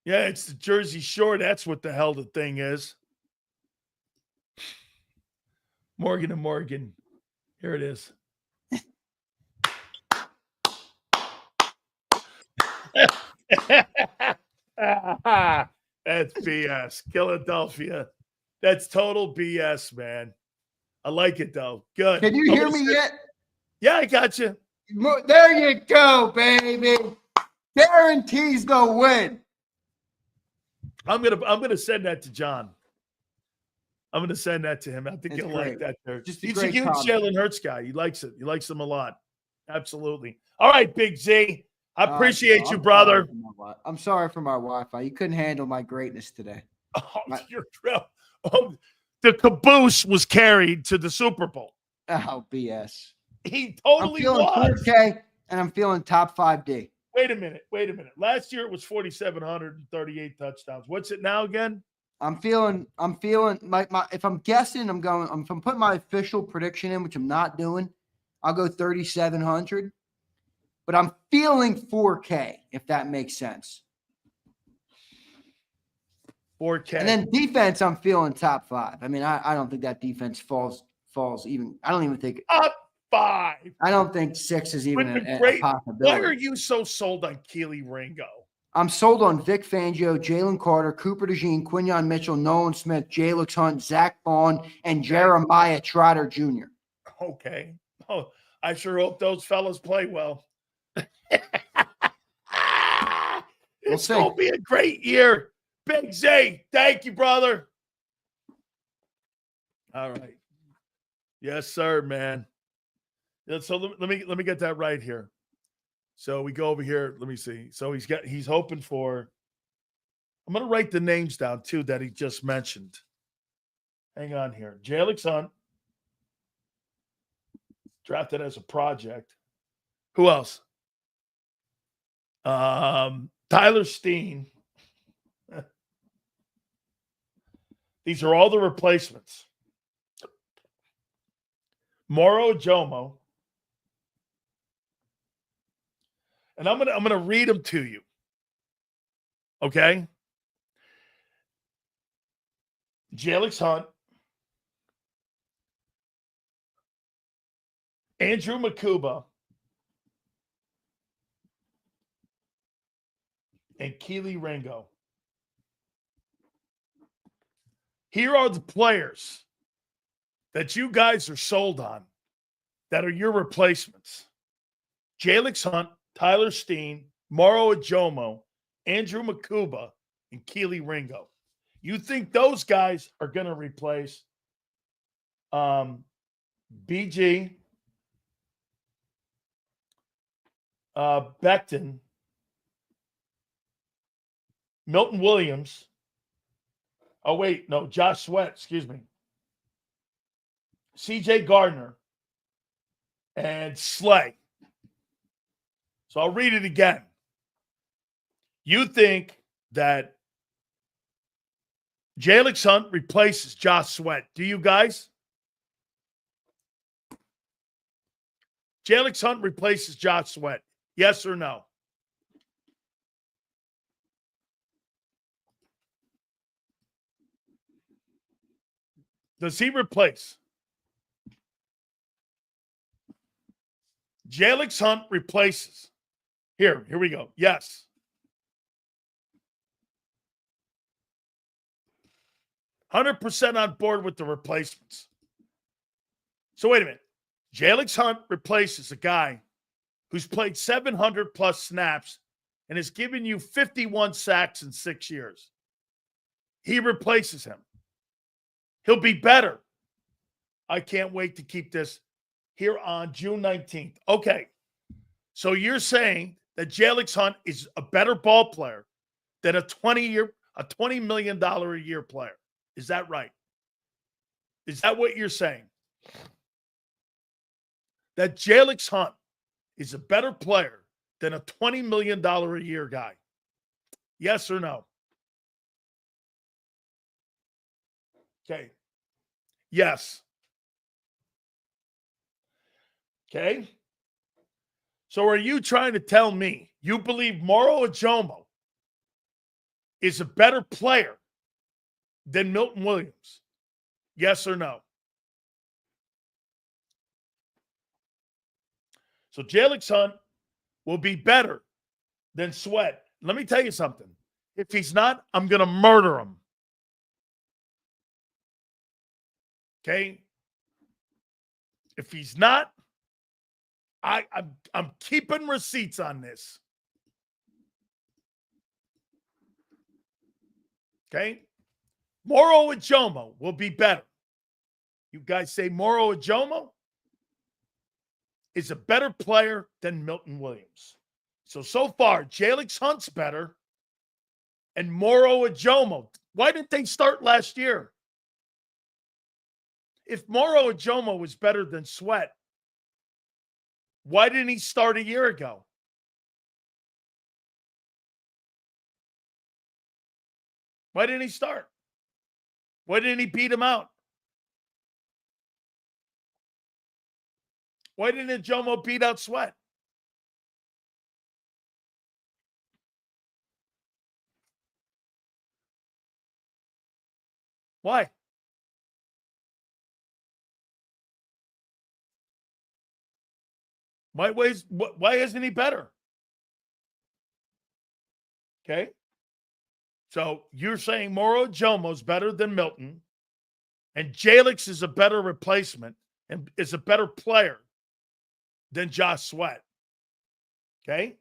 Yeah, it's the Jersey Shore. That's what the hell the thing is. Morgan and Morgan. Here it is. That's BS. Philadelphia. That's total BS, man. I like it, though. Good. Can you hear me yet? Yeah, I got you. There you go, baby. Guarantees the win. I'm gonna send that to John. I'm gonna send that to him. I think he'll like that there. He's a huge Jalen Hurts guy. He likes it. He likes him a lot. Absolutely. All right, Big Z. I appreciate you, brother. I'm sorry for my Wi-Fi. You couldn't handle my greatness today. The caboose was carried to the Super Bowl. Oh, BS. He totally was. I'm feeling 4K, and I'm feeling top 5D. Wait a minute. Last year it was 4,738 touchdowns. What's it now again? I'm feeling my if I'm guessing, if I'm putting my official prediction in, which I'm not doing, I'll go 3,700. But I'm feeling 4K, if that makes sense. 4K. And then defense, I'm feeling top 5. I mean, I don't think that defense falls even. I don't even think top 5. I don't think 6 is even a possibility. Why are you so sold on Keely Ringo? I'm sold on Vic Fangio, Jalen Carter, Cooper DeJean, Quinyon Mitchell, Nolan Smith, Jalix Hunt, Zach Vaughn, and Jeremiah Trotter Jr. Okay. Oh, I sure hope those fellas play well. It's going to be a great year. Big Z, thank you, brother. All right. Yes, sir, man. Yeah, so let me get that right here. So we go over here. Let me see. So he's hoping for. I'm going to write the names down too that he just mentioned. Hang on here. Jalix Hunt, drafted as a project. Who else? Tyler Steen. These are all the replacements. Moro Jomo. And I'm gonna read them to you. Okay? Jalix Hunt. Andrew Makuba. And Keely Ringo. Here are the players that you guys are sold on that are your replacements. Jalix Hunt, Tyler Steen, Moro Ajomo, Andrew Makuba, and Keely Ringo. You think those guys are going to replace BG, Becton, Milton Williams. Oh, wait, no, Josh Sweat, excuse me. CJ Gardner and Slay. So I'll read it again. You think that Jalix Hunt replaces Josh Sweat. Do you guys? Jalix Hunt replaces Josh Sweat. Yes or no? Does he replace? Jalix Hunt replaces. Here we go. Yes. %100 on board with the replacements. So wait a minute. Jalix Hunt replaces a guy who's played 700 plus snaps and has given you 51 sacks in 6 years. He replaces him. He'll be better. I can't wait to keep this here on June 19th. Okay. So you're saying that Jalix Hunt is a better ball player than a $20 million a year player. Is that right? Is that what you're saying? That Jalix Hunt is a better player than a $20 million a year guy? Yes or no? Okay. Yes. Okay. So are you trying to tell me you believe Moro Ajomo is a better player than Milton Williams? Yes or no? So Jalen Hunt will be better than Sweat. Let me tell you something. If he's not, I'm going to murder him. Okay? If he's not, I'm keeping receipts on this. Okay? Moro Ajomo will be better. You guys say Moro Ajomo is a better player than Milton Williams. So far, Jalen Hunt's better and Moro Ajomo. Why didn't they start last year? If Moro Ajomo was better than Sweat, why didn't he start a year ago? Why didn't he start? Why didn't he beat him out? Why didn't Ajomo beat out Sweat? Why? Why isn't he better? Okay. So you're saying Moro Ajomo's better than Milton, and Jalix is a better replacement and is a better player than Josh Sweat. Okay.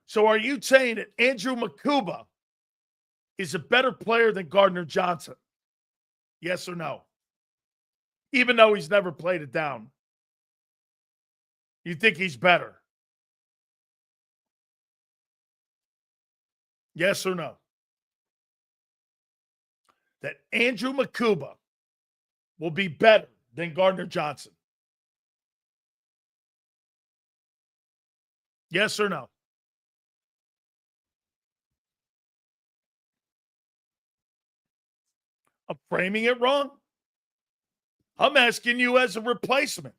So are you saying that Andrew Makuba is a better player than Gardner Johnson? Yes or no? Even though he's never played it down. You think he's better? Yes or no? That Andrew Makuba will be better than Gardner Johnson? Yes or no? I'm framing it wrong? I'm asking you as a replacement.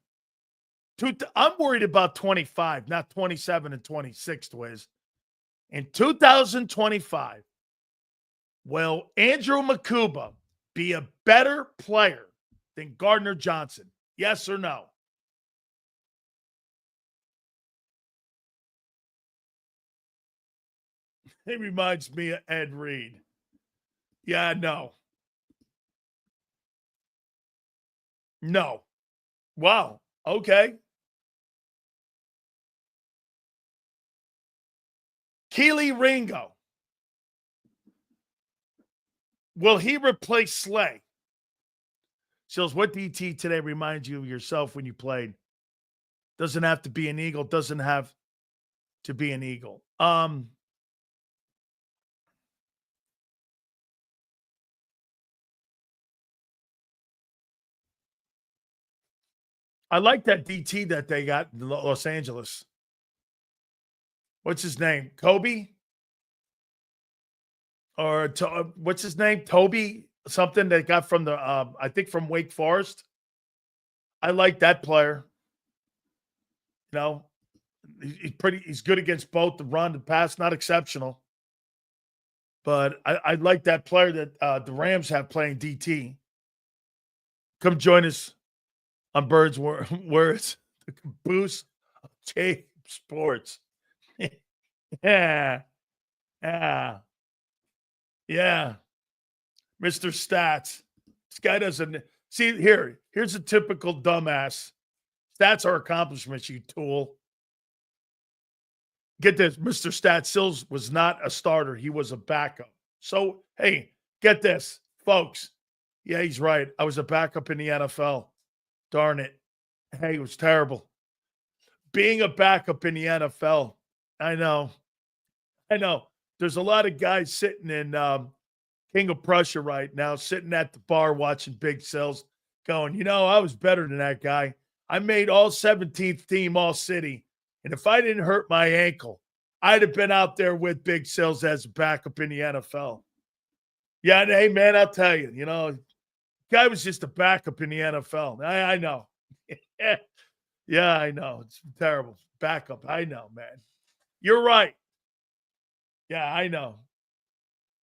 I'm worried about 25, not 27 and 26, Twiz. In 2025, will Andrew Makuba be a better player than Gardner Johnson? Yes or no? It reminds me of Ed Reed. Yeah, no. No. Wow. Okay. Keely Ringo. Will he replace Slay? Sills, what DT today reminds you of yourself when you played? Doesn't have to be an Eagle. Doesn't have to be an Eagle. I like that DT that they got in Los Angeles. What's his name? Kobe? Or what's his name? Toby? Something they got from the, I think from Wake Forest. I like that player. You know, he's good against both the run and pass, not exceptional. But I like that player that the Rams have playing DT. Come join us on Birds Words, the caboose of JAKIB Sports. Yeah. Yeah. Yeah. Mr. Stats. This guy doesn't see here's a typical dumbass. Stats are accomplishments, you tool. Get this, Mr. Stats Sills was not a starter. He was a backup. So, hey, get this, folks. Yeah, he's right. I was a backup in the NFL. Darn it. Hey, it was terrible. Being a backup in the NFL, I know. There's a lot of guys sitting in King of Prussia right now, sitting at the bar watching Big Sills, going, I was better than that guy. I made all 17th team, all city. And if I didn't hurt my ankle, I'd have been out there with Big Sills as a backup in the NFL. Yeah, hey, man, I'll tell you, guy was just a backup in the NFL. I know. Yeah, I know. It's terrible. Backup. I know, man. You're right. Yeah, I know.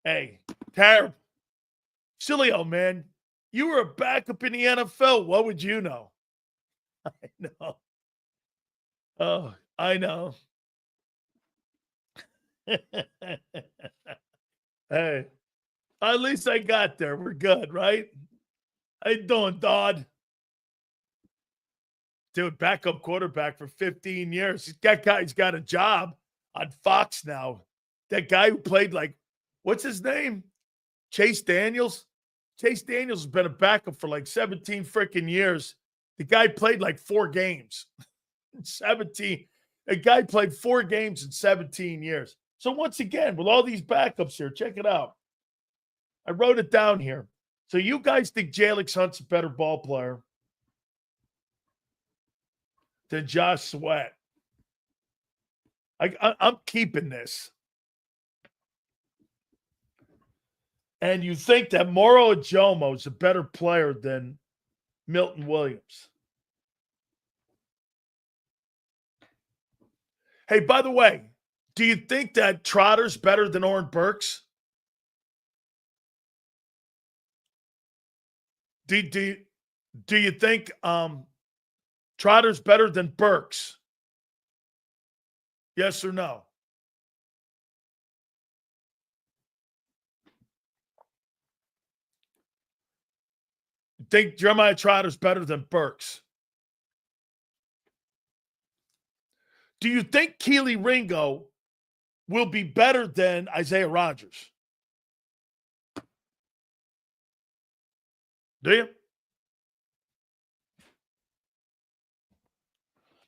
Hey, terrible. Sileo, man. You were a backup in the NFL. What would you know? I know. Oh, I know. Hey, at least I got there. We're good, right? How you doing, Dodd? Dude, backup quarterback for 15 years. That guy's got a job on Fox now. That guy who played what's his name? Chase Daniels? Chase Daniels has been a backup for 17 freaking years. The guy played 4 games. 17. A guy played 4 games in 17 years. So once again, with all these backups here, check it out. I wrote it down here. So you guys think Jalen Hunt's a better ball player than Josh Sweat? I'm keeping this. And you think that Moro Ajomo is a better player than Milton Williams? Hey, by the way, do you think that Trotter's better than Oren Burks? Do you think Trotter's better than Burks? Yes or no? You think Jeremiah Trotter's better than Burks? Do you think Keely Ringo will be better than Isaiah Rodgers? Do you?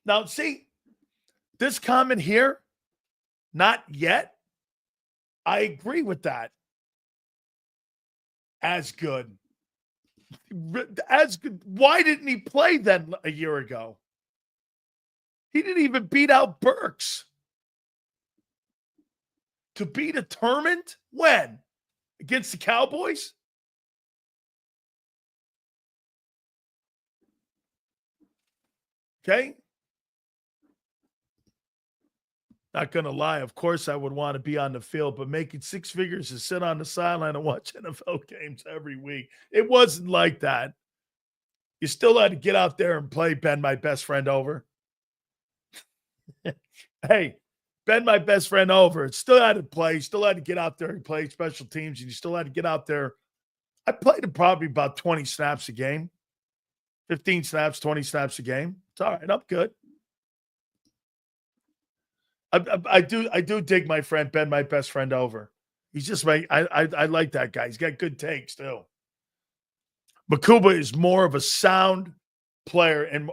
Now, see, this comment here, not yet. I agree with that. As good. As good. Why didn't he play then a year ago? He didn't even beat out Burks. To be determined? When? Against the Cowboys? Okay? Not going to lie. Of course, I would want to be on the field, but making 6 figures to sit on the sideline and watch NFL games every week, it wasn't like that. You still had to get out there and play Bend My Best Friend Over. Hey, Bend My Best Friend Over. It still had to play. You still had to get out there and play special teams, and you still had to get out there. I played probably about 20 snaps a game, 15 snaps, 20 snaps a game. It's all right. I'm good. I do dig my friend Ben, my best friend Over. He's just I like that guy. He's got good takes too. Makuba is more of a sound player, and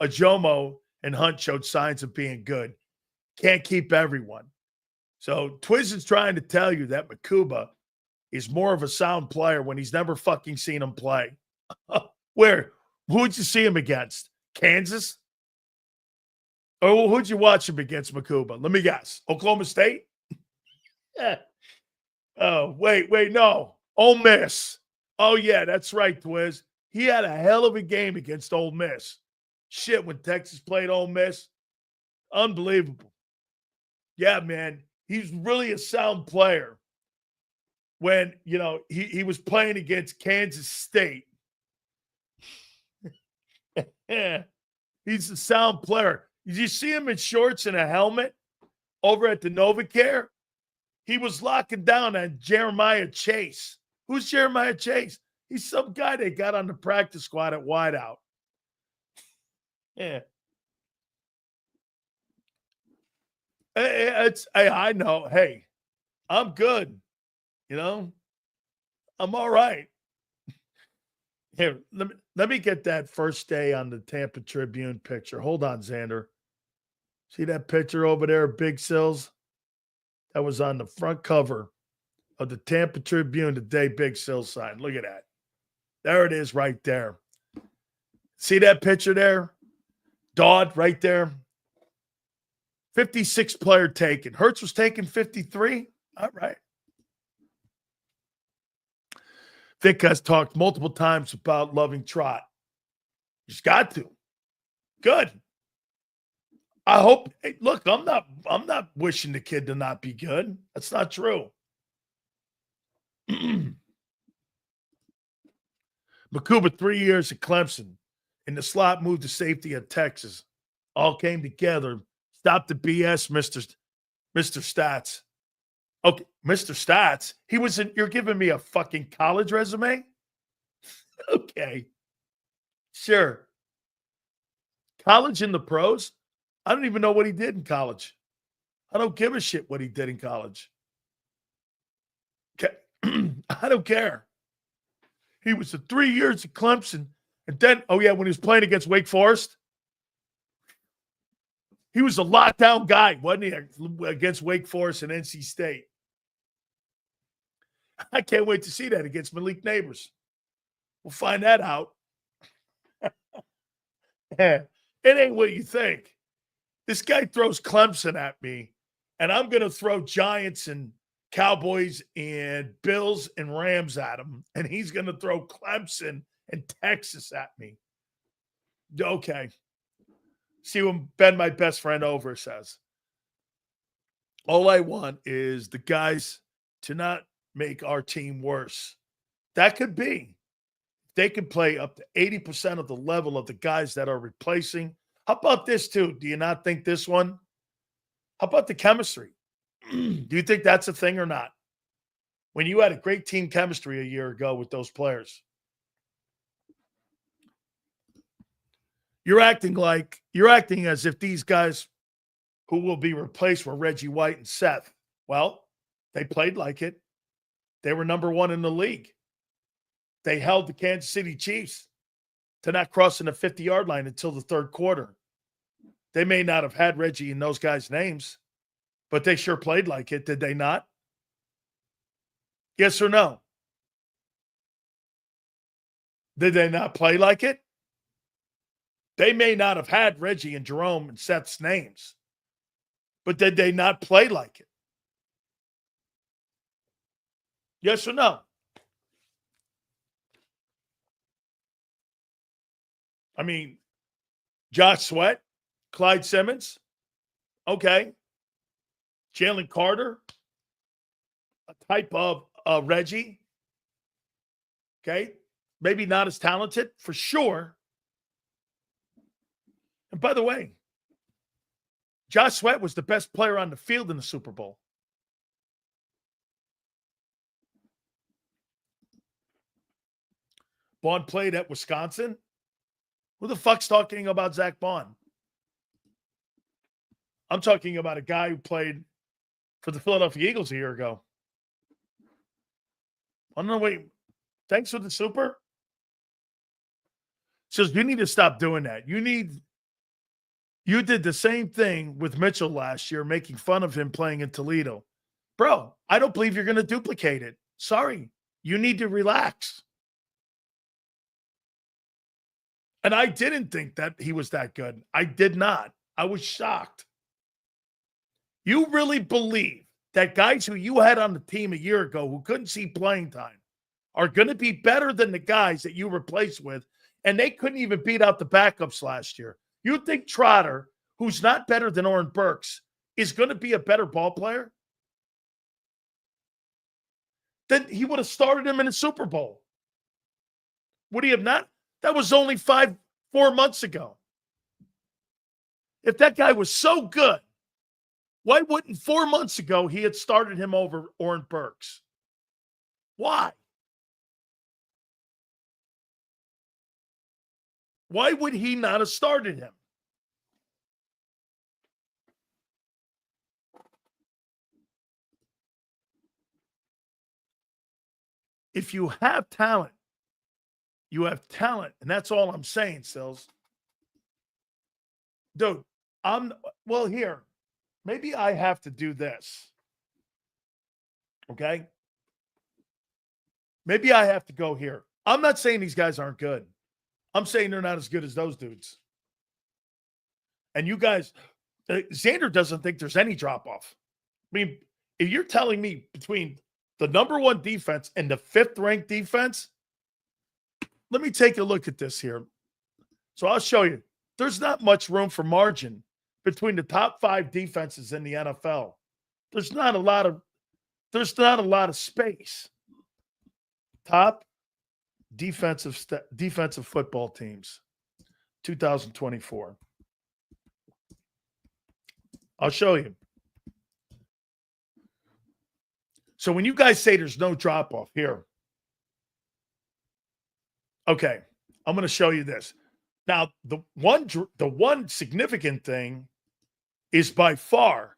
Ajomo and Hunt showed signs of being good. Can't keep everyone. So Twiz is trying to tell you that Makuba is more of a sound player when he's never fucking seen him play. Where? Who'd you see him against? Kansas? Oh, who'd you watch him against, Makuba? Let me guess. Oklahoma State? Yeah. Oh, wait, no. Ole Miss. Oh, yeah, that's right, Twiz. He had a hell of a game against Ole Miss. Shit, when Texas played Ole Miss. Unbelievable. Yeah, man. He's really a sound player. When, he was playing against Kansas State. Yeah. He's a sound player. Did you see him in shorts and a helmet over at the NovaCare? He was locking down on Jeremiah Chase. Who's Jeremiah Chase? He's some guy they got on the practice squad at wideout. Yeah. Hey, I know. Hey, I'm good. I'm all right. Here, let me get that first day on the Tampa Tribune picture. Hold on, Zander. See that picture over there, Big Sills? That was on the front cover of the Tampa Tribune the day Big Sills signed. Look at that. There it is right there. See that picture there? Dodd right there. 56 player taken. Hurts was taken 53. All right. Vic has talked multiple times about loving Trot. He's got to. Good. I hope. Hey, look, I'm not wishing the kid to not be good. That's not true. Makuba, 3 years at Clemson. In the slot, moved to safety at Texas. All came together. Stop the BS, Mr. Stats. Okay, Mr. Stats. He was in. You're giving me a fucking college resume? Okay. Sure. College in the pros? I don't even know what he did in college. I don't give a shit what he did in college. Okay. I don't care. He was the 3 years at Clemson. And then, when he was playing against Wake Forest, he was a lockdown guy, wasn't he, against Wake Forest and NC State. I can't wait to see that against Malik Neighbors. We'll find that out. It ain't what you think. This guy throws Clemson at me, and I'm going to throw Giants and Cowboys and Bills and Rams at him, and he's going to throw Clemson and Texas at me. Okay. See what Ben, my best friend over, says. All I want is the guys to not make our team worse. That could be. They can play up to 80% of the level of the guys that are replacing. How about this, too? Do you not think this one? How about the chemistry? Do you think that's a thing or not? When you had a great team chemistry a year ago with those players. You're acting as if these guys who will be replaced were Reggie White and Seth. Well, they played like it. They were number one in the league. They held the Kansas City Chiefs to not crossing the 50-yard line until the third quarter. They may not have had Reggie and those guys' names, but they sure played like it, did they not? Yes or no? Did they not play like it? They may not have had Reggie and Jerome and Seth's names, but did they not play like it? Yes or no? I mean, Josh Sweat, Clyde Simmons, okay. Jalen Carter, a type of Reggie, okay. Maybe not as talented, for sure. And by the way, Josh Sweat was the best player on the field in the Super Bowl. Bond played at Wisconsin. Who the fuck's talking about Zach Bond? I'm talking about a guy who played for the Philadelphia Eagles a year ago. Oh, no, wait. Thanks for the super? Says you need to stop doing that. You did the same thing with Mitchell last year, making fun of him playing in Toledo. Bro, I don't believe you're going to duplicate it. Sorry. You need to relax. And I didn't think that he was that good. I did not. I was shocked. You really believe that guys who you had on the team a year ago who couldn't see playing time are going to be better than the guys that you replaced with, and they couldn't even beat out the backups last year? You think Trotter, who's not better than Oren Burks, is going to be a better ball player? Then he would have started him in a Super Bowl. Would he have not? That was only 4 months ago. If that guy was so good, why wouldn't 4 months ago he had started him over Oren Burks? Why? Why would he not have started him? If you have talent, you have talent, and that's all I'm saying, Sills. Dude, here. Maybe I have to do this. Okay? Maybe I have to go here. I'm not saying these guys aren't good. I'm saying they're not as good as those dudes. And you guys, Zander doesn't think there's any drop-off. I mean, if you're telling me between the number one defense and the fifth-ranked defense, let me take a look at this here. So I'll show you. There's not much room for margin between the top 5 defenses in the NFL. There's not a lot of space. Top defensive football teams, 2024. I'll show you. So when you guys say there's no drop off here, okay, I'm going to show you this. Now, the one significant thing is by far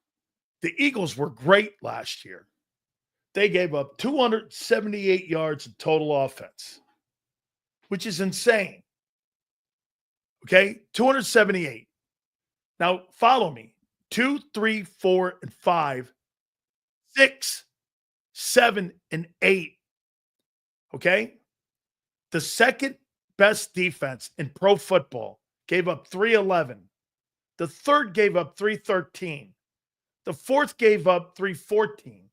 the Eagles were great last year. They gave up 278 yards in total offense, which is insane. Okay, 278. Now, follow me. 2, 3, 4, and 5, 6, 7, and 8. Okay? The second best defense in pro football gave up 311. The third gave up 313. The fourth gave up 314.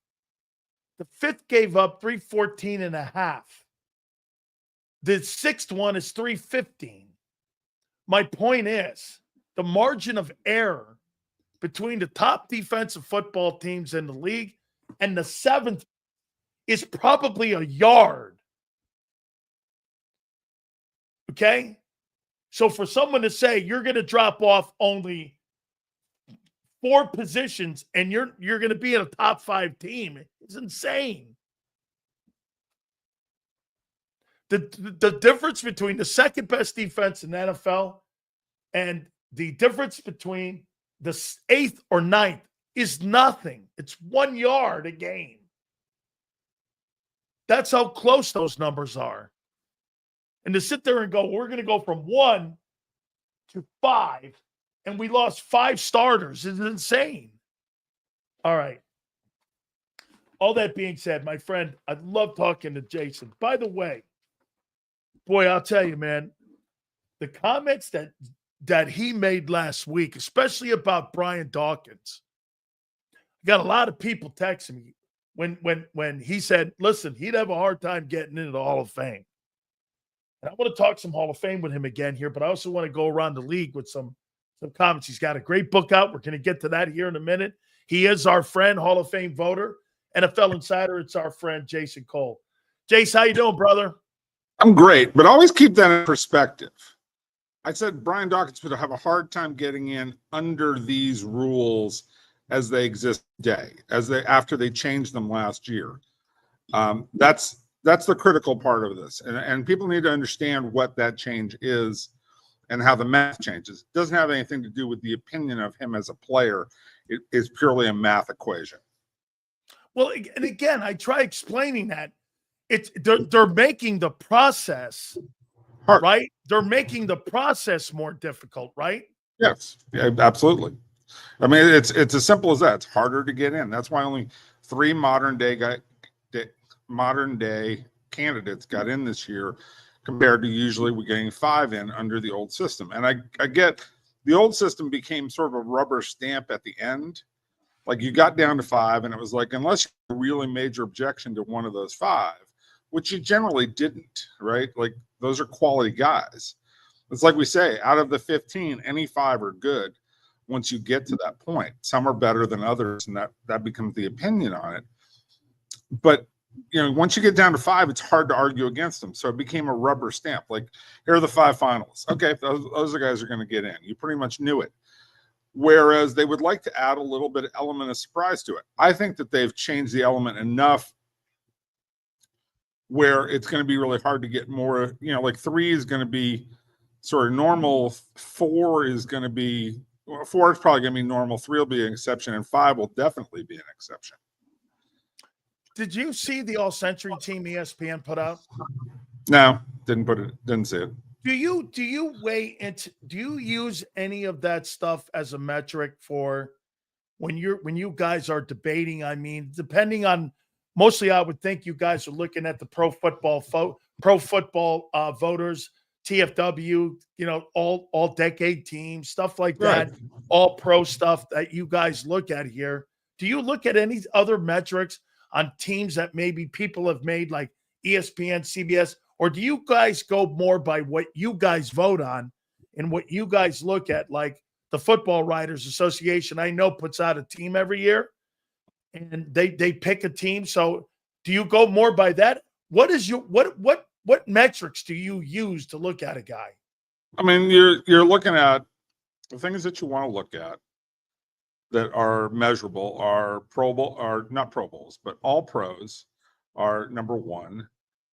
The fifth gave up 314 and a half. The sixth one is 315. My point is the margin of error between the top defensive football teams in the league and the seventh is probably a yard. Okay? So for someone to say you're going to drop off only 4 positions and you're going to be in a top 5 team is insane. The difference between the second best defense in the NFL and the difference between the 8th or 9th is nothing. It's 1 yard a game. That's how close those numbers are. And to sit there and go, we're going to go from 1 to 5, and we lost 5 starters is insane. All right. All that being said, my friend, I love talking to Jason. By the way, boy, I'll tell you, man, the comments that he made last week, especially about Brian Dawkins, I got a lot of people texting me when he said, listen, he'd have a hard time getting into the Hall of Fame. And I want to talk some Hall of Fame with him again here, but I also want to go around the league with some comments. He's got a great book out. We're going to get to that here in a minute. He is our friend, Hall of Fame voter, NFL Insider. It's our friend, Jason Cole. Jace, how you doing, brother? I'm great, but always keep that in perspective. I said Brian Dawkins would have a hard time getting in under these rules as they exist today, after they changed them last year. That's the critical part of this, and people need to understand what that change is and how the math changes. It doesn't have anything to do with the opinion of him as a player. It is purely a math equation. Well, and again, I try explaining that they're making the process hard. Right. They're making the process more difficult, right? Yes, yeah, absolutely. I mean, it's as simple as that. It's harder to get in. That's why only 3 modern day candidates got in this year, compared to usually we're getting 5 in under the old system. And I get the old system became sort of a rubber stamp at the end. Like you got down to 5 and it was like, unless you have a really major objection to one of those 5, which you generally didn't, right? Like those are quality guys. It's like we say, out of the 15, any 5 are good once you get to that point. Some are better than others, and that becomes the opinion on it. But once you get down to 5, it's hard to argue against them. So it became a rubber stamp. Like, here are the 5 finalists. Okay, those are guys are going to get in. You pretty much knew it. Whereas they would like to add a little bit of element of surprise to it. I think that they've changed the element enough where it's going to be really hard to get more. Like 3 is going to be sort of normal. 4 is going to be, 4 is probably going to be normal. 3 will be an exception, and 5 will definitely be an exception. Did you see the All-Century team ESPN put out? No, didn't see it. Do you weigh into? Do you use any of that stuff as a metric for when you guys are debating? I mean, depending on, mostly I would think you guys are looking at the pro football voters, TFW, all decade teams, stuff like that, right. All pro stuff that you guys look at here. Do you look at any other metrics on teams that maybe people have made, like ESPN, CBS, or do you guys go more by what you guys vote on and what you guys look at, like the Football Writers Association, I know, puts out a team every year, and they pick a team. So do you go more by that? What is your what metrics do you use to look at a guy? I mean, you're looking at the things that you want to look at that are measurable are Pro Bowl, are not Pro Bowls, but all pros are number one.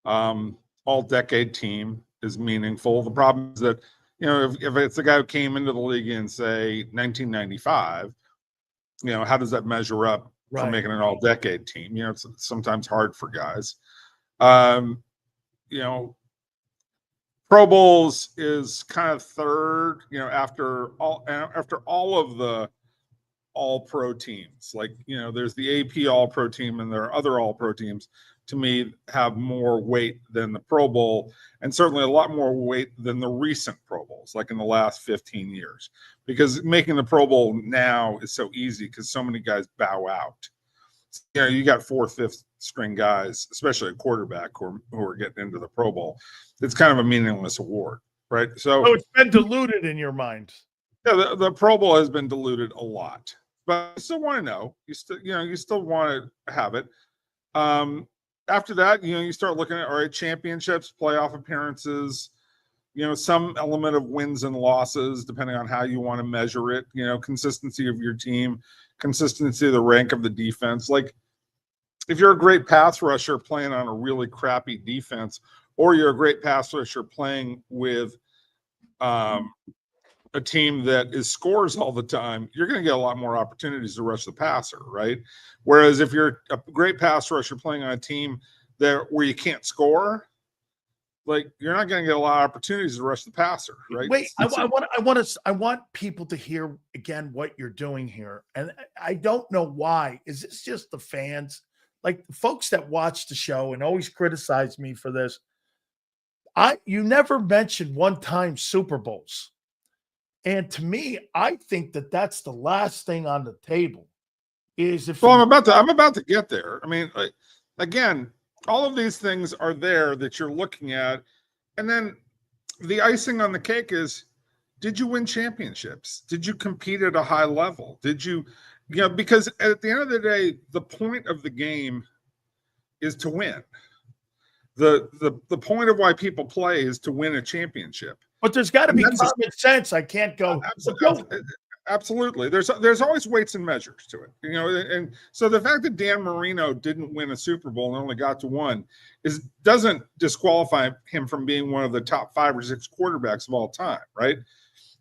All decade team is meaningful. The problem is that, you know, if it's a guy who came into the league in, say, 1995, you know, how does that measure up for making an all decade team? You know, it's sometimes hard for guys. You know, Pro Bowls is kind of third, you know, after all of the all pro teams. Like, you know, there's the AP all pro team and there are other all pro teams, to me, have more weight than the Pro Bowl, and certainly a lot more weight than the recent Pro Bowls, like in the last 15 years, because making the Pro Bowl now is so easy because so many guys bow out. You know, you got 4th, 5th string guys, especially a quarterback, who are getting into the Pro Bowl. It's kind of a meaningless award, right? So it's been diluted in your mind. Yeah, the Pro Bowl has been diluted a lot, but you still want to know. You still want to have it. After that, you know, you start looking at, all right, championships, playoff appearances, you know, some element of wins and losses, depending on how you want to measure it, you know, consistency of your team, consistency of the rank of the defense. Like, if you're a great pass rusher playing on a really crappy defense, or you're a great pass rusher playing with a team that scores all the time, you're going to get a lot more opportunities to rush the passer, right? Whereas if you're a great pass rusher playing on a team where you can't score, like, you're not going to get a lot of opportunities to rush the passer, right? Wait, I want people to hear again what you're doing here, and I don't know why. Is this just the fans, like folks that watch the show and always criticize me for this? You never mentioned one-time Super Bowls. And to me, I think that's the last thing on the table. Is if I'm about to get there. I mean, like, again, all of these things are there that you're looking at, and then the icing on the cake is, did you win championships? Did you compete at a high level? Did you, you know, because at the end of the day, the point of the game is to win. The point of why people play is to win a championship. But there's got to be common sense. I can't go. Absolutely. There's always weights and measures to it, you know. And so the fact that Dan Marino didn't win a Super Bowl and only got to one doesn't disqualify him from being one of the top 5 or 6 quarterbacks of all time, right?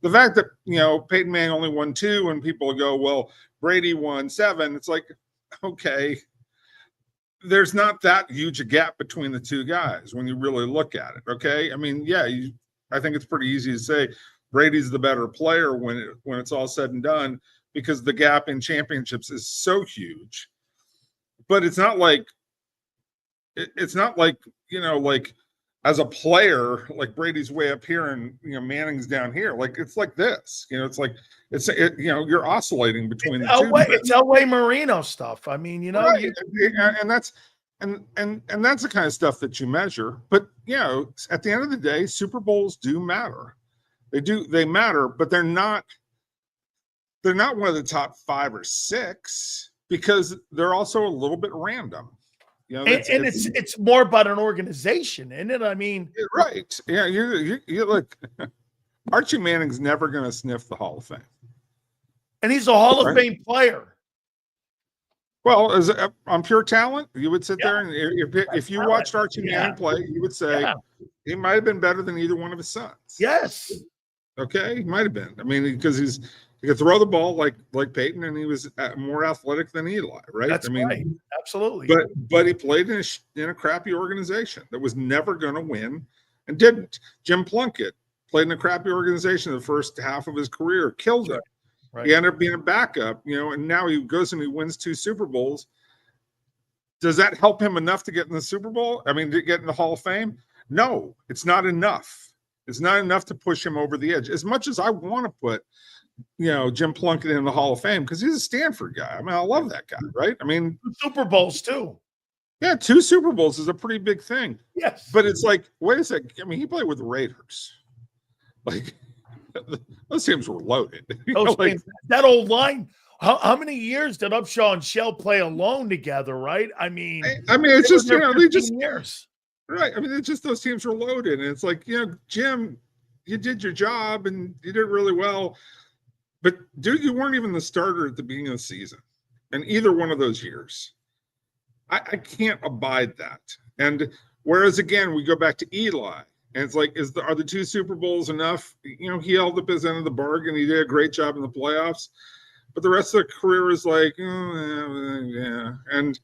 The fact that, you know, Peyton Manning only won 2 and people go, well, Brady won 7. It's like, okay, there's not that huge a gap between the two guys when you really look at it. Okay. I mean, yeah, I think it's pretty easy to say Brady's the better player when it's all said and done, because the gap in championships is so huge. But it's not like, you know, like as a player, like Brady's way up here and, you know, Manning's down here. Like, it's like this, you know, it's like, you know, you're oscillating between the two. It's Elway Marino stuff. I mean, you know, right. And that's the kind of stuff that you measure. But, you know, at the end of the day, Super Bowls do matter. They matter, but they're not one of the top 5 or 6, because they're also a little bit random. You know, it's more about an organization, isn't it? I mean, right? Yeah, you look. Archie Manning's never going to sniff the Hall of Fame, and he's a Hall of Fame player. Well, on pure talent, you would sit there and if you watched Archie Manning play, you would say he might have been better than either one of his sons. Yes. Okay, he might have been. I mean, because he could throw the ball like Peyton, and he was more athletic than Eli, right? That's right. Absolutely. But he played in a crappy organization that was never going to win, and didn't. Jim Plunkett played in a crappy organization the first half of his career, killed it. Right. He ended up being a backup, you know, and now he goes and he wins 2 Super Bowls. Does that help him enough to get in the Super Bowl? I mean, to get in the Hall of Fame? No, it's not enough. It's not enough to push him over the edge. As much as I want to put, you know, Jim Plunkett in the Hall of Fame, because he's a Stanford guy. I mean, I love that guy, right? I mean, 2 Super Bowls too. Yeah, 2 Super Bowls is a pretty big thing. Yes. But it's like, wait a second. I mean, he played with the Raiders. Like, those teams were loaded. That old line. How many years did Upshaw and Shell play alone together? Right. I mean, it's just they just years. Right. I mean, it's just those teams were loaded, and it's like Jim, you did your job and you did really well, but dude, you weren't even the starter at the beginning of the season, in either one of those years. I can't abide that. And whereas again, we go back to Eli. And it's like, are the 2 Super Bowls enough? He held up his end of the bargain. He did a great job in the playoffs, but the rest of the career is like, yeah. And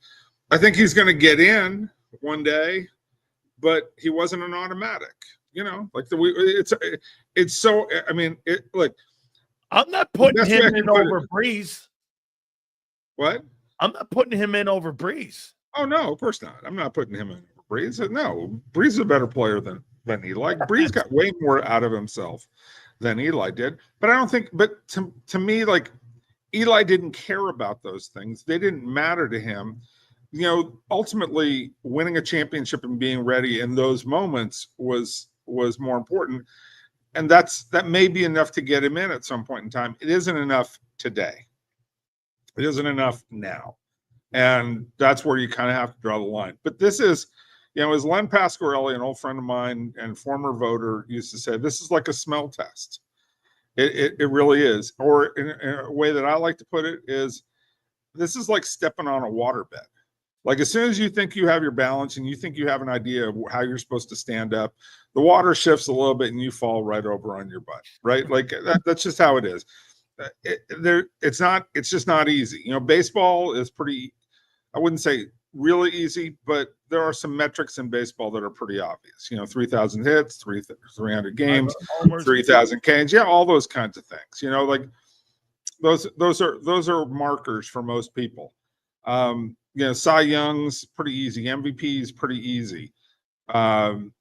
I think he's going to get in one day, but he wasn't an automatic. It's so. I mean, I'm not putting him in over Breeze. What? I'm not putting him in over Breeze. Oh no, of course not. I'm not putting him in over Breeze. No, Breeze is a better player than Eli. Breeze got way more out of himself than Eli did. But I don't think. But to me, like, Eli didn't care about those things. They didn't matter to him. Ultimately, winning a championship and being ready in those moments was more important. And that may be enough to get him in at some point in time. It isn't enough today. It isn't enough now. And that's where you kind of have to draw the line. But this is, as Len Pasquarelli, an old friend of mine and former voter, used to say, this is like a smell test. It really is. Or in a way that I like to put it is, this is like stepping on a waterbed. Like, as soon as you think you have your balance and you think you have an idea of how you're supposed to stand up, the water shifts a little bit and you fall right over on your butt, right? Like, that's just how it is. It's just not easy. Baseball is pretty, I wouldn't say really easy, but there are some metrics in baseball that are pretty obvious. 3,000 hits, 300 games, 3,000 Ks. Yeah, all those kinds of things. Like those are markers for most people. Cy Young's pretty easy. MVP is pretty easy. In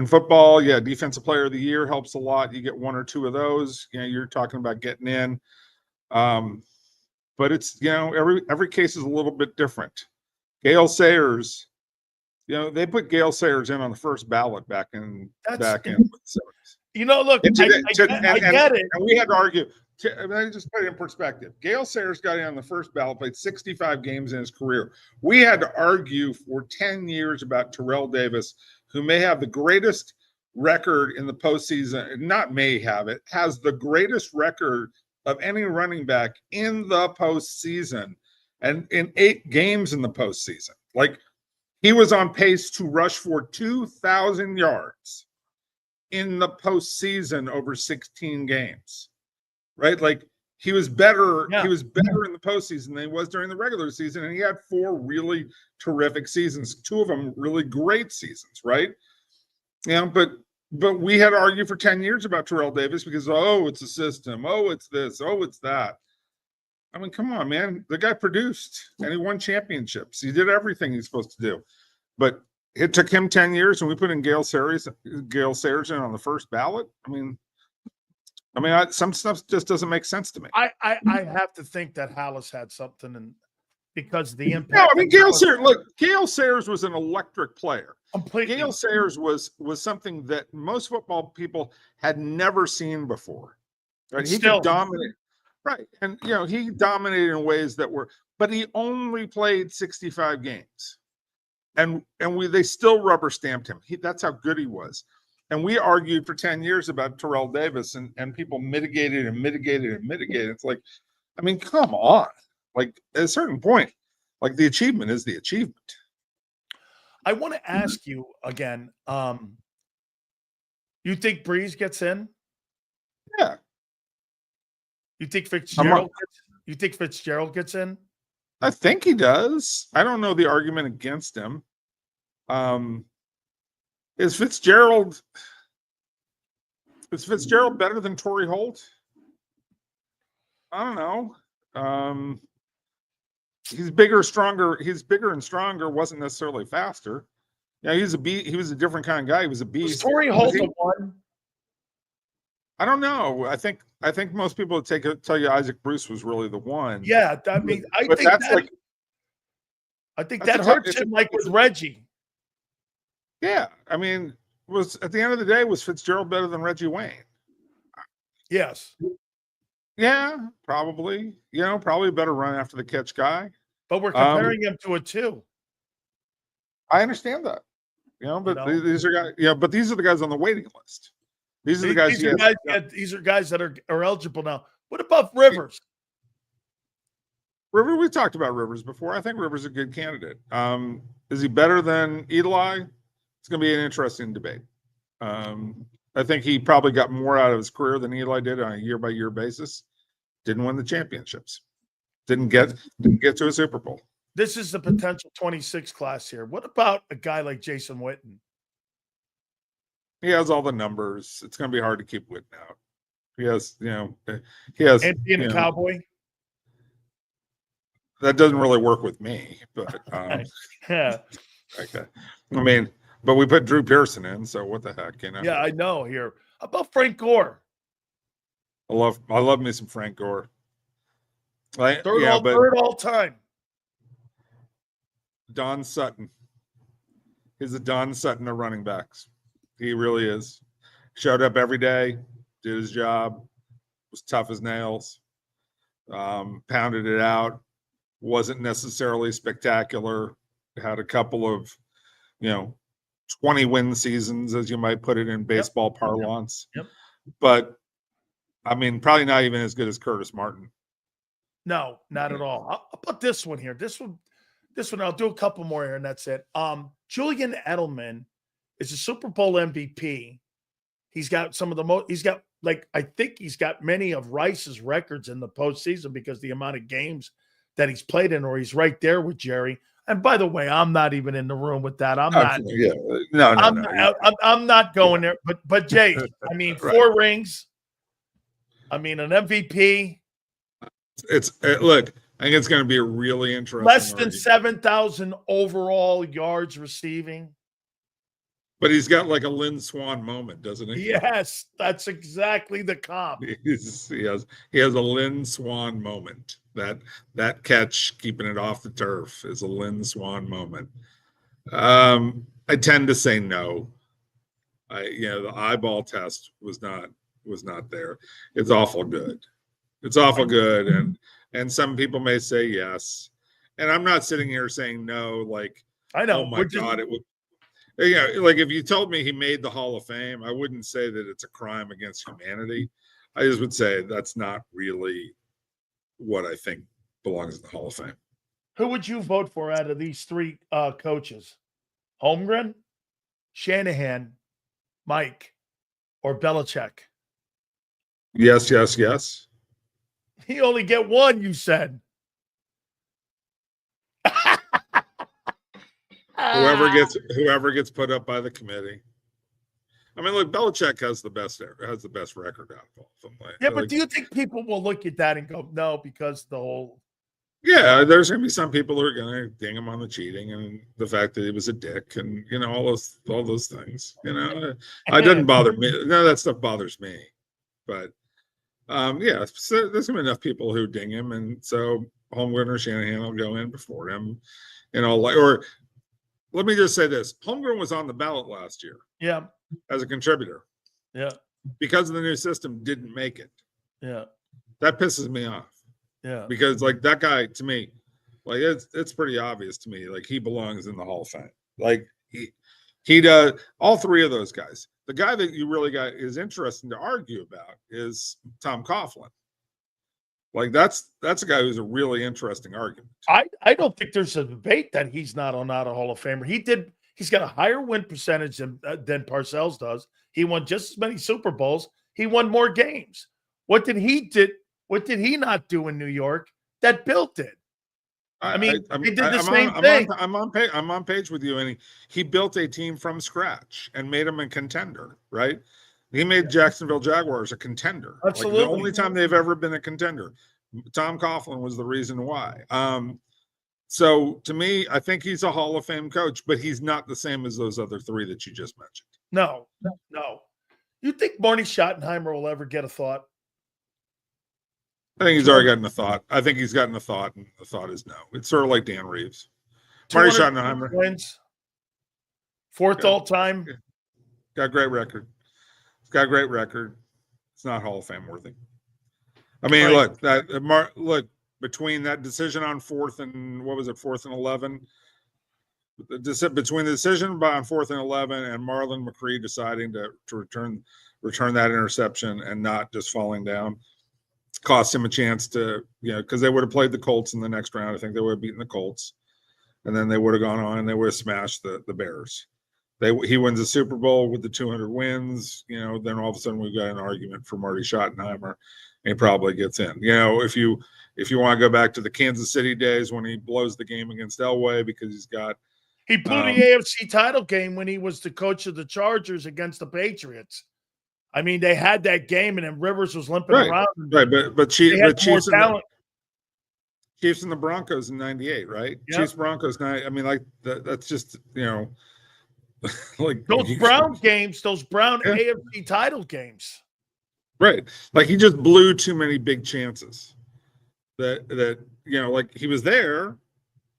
football, defensive player of the year helps a lot. You get 1 or 2 of those. You're talking about getting in. But it's, every case is a little bit different. Gale Sayers, they put Gale Sayers in on the first ballot back in the 70s. Look, I get it. And we had to argue. I just put it in perspective. Gale Sayers got in on the first ballot, played 65 games in his career. We had to argue for 10 years about Terrell Davis, who may have the greatest record in the postseason. Not may have it, has the greatest record of any running back in the postseason, and in 8 games in the postseason. Like, he was on pace to rush for 2,000 yards in the postseason over 16 games, right? Like, he was better. Yeah. He was better in the postseason than he was during the regular season, and he had 4 really terrific seasons, 2 of them really great seasons, right? But we had to argue for 10 years about Terrell Davis because, it's a system. It's this. It's that. I mean, come on, man. The guy produced and he won championships. He did everything he's supposed to do. But it took him 10 years, and we put in Gale Sayers in on the first ballot. I mean, some stuff just doesn't make sense to me. I have to think that Hollis had something, and because the impact. No, I mean, Gale Sayers was an electric player. Completely. Gale Sayers was something that most football people had never seen before. Right? He could dominate. Right. And, he dominated in ways that were, but he only played 65 games. And they still rubber stamped him. That's how good he was. And we argued for 10 years about Terrell Davis, and people mitigated. It's like, I mean, come on. Like, at a certain point, like, the achievement is the achievement. I want to ask you again, you think Breeze gets in? Yeah. You think Fitzgerald gets in? I think he does. I don't know the argument against him. Is Fitzgerald better than Torrey Holt? I don't know. He's bigger, stronger. He's bigger and stronger. Wasn't necessarily faster. Yeah, he was a different kind of guy. He was a beast. Was Torrey Holt the one? I don't know. I think most people would tell you Isaac Bruce was really the one. Yeah, I mean, I think that hurts him, like with Reggie. Yeah, I mean, was at the end of the day, was Fitzgerald better than Reggie Wayne? Yes. Yeah, probably. Probably a better run after the catch guy. But we're comparing him to a 2. I understand that. But You know? these are guys. Yeah, but these are the guys on the waiting list. These are the guys. These are guys that are eligible now. What about Rivers? River, we talked about Rivers before. I think Rivers is a good candidate. Is he better than Eli? It's going to be an interesting debate. I think he probably got more out of his career than Eli did on a year-by-year basis. Didn't win the championships. Didn't get to a Super Bowl. This is the potential 26 class here. What about a guy like Jason Witten? He has all the numbers. It's going to be hard to keep Witten out. He has. And being a Cowboy? That doesn't really work with me, but yeah. Okay. I mean, but we put Drew Pearson in, so what the heck, Yeah, I know. Here, how about Frank Gore? I love me some Frank Gore. Third all time. Don Sutton. He's a Don Sutton of running backs. He really is. Showed up every day, did his job, was tough as nails, pounded it out. Wasn't necessarily spectacular. Had a couple of, 20-win seasons, as you might put it in baseball parlance. Yep. But, I mean, probably not even as good as Curtis Martin. No, not at all. I'll put this one here. This one, I'll do a couple more here, and that's it. Julian Edelman is a Super Bowl MVP. He's got some of the most. He's got I think he's got many of Rice's records in the postseason because the amount of games that he's played in, or he's right there with Jerry. And by the way, I'm not even in the room with that. I'm not. Yeah, no. I'm not going there. But Jay, I mean, 4 rings. I mean, an MVP. Look. I think it's going to be a really interesting. Less than 7,000 overall yards receiving. But he's got like a Lynn Swan moment, doesn't he? Yes, that's exactly the comp. He has a Lynn Swan moment. That catch, keeping it off the turf, is a Lynn Swan moment. I tend to say no. The eyeball test was not there. It's awful good. It's awful good, and some people may say yes. And I'm not sitting here saying no. Like, I know. Oh my God, it would. Yeah, like if you told me he made the Hall of Fame, I wouldn't say that it's a crime against humanity. I just would say that's not really what I think belongs in the Hall of Fame. Who would you vote for out of these 3 coaches? Holmgren, Shanahan, Mike, or Belichick? Yes. He only get 1, you said. Whoever gets put up by the committee. I mean, look, Belichick has the best record out of all of them. Yeah, but do you think people will look at that and go, no, because the whole? Yeah, there's going to be some people who are going to ding him on the cheating and the fact that he was a dick and all those things. It doesn't bother me. None of that stuff bothers me. But yeah, so there's going to be enough people who ding him, and so Holmgren or Shanahan will go in before him. Or let me just say this: Holmgren was on the ballot last year. Yeah. As a contributor. Yeah. Because of the new system, didn't make it. Yeah. That pisses me off. Yeah. Because that guy, to me, it's pretty obvious to me, he belongs in the Hall of Fame. He does. All 3 of those guys. The guy that you really got is interesting to argue about is Tom Coughlin. That's a guy who's a really interesting argument. I don't think there's a debate that he's not a Hall of Famer. He's got a higher win percentage than Parcells does. He won just as many Super Bowls. He won more games. What did he not do in New York that Bill did? He did the same thing. I'm on page with you, and he built a team from scratch and made them a contender, right? He made Jacksonville Jaguars a contender. Absolutely. The only time they've ever been a contender. Tom Coughlin was the reason why. So to me, I think he's a Hall of Fame coach, but he's not the same as those other 3 that you just mentioned. No. You think Marty Schottenheimer will ever get a thought? I think he's already gotten a thought. I think he's gotten a thought, and the thought is no. It's sort of like Dan Reeves. Marty Schottenheimer wins. 4th all time. Got a great record. He's got a great record. It's not Hall of Fame worthy. I mean, Right. look, between that decision on 4th and what was it, 4th and 11, between the decision on 4th and 11 and Marlon McCree deciding to return that interception and not just falling down, cost him a chance to, because they would have played the Colts in the next round. I think they would have beaten the Colts, and then they would have gone on and they would have smashed the Bears. He wins the Super Bowl with the 200 wins, then all of a sudden we've got an argument for Marty Schottenheimer, and he probably gets in. If you want to go back to the Kansas City days when he blows the game against Elway because he blew the AFC title game when he was the coach of the Chargers against the Patriots. I mean, they had that game, and then Rivers was limping around. Right, but Chiefs and the Broncos in '98, right? Yep. Chiefs Broncos. I mean, like that's just like those Brown games, those Brown AFC title games. Right, like he just blew too many big chances. That like he was there,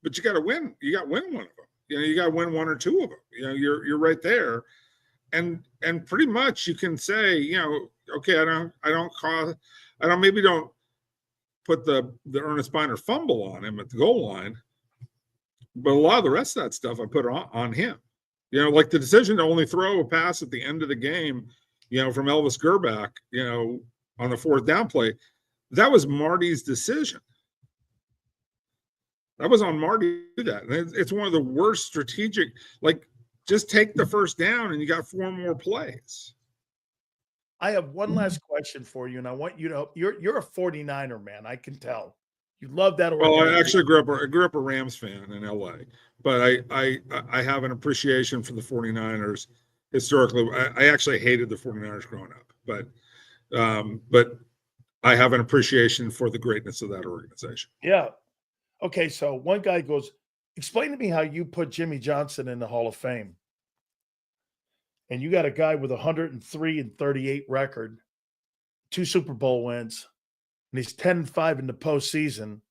but you got to win. You got to win one of them. You got to win one or two of them. You're right there, and pretty much you can say, okay, I don't put the Ernest Biner fumble on him at the goal line, but a lot of the rest of that stuff I put on him. Like the decision to only throw a pass at the end of the game, from Elvis Gerbach, on the 4th down play, that was Marty's decision. That was on Marty to do that. And it's one of the worst strategic, like just take the first down and you got 4 more plays. I have one last question for you, and I want you to, you're a 49er, man. I can tell. You love that. Well, I actually grew up a Rams fan in LA, but I have an appreciation for the 49ers historically. I actually hated the 49ers growing up, but I have an appreciation for the greatness of that organization. Yeah. Okay, so one guy goes, explain to me how you put Jimmy Johnson in the Hall of Fame. And you got a guy with 103-38 record, 2 Super Bowl wins, and he's 10-5 in the postseason.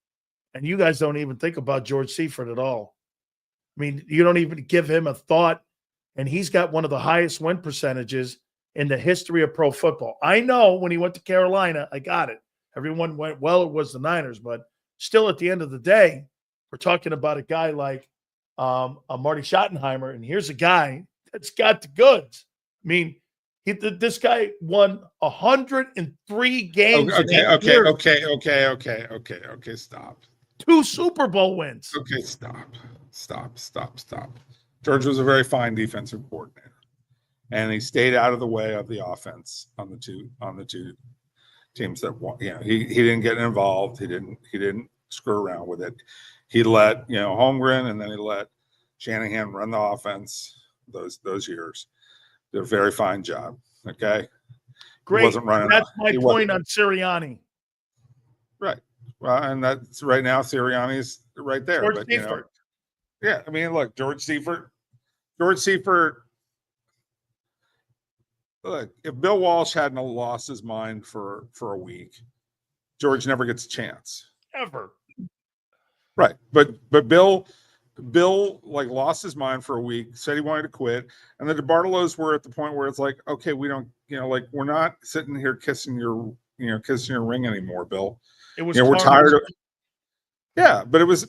And you guys don't even think about George Seifert at all. I mean, you don't even give him a thought. And he's got one of the highest win percentages in the history of pro football. I know when he went to Carolina, I got it. Everyone went, well, it was the Niners, but still, at the end of the day, we're talking about a guy like Marty Schottenheimer, and here's a guy that's got the goods. I mean, this guy won 103 games. Okay. Stop. 2 Super Bowl wins. Okay, stop. George was a very fine defensive coordinator, and he stayed out of the way of the offense on the two teams that won. He didn't get involved. He didn't screw around with it. He let Holmgren, and then he let Shanahan run the offense those years. Did a very fine job. Okay, great. He wasn't running. That's my point on Sirianni. Right. Well, and that's right now. Sirianni's right there. George but Seifert. Yeah. I mean, look, George Seifert. Look, if Bill Walsh hadn't lost his mind for a week, George never gets a chance. Ever. Right. But Bill like lost his mind for a week, said he wanted to quit. And the DeBartolos were at the point where it's like, okay, we don't, like we're not sitting here kissing your ring anymore, Bill. It was we're tired of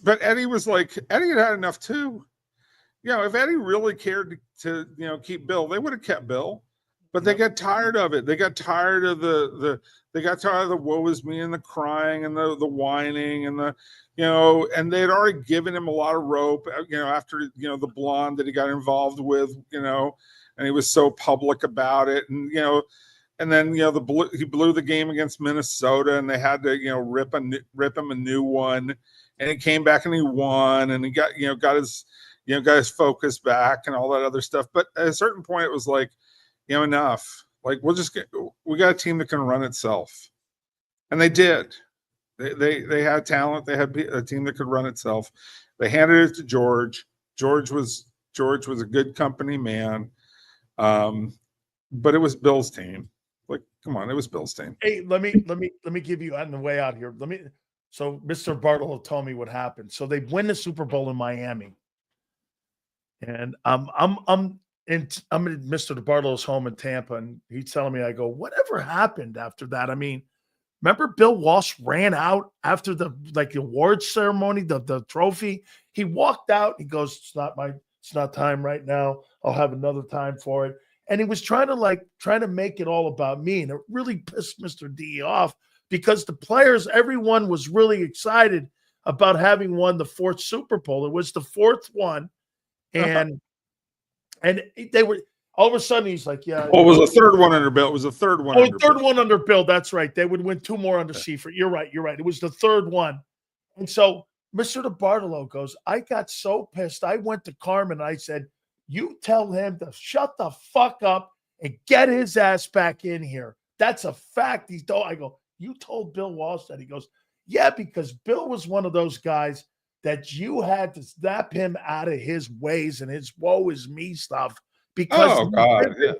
but Eddie was like, Eddie had enough too. If Eddie really cared to keep Bill, they would have kept Bill. But they got tired of it. They got tired of the woe is me and the crying and the whining and and they had already given him a lot of rope, after, the blonde that he got involved with, and he was so public about it. And, and then, he blew the game against Minnesota and they had to, rip him a new one. And he came back and he won and he got his focus back and all that other stuff. But at a certain point, it was like, enough. Like we got a team that can run itself, and they did. They had talent. They had a team that could run itself. They handed it to George. George was a good company man, but it was Bill's team. Like, come on, it was Bill's team. Hey, let me give you on the way out here. So Mr. Bartle told me what happened. So they win the Super Bowl in Miami, and I'm and I'm at Mr. DeBartolo's home in Tampa, and he's telling me, I go, whatever happened after that? I mean, remember Bill Walsh ran out after the awards ceremony, the trophy? He walked out. He goes, it's not time right now. I'll have another time for it. And he was trying to make it all about me. And it really pissed Mr. D off because the players, everyone was really excited about having won the 4th Super Bowl. It was the 4th one. And they were all of a sudden he's like, yeah. Well, it was a 3rd one under Bill. It was a 3rd one. Oh, third one under Bill. That's right. They would win 2 more under Seifert. You're right. It was the 3rd one. And so Mr. DeBartolo goes, I got so pissed. I went to Carmen and I said, you tell him to shut the fuck up and get his ass back in here. That's a fact. I go, you told Bill Walsh that? He goes, yeah, because Bill was one of those guys that you had to snap him out of his ways and his woe is me stuff because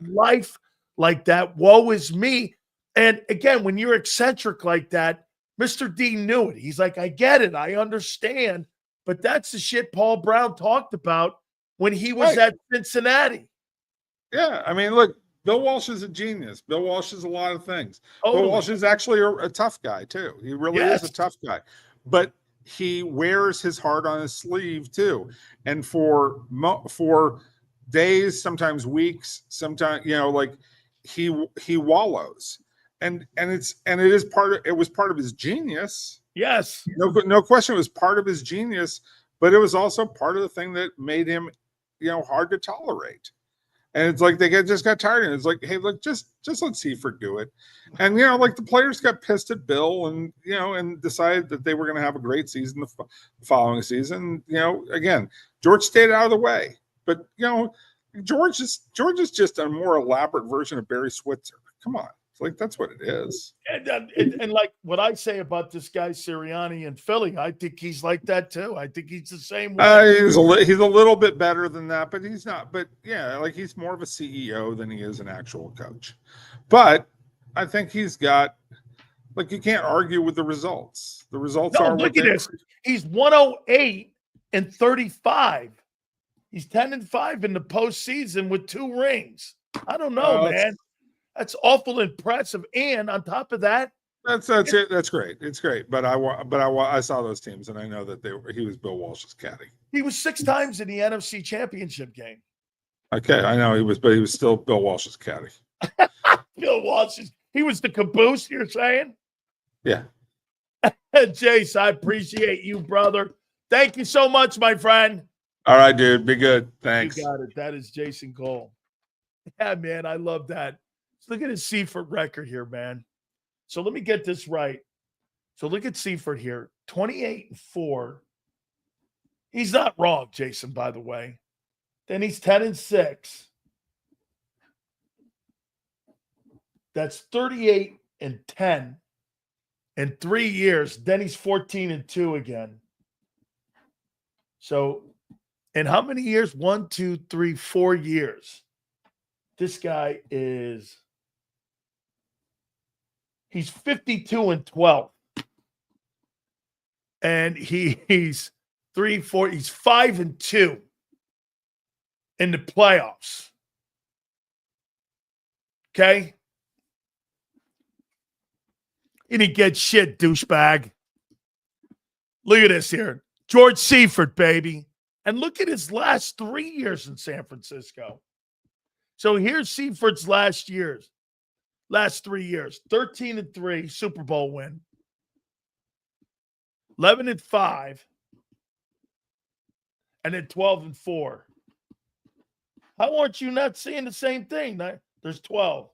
life like that, woe is me. And again, when you're eccentric like that, Mr. D knew it. He's like, I get it. I understand. But that's the shit Paul Brown talked about when he was at Cincinnati. Yeah. I mean, look, Bill Walsh is a genius. Bill Walsh is a lot of things. Totally. Bill Walsh is actually a tough guy, too. He really is a tough guy. But he wears his heart on his sleeve, too. And for days, sometimes weeks, sometimes, he wallows. And it was part of his genius. Yes. No question. It was part of his genius, but it was also part of the thing that made him, hard to tolerate. And it's like they just got tired. And it's like, hey, look, just let Seifert do it. And the players got pissed at Bill, and and decided that they were going to have a great season the following season. Again, George stayed out of the way, but George is just a more elaborate version of Barry Switzer. Come on. It's like, that's what it is. And like what I say about this guy Sirianni in Philly, I think he's like that too. I think he's the same way. He's a little bit better than that, but he's not. But yeah, he's more of a CEO than he is an actual coach. But I think he's got, you can't argue with the results. The results are. Look at this. He's 108 and 35. He's 10-5 in the postseason with 2 rings. I don't know, man. That's awful impressive. And on top of that, that's it. That's great. It's great. But I saw those teams, and I know that he was Bill Walsh's caddy. He was 6 times in the NFC Championship game. Okay, I know but he was still Bill Walsh's caddy. Bill he was the caboose, you're saying? Yeah. Jace, I appreciate you, brother. Thank you so much, my friend. All right, dude. Be good. Thanks. You got it. That is Jason Cole. Yeah, man. I love that. Look at his Seifert record here, man. So let me get this right. So look at Seifert here. 28-4. He's not wrong, Jason, by the way. Then he's 10-6. That's 38-10 in 3 years. Then he's 14-2 again. So in how many years? 1, 2, 3, 4 years. This guy is, he's 52-12. And he's 3, 4, he's 5-2 in the playoffs. Okay? He didn't get shit, douchebag. Look at this here. George Seifert, baby. And look at his last 3 years in San Francisco. So here's Seifert's last 3 years. 13-3, Super Bowl win. 11-5. And then 12-4. How aren't you not seeing the same thing? There's 12.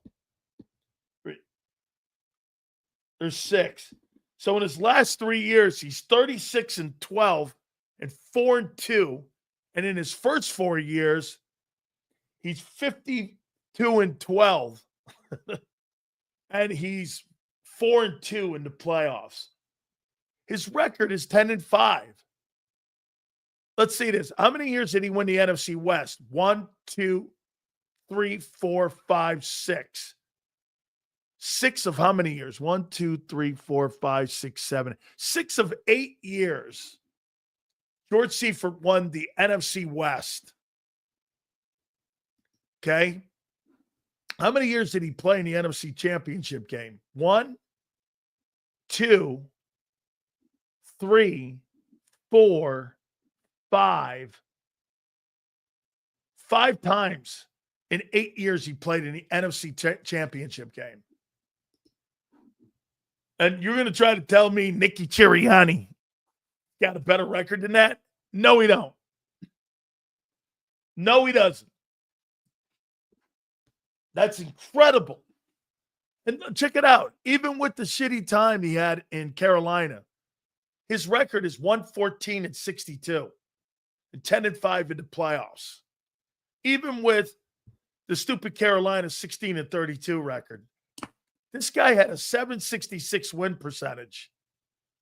There's 6. So in his last 3 years, he's 36-12 and 4-2. And in his first 4 years, he's 52-12. And he's 4-2 in the playoffs. His record is 10-5. Let's see this. How many years did he win the NFC West? 1, 2, 3, 4, 5, 6. 6 of how many years? 1, 2, 3, 4, 5, 6, 7. 6 of 8 years. George Seifert won the NFC West. Okay. How many years did he play in the NFC Championship game? 1, 2, 3, 4, 5. 5 times in 8 years he played in the NFC Championship game. And you're going to try to tell me Nicky Sirianni got a better record than that? No, he don't. No, he doesn't. That's incredible. And check it out. Even with the shitty time he had in Carolina, his record is 114-62 and 10-5 in the playoffs. Even with the stupid Carolina 16-32 record, this guy had a 766 win percentage.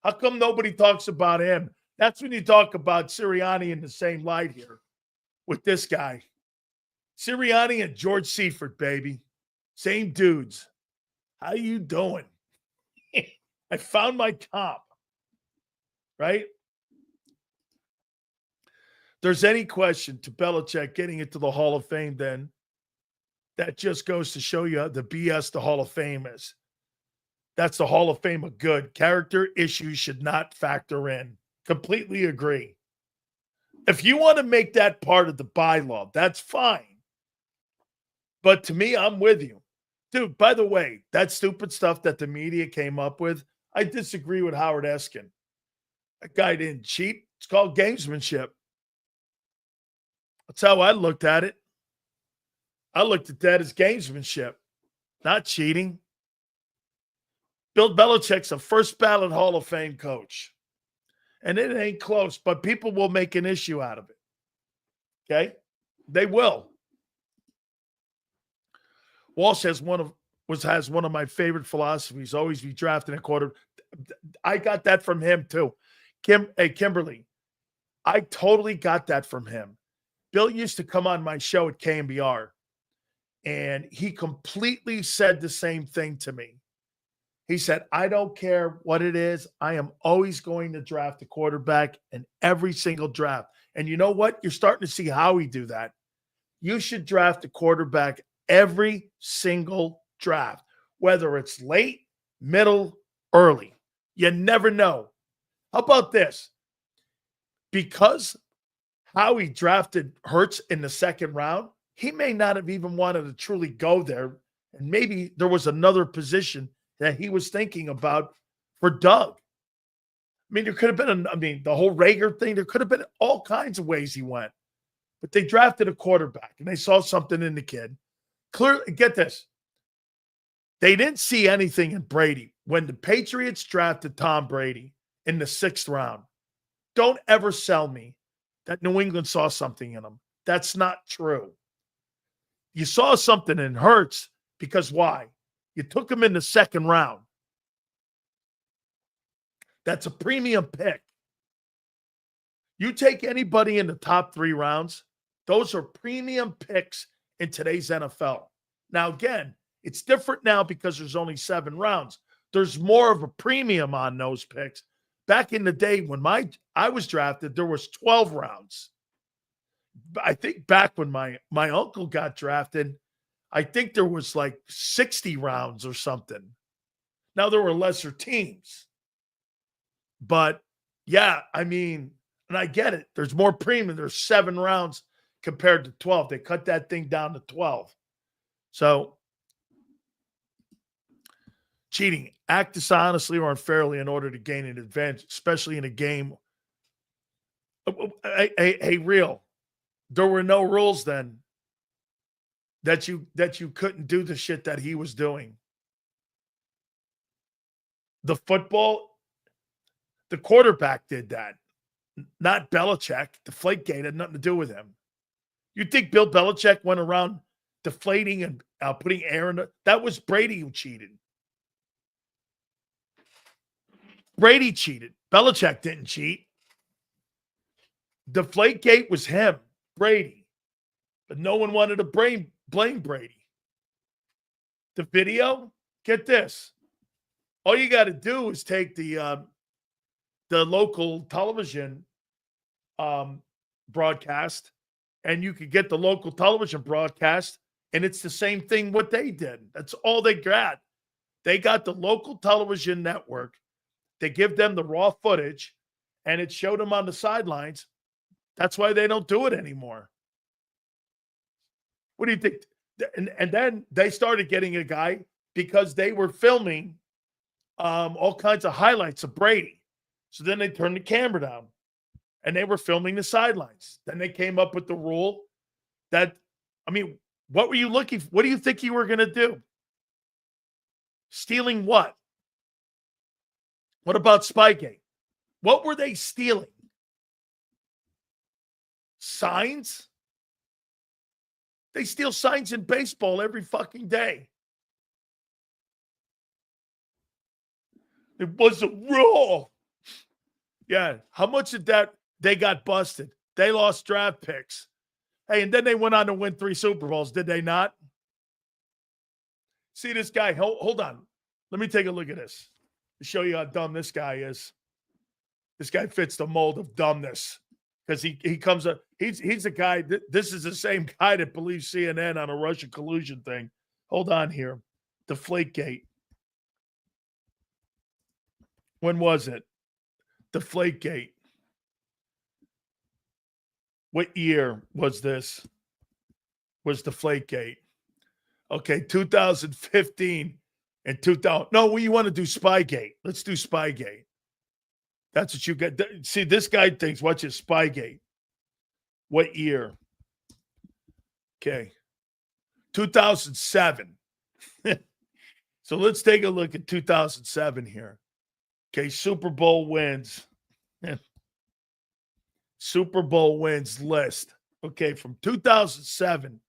How come nobody talks about him? That's when you talk about Sirianni in the same light here with this guy. Sirianni and George Seifert, baby. Same dudes. How you doing? I found my comp. Right? There's any question to Belichick getting into the Hall of Fame, then that just goes to show you the BS the Hall of Fame is. That's the Hall of Fame of good. Character issues should not factor in. Completely agree. If you want to make that part of the bylaw, that's fine. But to me, I'm with you. Dude, by the way, that stupid stuff that the media came up with, I disagree with Howard Eskin. That guy didn't cheat. It's called gamesmanship. That's how I looked at it. I looked at that as gamesmanship, not cheating. Bill Belichick's a first ballot Hall of Fame coach. And it ain't close, but people will make an issue out of it. Okay? They will. Walsh has one of my favorite philosophies, always be drafting a quarter. I got that from him too. Kimberly, I totally got that from him. Bill used to come on my show at KMBR, and he completely said the same thing to me. He said, I don't care what it is. I am always going to draft a quarterback in every single draft. And you know what? You're starting to see Howie do that. You should draft a quarterback every single draft, whether it's late, middle, early. You never know. How about this? Because Howie drafted Hurts in the second round, he may not have even wanted to truly go there. And maybe there was another position that he was thinking about for Doug. I mean, there could have been, the whole Rager thing, there could have been all kinds of ways he went. But they drafted a quarterback, and they saw something in the kid. Clearly, get this. They didn't see anything in Brady. When the Patriots drafted Tom Brady in the 6th round, don't ever sell me that New England saw something in him. That's not true. You saw something in Hurts because why? You took him in the 2nd round. That's a premium pick. You take anybody in the top 3 rounds, those are premium picks in today's NFL. Now, again, it's different now because there's only 7 rounds. There's more of a premium on those picks. Back in the day when I was drafted, there was 12 rounds. I think back when my uncle got drafted, I think there was like 60 rounds or something. Now there were lesser teams. But yeah, I mean, and I get it. There's more premium. There's 7 rounds compared to 12. They cut that thing down to 12. So cheating, act dishonestly or unfairly in order to gain an advantage, especially in a game. Hey, real. There were no rules then that you couldn't do the shit that he was doing. The quarterback did that, not Belichick. Deflategate had nothing to do with him. You think Bill Belichick went around deflating and putting air in it? That was Brady who cheated. Brady cheated. Belichick didn't cheat. Deflategate was him, Brady. But no one wanted to blame Brady. The video, get this. All you got to do is take the local television broadcast, and you could get the local television broadcast And it's the same thing what they did. That's all they got. They got the local television network. They give them the raw footage, and it showed them on the sidelines. That's why they don't do it anymore. What do you think? And then they started getting a guy because they were filming all kinds of highlights of Brady. So then they turned the camera down, and they were filming the sidelines. Then they came up with the rule that, I mean, what were you looking for? What do you think you were going to do? Stealing what? What about Spygate? What were they stealing? Signs? They steal signs in baseball every fucking day. It was a rule. Yeah. How much did that? They got busted. They lost draft picks. Hey, and then they went on to win 3 Super Bowls, did they not? See this guy? Hold on. Let me take a look at this to show you how dumb this guy is. This guy fits the mold of dumbness because he comes up. He's a guy. This is the same guy that believes CNN on a Russian collusion thing. Hold on here. Deflategate. When was it? Deflategate. What year was this? Was Deflategate? Okay, 2015 and 2000. No, you want to do Spygate. Let's do Spygate. That's what you get. See, this guy thinks, what's his Spygate? What year? Okay. 2007. So let's take a look at 2007 here. Okay, Super Bowl wins. Super Bowl wins list. Okay, from 2007,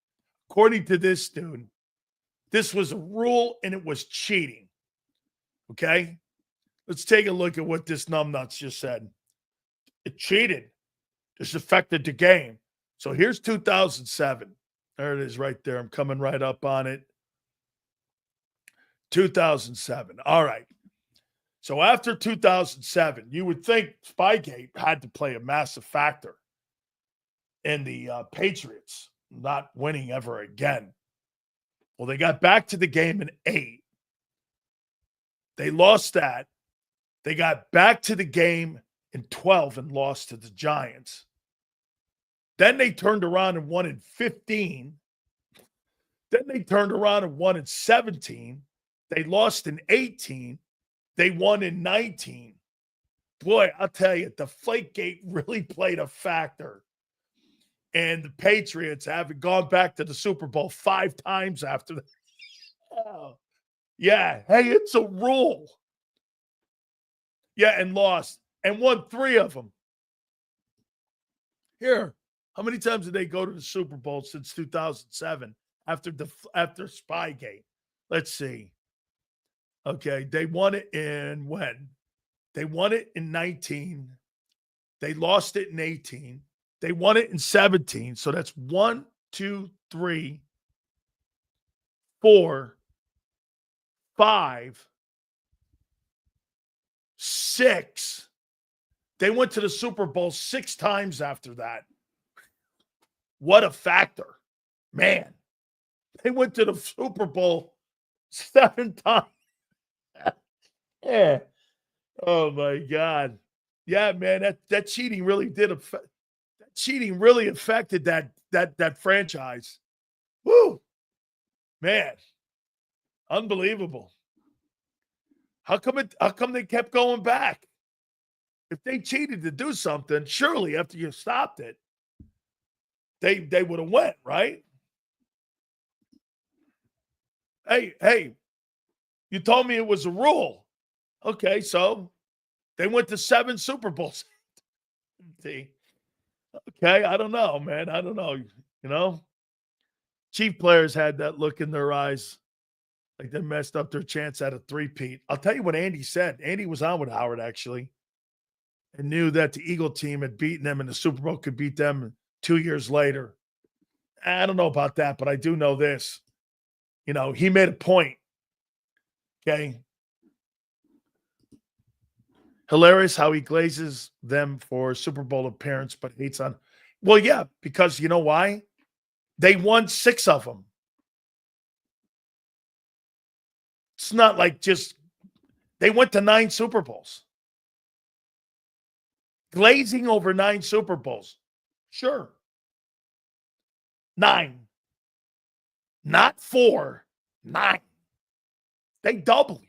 according to this dude, this was a rule and it was cheating. Okay? Let's take a look at what this numbnuts just said. It cheated. This affected the game. So here's 2007. There it is right there. I'm coming right up on it. 2007. All right. So after 2007, you would think Spygate had to play a massive factor in the Patriots not winning ever again. Well, they got back to the game in 8. They lost that. They got back to the game in 12 and lost to the Giants. Then they turned around and won in 15. Then they turned around and won in 17. They lost in 18. They won in 19. Boy, I'll tell you, Deflategate really played a factor. And the Patriots haven't gone back to the Super Bowl 5 times after that. Oh, yeah, hey, it's a rule. Yeah, and lost. And won 3 of them. Here, how many times did they go to the Super Bowl since 2007 after Spygate? Let's see. Okay, they won it in when? They won it in 19. They lost it in 18. They won it in 17. So that's 1, 2, 3, 4, 5, 6. They went to the Super Bowl 6 times after that. What a factor. Man, they went to the Super Bowl 7 times. Yeah. Oh my God. Yeah, man, that cheating really did affect. That cheating really affected that franchise. Woo, man, unbelievable. How come they kept going back? If they cheated to do something, surely after you stopped it, they would have went, right? Hey, you told me it was a rule. Okay, so they went to 7 Super Bowls. See? Okay, I don't know, man. I don't know. You know? Chief players had that look in their eyes like they messed up their chance at a three-peat. I'll tell you what Andy said. Andy was on with Howard, actually, and knew that the Eagle team had beaten them and the Super Bowl could beat them 2 years later. I don't know about that, but I do know this. You know, he made a point. Okay? Hilarious how he glazes them for Super Bowl appearance, but hates on. Well, yeah, because you know why? They won 6 of them. It's not like just they went to 9 Super Bowls. Glazing over 9 Super Bowls. Sure. 9. Not 4. 9. They double you.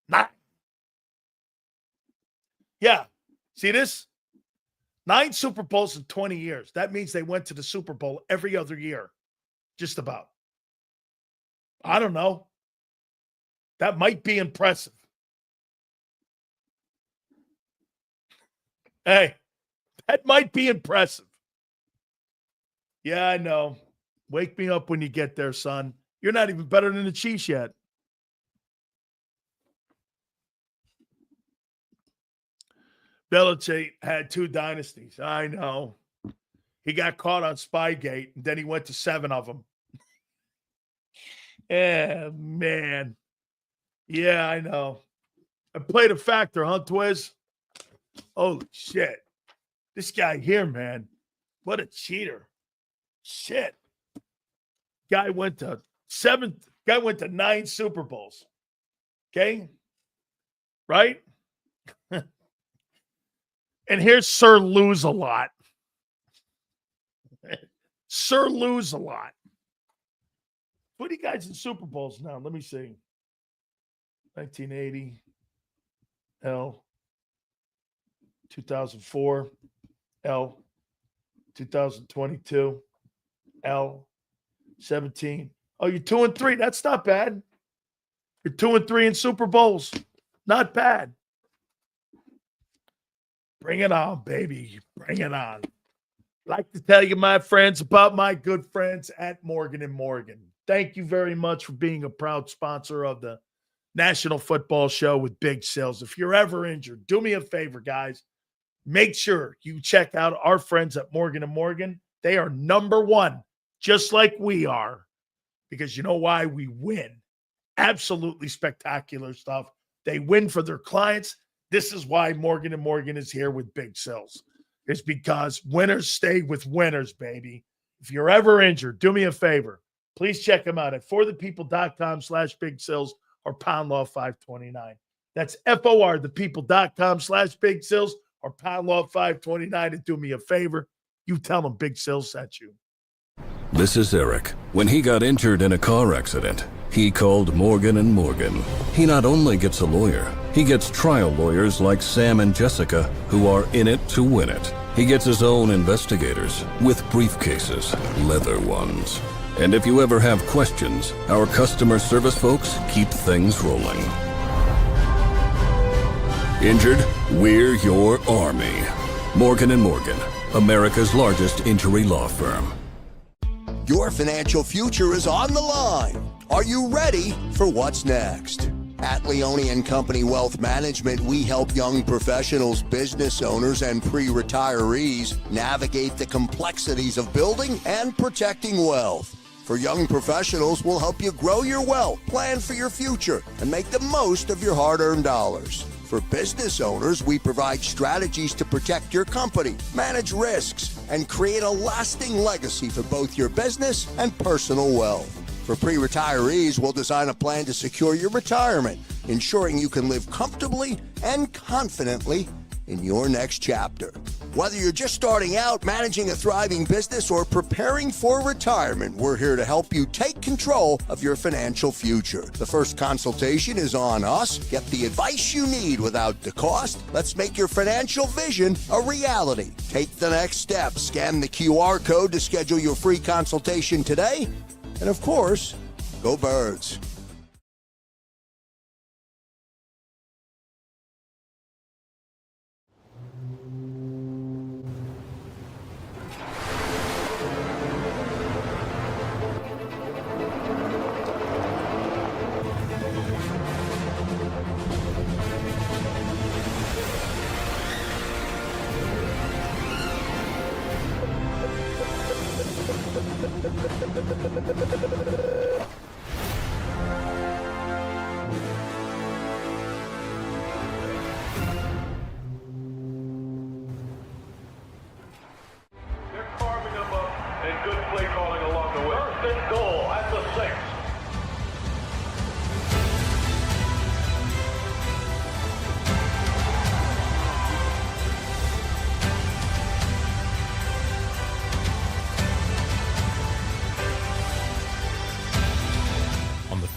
9. Yeah. See this? 9 Super Bowls in 20 years. That means they went to the Super Bowl every other year. Just about. I don't know. That might be impressive. Hey, that might be impressive. Yeah, I know. Wake me up when you get there, son. You're not even better than the Chiefs yet. Belichick had 2 dynasties. I know. He got caught on Spygate, and then he went to 7 of them. Yeah, man. Yeah, I know. I played a factor, huh, Twiz? Holy shit. This guy here, man. What a cheater. Shit. Guy went to 9 Super Bowls. Okay? Right? And here's Sir Lose-A-Lot. Sir Lose-A-Lot. What are you guys in Super Bowls now? Let me see. 1980. L. 2004. L. 2022. L. 17. Oh, you're 2-3. That's not bad. You're 2-3 in Super Bowls. Not bad. Bring it on, baby. Bring it on. Like to tell you, my friends, about my good friends at Morgan & Morgan. Thank you very much for being a proud sponsor of the National Football Show with Big Sales. If you're ever injured, do me a favor, guys. Make sure you check out our friends at Morgan & Morgan. They are number 1, just like we are, because you know why? We win. Absolutely spectacular stuff. They win for their clients. This is why Morgan & Morgan is here with Big Sales. It's because winners stay with winners, baby. If you're ever injured, do me a favor. Please check them out at forthepeople.com/big sales or pound law 529. That's forthepeople.com/big sales or pound law 529. And do me a favor. You tell them Big Sales sent you. This is Eric. When he got injured in a car accident, he called Morgan & Morgan. He not only gets a lawyer, he gets trial lawyers like Sam and Jessica, who are in it to win it. He gets his own investigators with briefcases, leather ones. And if you ever have questions, our customer service folks keep things rolling. Injured? We're your army. Morgan & Morgan, America's largest injury law firm. Your financial future is on the line. Are you ready for what's next? At Leone & Company Wealth Management, we help young professionals, business owners, and pre-retirees navigate the complexities of building and protecting wealth. For young professionals, we'll help you grow your wealth, plan for your future, and make the most of your hard-earned dollars. For business owners, we provide strategies to protect your company, manage risks, and create a lasting legacy for both your business and personal wealth. For pre-retirees, we'll design a plan to secure your retirement, ensuring you can live comfortably and confidently in your next chapter. Whether you're just starting out, managing a thriving business, or preparing for retirement, we're here to help you take control of your financial future. The first consultation is on us. Get the advice you need without the cost. Let's make your financial vision a reality. Take the next step. Scan the QR code to schedule your free consultation today. And of course, go Birds.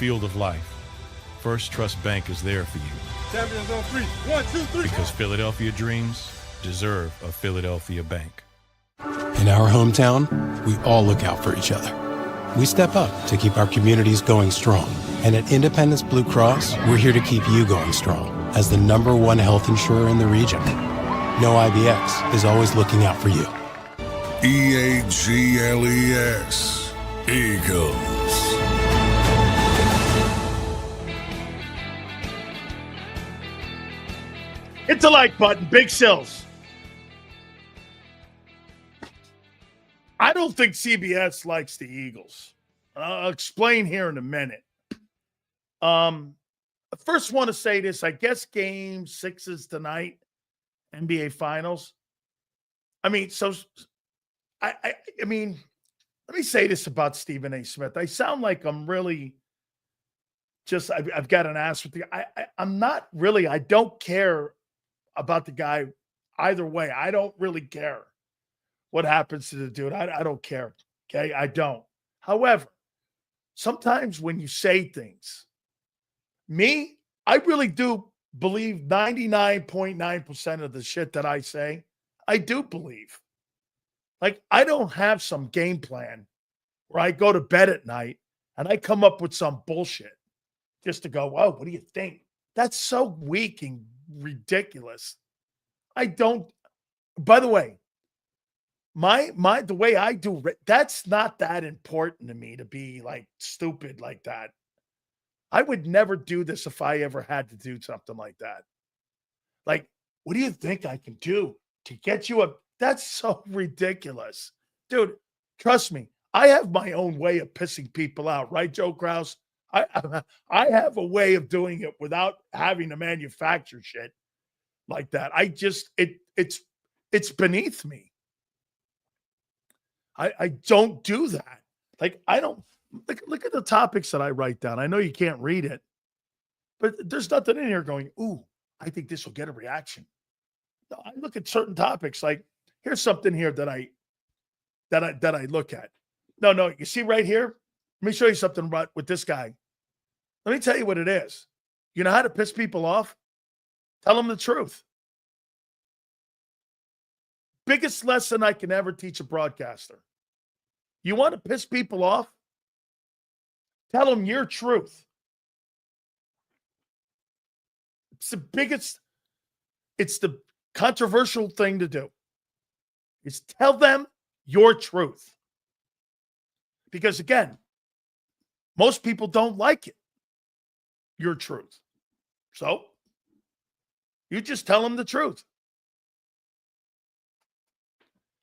field of life, First Trust Bank is there for you. Champions on 3. 1, 2, 3. Because Philadelphia dreams deserve a Philadelphia bank. In our hometown, we all look out for each other. We step up to keep our communities going strong. And at Independence Blue Cross, we're here to keep you going strong as the #1 health insurer in the region. No IBX is always looking out for you. EAGLES. Eagles. Hit the like button, Big Sills. I don't think CBS likes the Eagles. I'll explain here in a minute. I first want to say this. I guess Game 6 is tonight, NBA Finals. I mean, I mean, let me say this about Stephen A. Smith. I sound like I'm really just, I've got an ass with the, I'm not really, I don't care about the guy either way. I don't really care what happens to the dude. I don't care. Okay. I don't. However, sometimes when you say things, I really do believe 99.9% of the shit that I say, I do believe. Like, I don't have some game plan where I go to bed at night and I come up with some bullshit just to go, oh, what do you think? That's so weak and ridiculous. I don't, by the way, the way I do, that's not that important to me to be like stupid like that. I would never do this if I ever had to do something like that. Like, what do you think I can do to get you that's so ridiculous. Dude, trust me, I have my own way of pissing people out, right, Joe Krause? I have a way of doing it without having to manufacture shit like that. I just, it's beneath me. I don't do that. Like, I don't, look at the topics that I write down. I know you can't read it, but there's nothing in here going, ooh, I think this will get a reaction. No, I look at certain topics like, here's something here that I look at. No, you see right here? Let me show you something about with this guy. Let me tell you what it is. You know how to piss people off? Tell them the truth. Biggest lesson I can ever teach a broadcaster. You want to piss people off? Tell them your truth. It's the controversial thing to do. Is tell them your truth. Because again, most people don't like it. Your truth. So you just tell them the truth.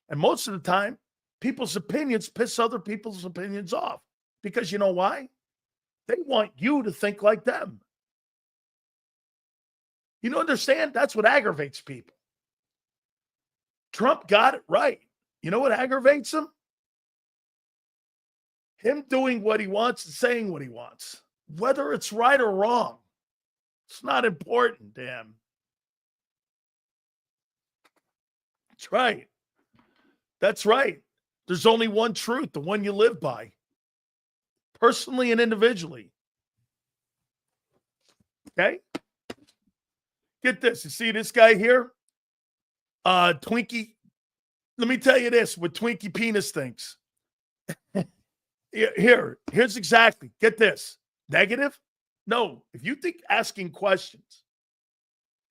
And most of the time, people's opinions piss other people's opinions off. Because you know why? They want you to think like them. You don't understand? That's what aggravates people. Trump got it right. You know what aggravates him? Him doing what he wants and saying what he wants. Whether it's right or wrong. It's not important to him. That's right. That's right. There's only one truth, the one you live by. Personally and individually. Okay? Get this. You see this guy here? Twinkie. Let me tell you this, what Twinkie Penis thinks. Here's exactly. Get this. Negative? No. If you think asking questions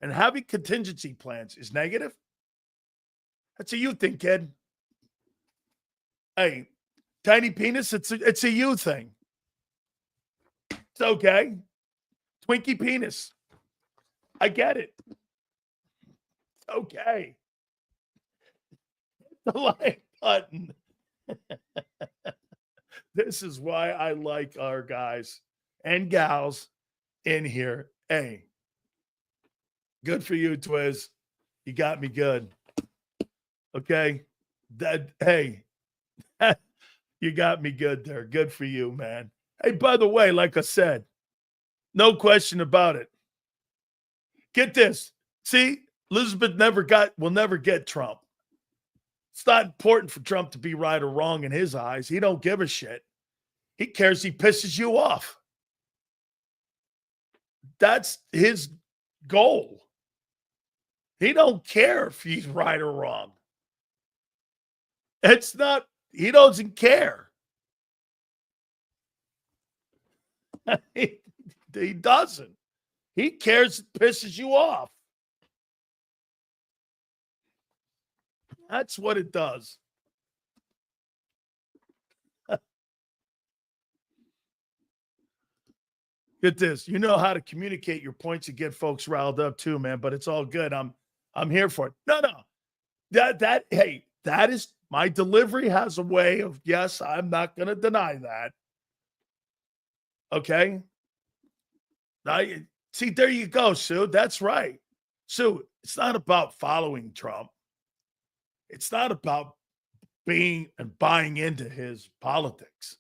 and having contingency plans is negative, that's a you thing, kid. Hey, tiny penis, it's a you thing. It's okay. Twinkie penis. I get it. It's okay. The like button. This is why I like our guys and gals in here. Hey, good for you, Twiz. You got me good. Okay. Hey, you got me good there. Good for you, man. Hey, by the way, like I said, no question about it. Get this. See, Elizabeth will never get Trump. It's not important for Trump to be right or wrong in his eyes. He don't give a shit. He cares he pisses you off. That's his goal. He don't care if he's right or wrong. It's not, he doesn't care. He doesn't. He cares it pisses you off. That's what it does. Get this. You know how to communicate your points and get folks riled up too, man, but it's all good. I'm here for it. No. Hey, that is my delivery has a way of, yes, I'm not going to deny that. Okay? See, there you go, Sue. That's right. Sue, it's not about following Trump. It's not about being and buying into his politics.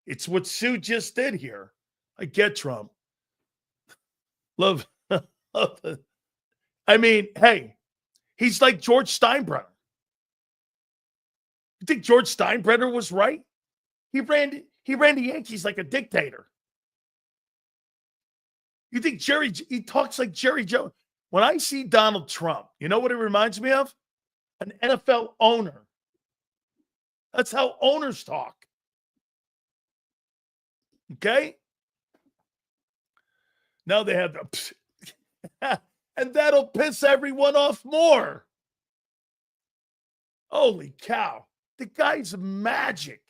It's what Sue just did here. I get Trump. Love I mean, hey, he's like George Steinbrenner. You think George Steinbrenner was right? He ran the Yankees like a dictator. You think he talks like Jerry Jones? When I see Donald Trump, you know what it reminds me of? An NFL owner. That's how owners talk. Okay? Now they have the, and that'll piss everyone off more. Holy cow. The guy's magic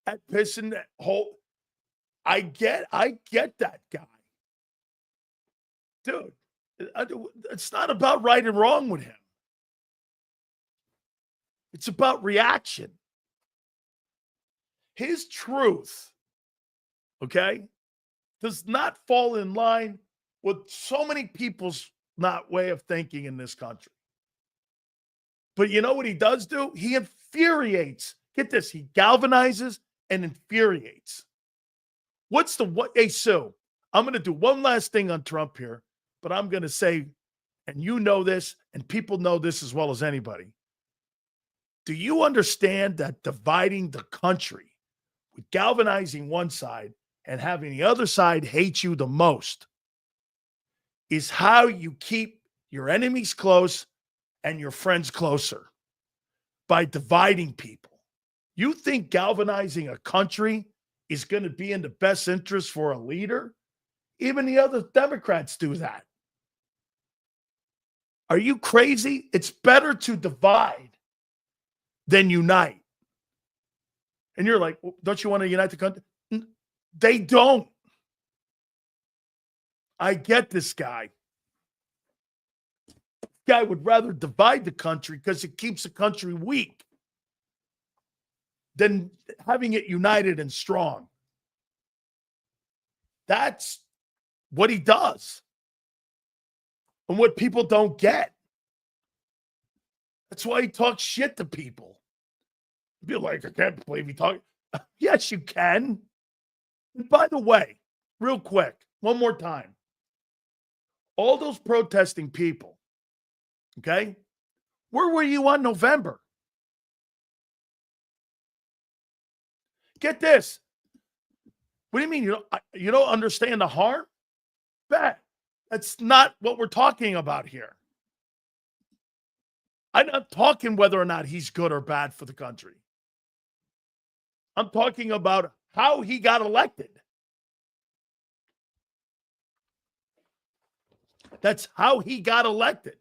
at pissing that whole. I get that guy. Dude, it's not about right and wrong with him. It's about reaction. His truth, okay, does not fall in line with so many people's way of thinking in this country. But you know what he does do? He infuriates. Get this. He galvanizes and infuriates. Hey, Sue, I'm going to do one last thing on Trump here, but I'm going to say, and you know this, and people know this as well as anybody. Do you understand that dividing the country with galvanizing one side and having the other side hate you the most is how you keep your enemies close and your friends closer? By dividing people. You think galvanizing a country is going to be in the best interest for a leader? Even the other Democrats do that. Are you crazy? It's better to divide than unite. And you're like, well, don't you want to unite the country? They don't. I get this guy. Guy would rather divide the country because it keeps the country weak than having it united and strong. That's what he does. And what people don't get. That's why he talks shit to people. Be like, I can't believe he talks. Yes, you can. And by the way, real quick, one more time. All those protesting people, okay? Where were you on November? Get this. What do you mean you don't understand the harm? Bet. That's not what we're talking about here. I'm not talking whether or not he's good or bad for the country. I'm talking about how he got elected. That's how he got elected.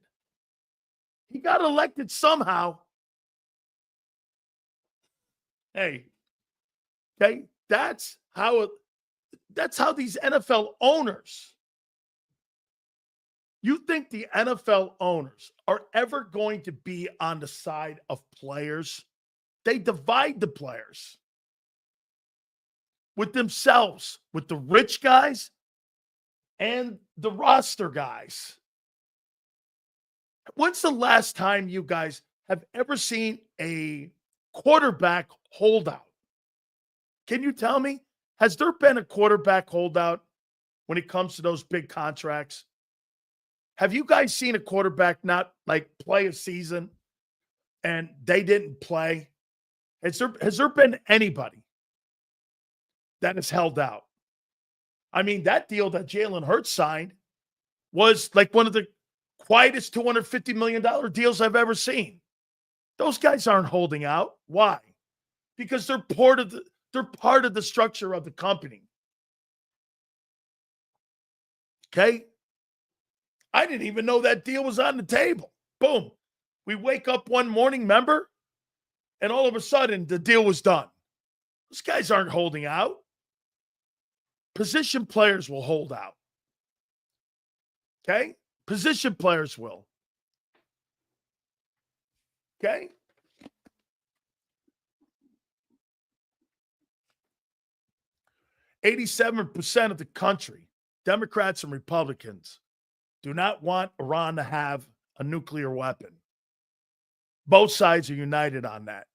He got elected somehow. Hey, okay, that's how these NFL owners. You think the NFL owners are ever going to be on the side of players? They divide the players with themselves, with the rich guys and the roster guys. When's the last time you guys have ever seen a quarterback holdout? Can you tell me? Has there been a quarterback holdout when it comes to those big contracts? Have you guys seen a quarterback not like play a season and they didn't play? Has there been anybody that is held out? I mean, that deal that Jalen Hurts signed was like one of the quietest $250 million deals I've ever seen. Those guys aren't holding out. Why? Because they're part of the structure of the company. Okay? I didn't even know that deal was on the table. Boom. We wake up one morning, remember? And all of a sudden, the deal was done. Those guys aren't holding out. Position players will hold out. Okay? Position players will. Okay? %87 of the country, Democrats and Republicans, do not want Iran to have a nuclear weapon. Both sides are united on that.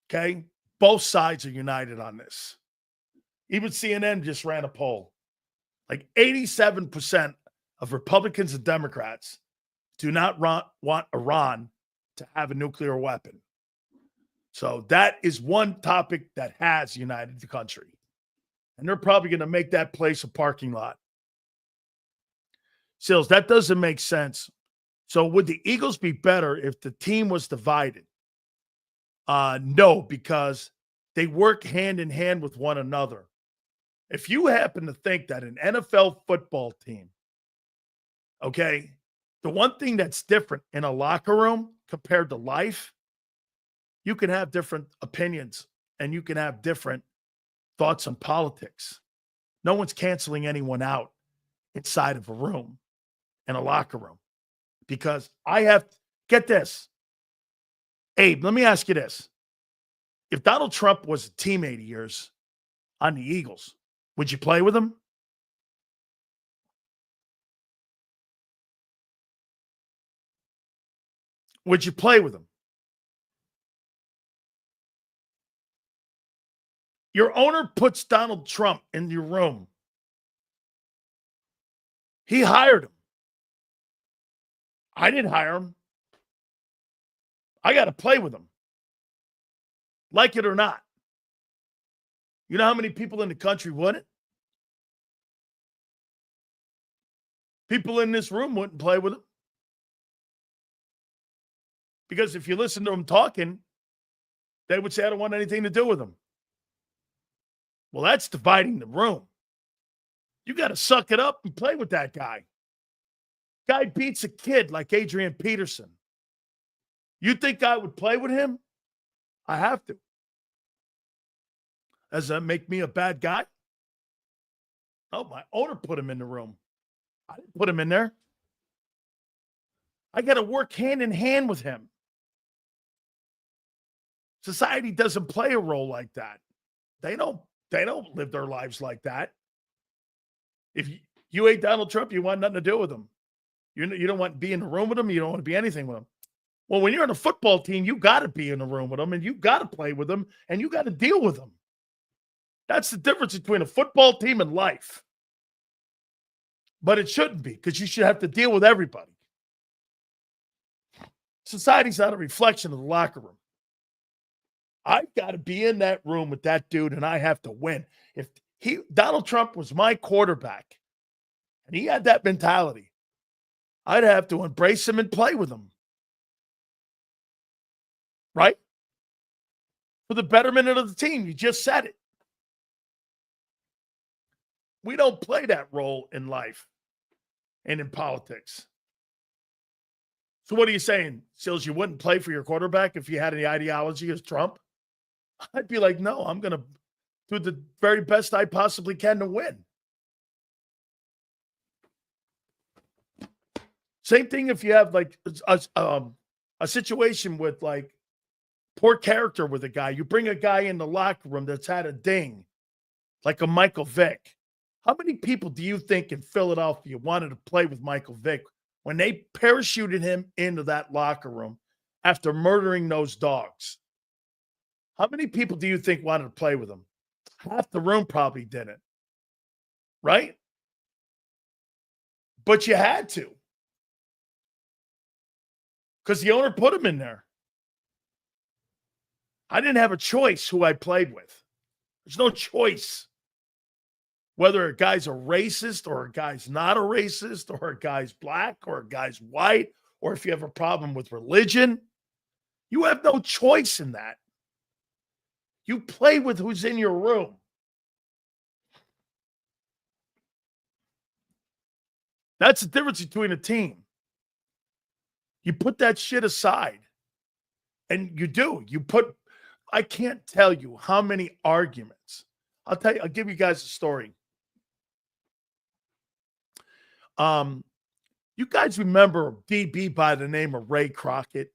Okay? Both sides are united on this. Even CNN just ran a poll. Like 87% of Republicans and Democrats do not want Iran to have a nuclear weapon. So that is one topic that has united the country. And they're probably going to make that place a parking lot. Sills, that doesn't make sense. So would the Eagles be better if the team was divided? No, because they work hand in hand with one another. If you happen to think that an NFL football team, okay, the one thing that's different in a locker room compared to life, you can have different opinions and you can have different thoughts on politics. No one's canceling anyone out inside of a room, in a locker room, because get this. Abe, let me ask you this. If Donald Trump was a teammate of yours on the Eagles, would you play with him? Would you play with him? Your owner puts Donald Trump in your room. He hired him. I didn't hire him. I got to play with him. Like it or not. You know how many people in the country wouldn't? People in this room wouldn't play with him. Because if you listen to them talking, they would say, I don't want anything to do with him. Well, that's dividing the room. You got to suck it up and play with that guy. Guy beats a kid like Adrian Peterson. You think I would play with him? I have to. Does that make me a bad guy? Oh, my owner put him in the room. I didn't put him in there. I got to work hand in hand with him. Society doesn't play a role like that. They don't live their lives like that. If you hate Donald Trump, you want nothing to do with him. You don't want to be in the room with him. You don't want to be anything with him. Well, when you're on a football team, you got to be in the room with them, and you got to play with them, and you got to deal with them. That's the difference between a football team and life. But it shouldn't be, because you should have to deal with everybody. Society's not a reflection of the locker room. I've got to be in that room with that dude, and I have to win. If Donald Trump was my quarterback, and he had that mentality, I'd have to embrace him and play with him. Right? For the betterment of the team. You just said it. We don't play that role in life and in politics. So what are you saying, Sills? You wouldn't play for your quarterback if you had any ideology as Trump? I'd be like, no, I'm going to do the very best I possibly can to win. Same thing if you have like a situation with like poor character with a guy. You bring a guy in the locker room that's had a ding, like a Michael Vick. How many people do you think in Philadelphia wanted to play with Michael Vick when they parachuted him into that locker room after murdering those dogs? How many people do you think wanted to play with him? Half the room probably didn't. Right? But you had to. Because the owner put him in there. I didn't have a choice who I played with. There's no choice. whether a guy's a racist or a guy's not a racist or a guy's black or a guy's white, or if you have a problem with religion. You have no choice in that. You play with who's in your room. That's the difference between a team. You put that shit aside. And you do. I can't tell you how many arguments. I'll give you guys a story. You guys remember a DB by the name of Ray Crockett?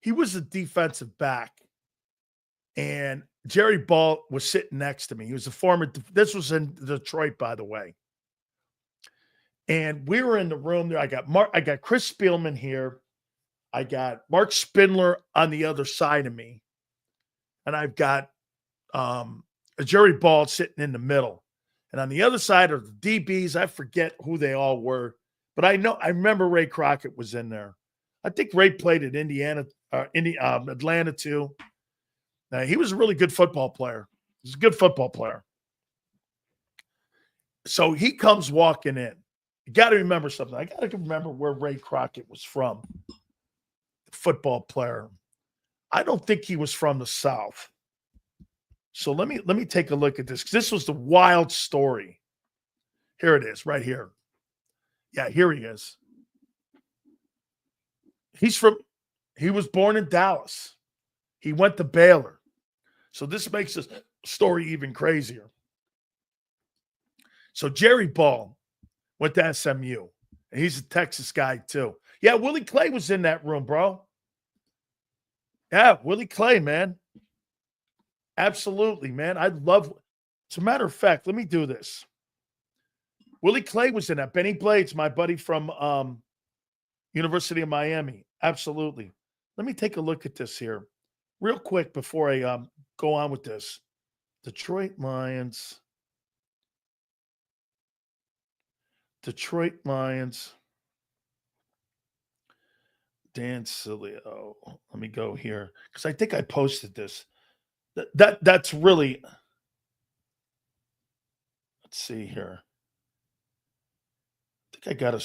He was a defensive back. And Jerry Ball was sitting next to me. He was this was in Detroit, by the way. And we were in the room there. I got Chris Spielman here. I got Mark Spindler on the other side of me. And I've got a Jerry Ball sitting in the middle. And on the other side are the DBs. I forget who they all were. But I remember Ray Crockett was in there. I think Ray played at Atlanta too. He was a really good football player. He was a good football player. So he comes walking in. You got to remember something. I got to remember where Ray Crockett was from. Football player. I don't think he was from the South. So let me take a look at this. This was the wild story. Here it is, right here. Yeah, here he is. He was born in Dallas. He went to Baylor. So this makes this story even crazier. So Jerry Ball went to SMU. And he's a Texas guy too. Yeah, Willie Clay was in that room, bro. Yeah, Willie Clay, man. Absolutely, man. As a matter of fact, let me do this. Willie Clay was in that. Benny Blades, my buddy from University of Miami. Absolutely. Let me take a look at this here real quick before I go on with this. Detroit Lions. Dan Sileo. Let me go here because I think I posted this. That's really. Let's see here. I think I got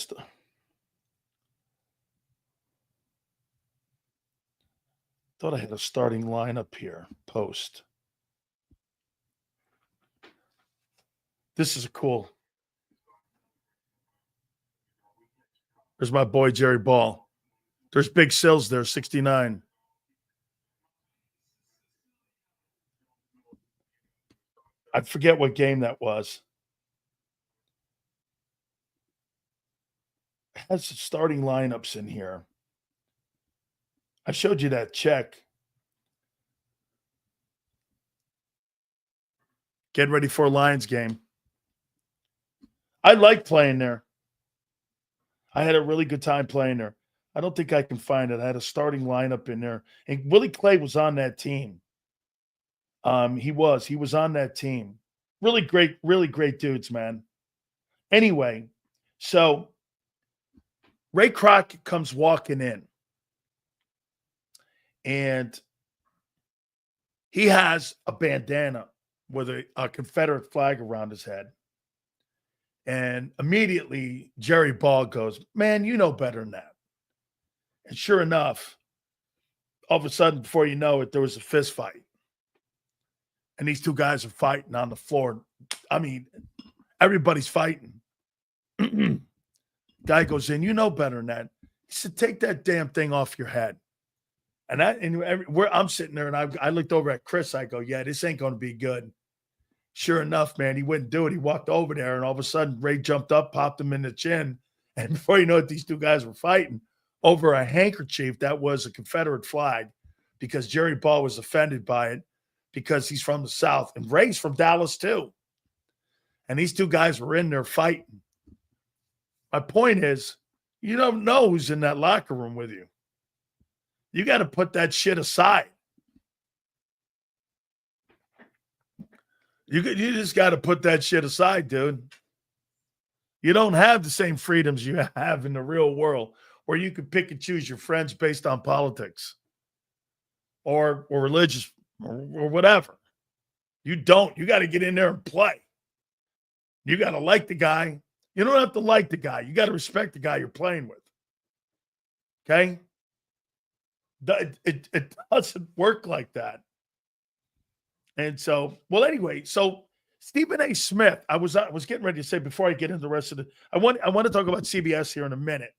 thought I had a starting lineup here. Post. This is cool. There's my boy Jerry Ball. There's Big Sills there, 69. I forget what game that was. It has the starting lineups in here. I showed you that check. Get ready for a Lions game. I like playing there. I had a really good time playing there. I don't think I can find it. I had a starting lineup in there. And Willie Clay was on that team. He was on that team. Really great dudes, man. Anyway, so Ray Crockett comes walking in. And he has a bandana with a Confederate flag around his head. And immediately Jerry Ball goes, man, you know better than that. And sure enough, all of a sudden, before you know it, there was a fist fight. And these two guys are fighting on the floor. I mean, everybody's fighting. Guy goes in, you know better than that. He said, take that damn thing off your head. And I'm sitting there, and I looked over at Chris. I go, yeah, this ain't going to be good. Sure enough, man, he wouldn't do it. He walked over there, and all of a sudden, Ray jumped up, popped him in the chin. And before you know it, these two guys were fighting over a handkerchief that was a Confederate flag because Jerry Ball was offended by it because he's from the South. And Ray's from Dallas, too. And these two guys were in there fighting. My point is, you don't know who's in that locker room with you. You got to put that shit aside. You just got to put that shit aside, dude. You don't have the same freedoms you have in the real world where you can pick and choose your friends based on politics or religious or whatever. You don't. You got to get in there and play. You got to like the guy. You don't have to like the guy. You got to respect the guy you're playing with. Okay? It doesn't work like that. And so, well, anyway, so Stephen A. Smith, I was getting ready to say before I get into the rest of I want to talk about CBS here in a minute.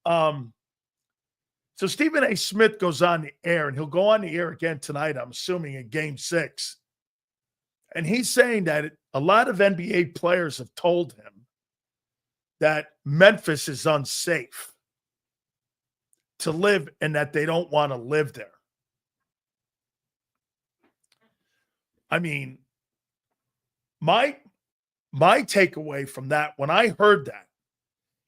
So Stephen A. Smith goes on the air, and he'll go on the air again tonight, I'm assuming, in Game 6. And he's saying that a lot of NBA players have told him that Memphis is unsafe to live and that they don't want to live there. I mean, my takeaway from that, when I heard that,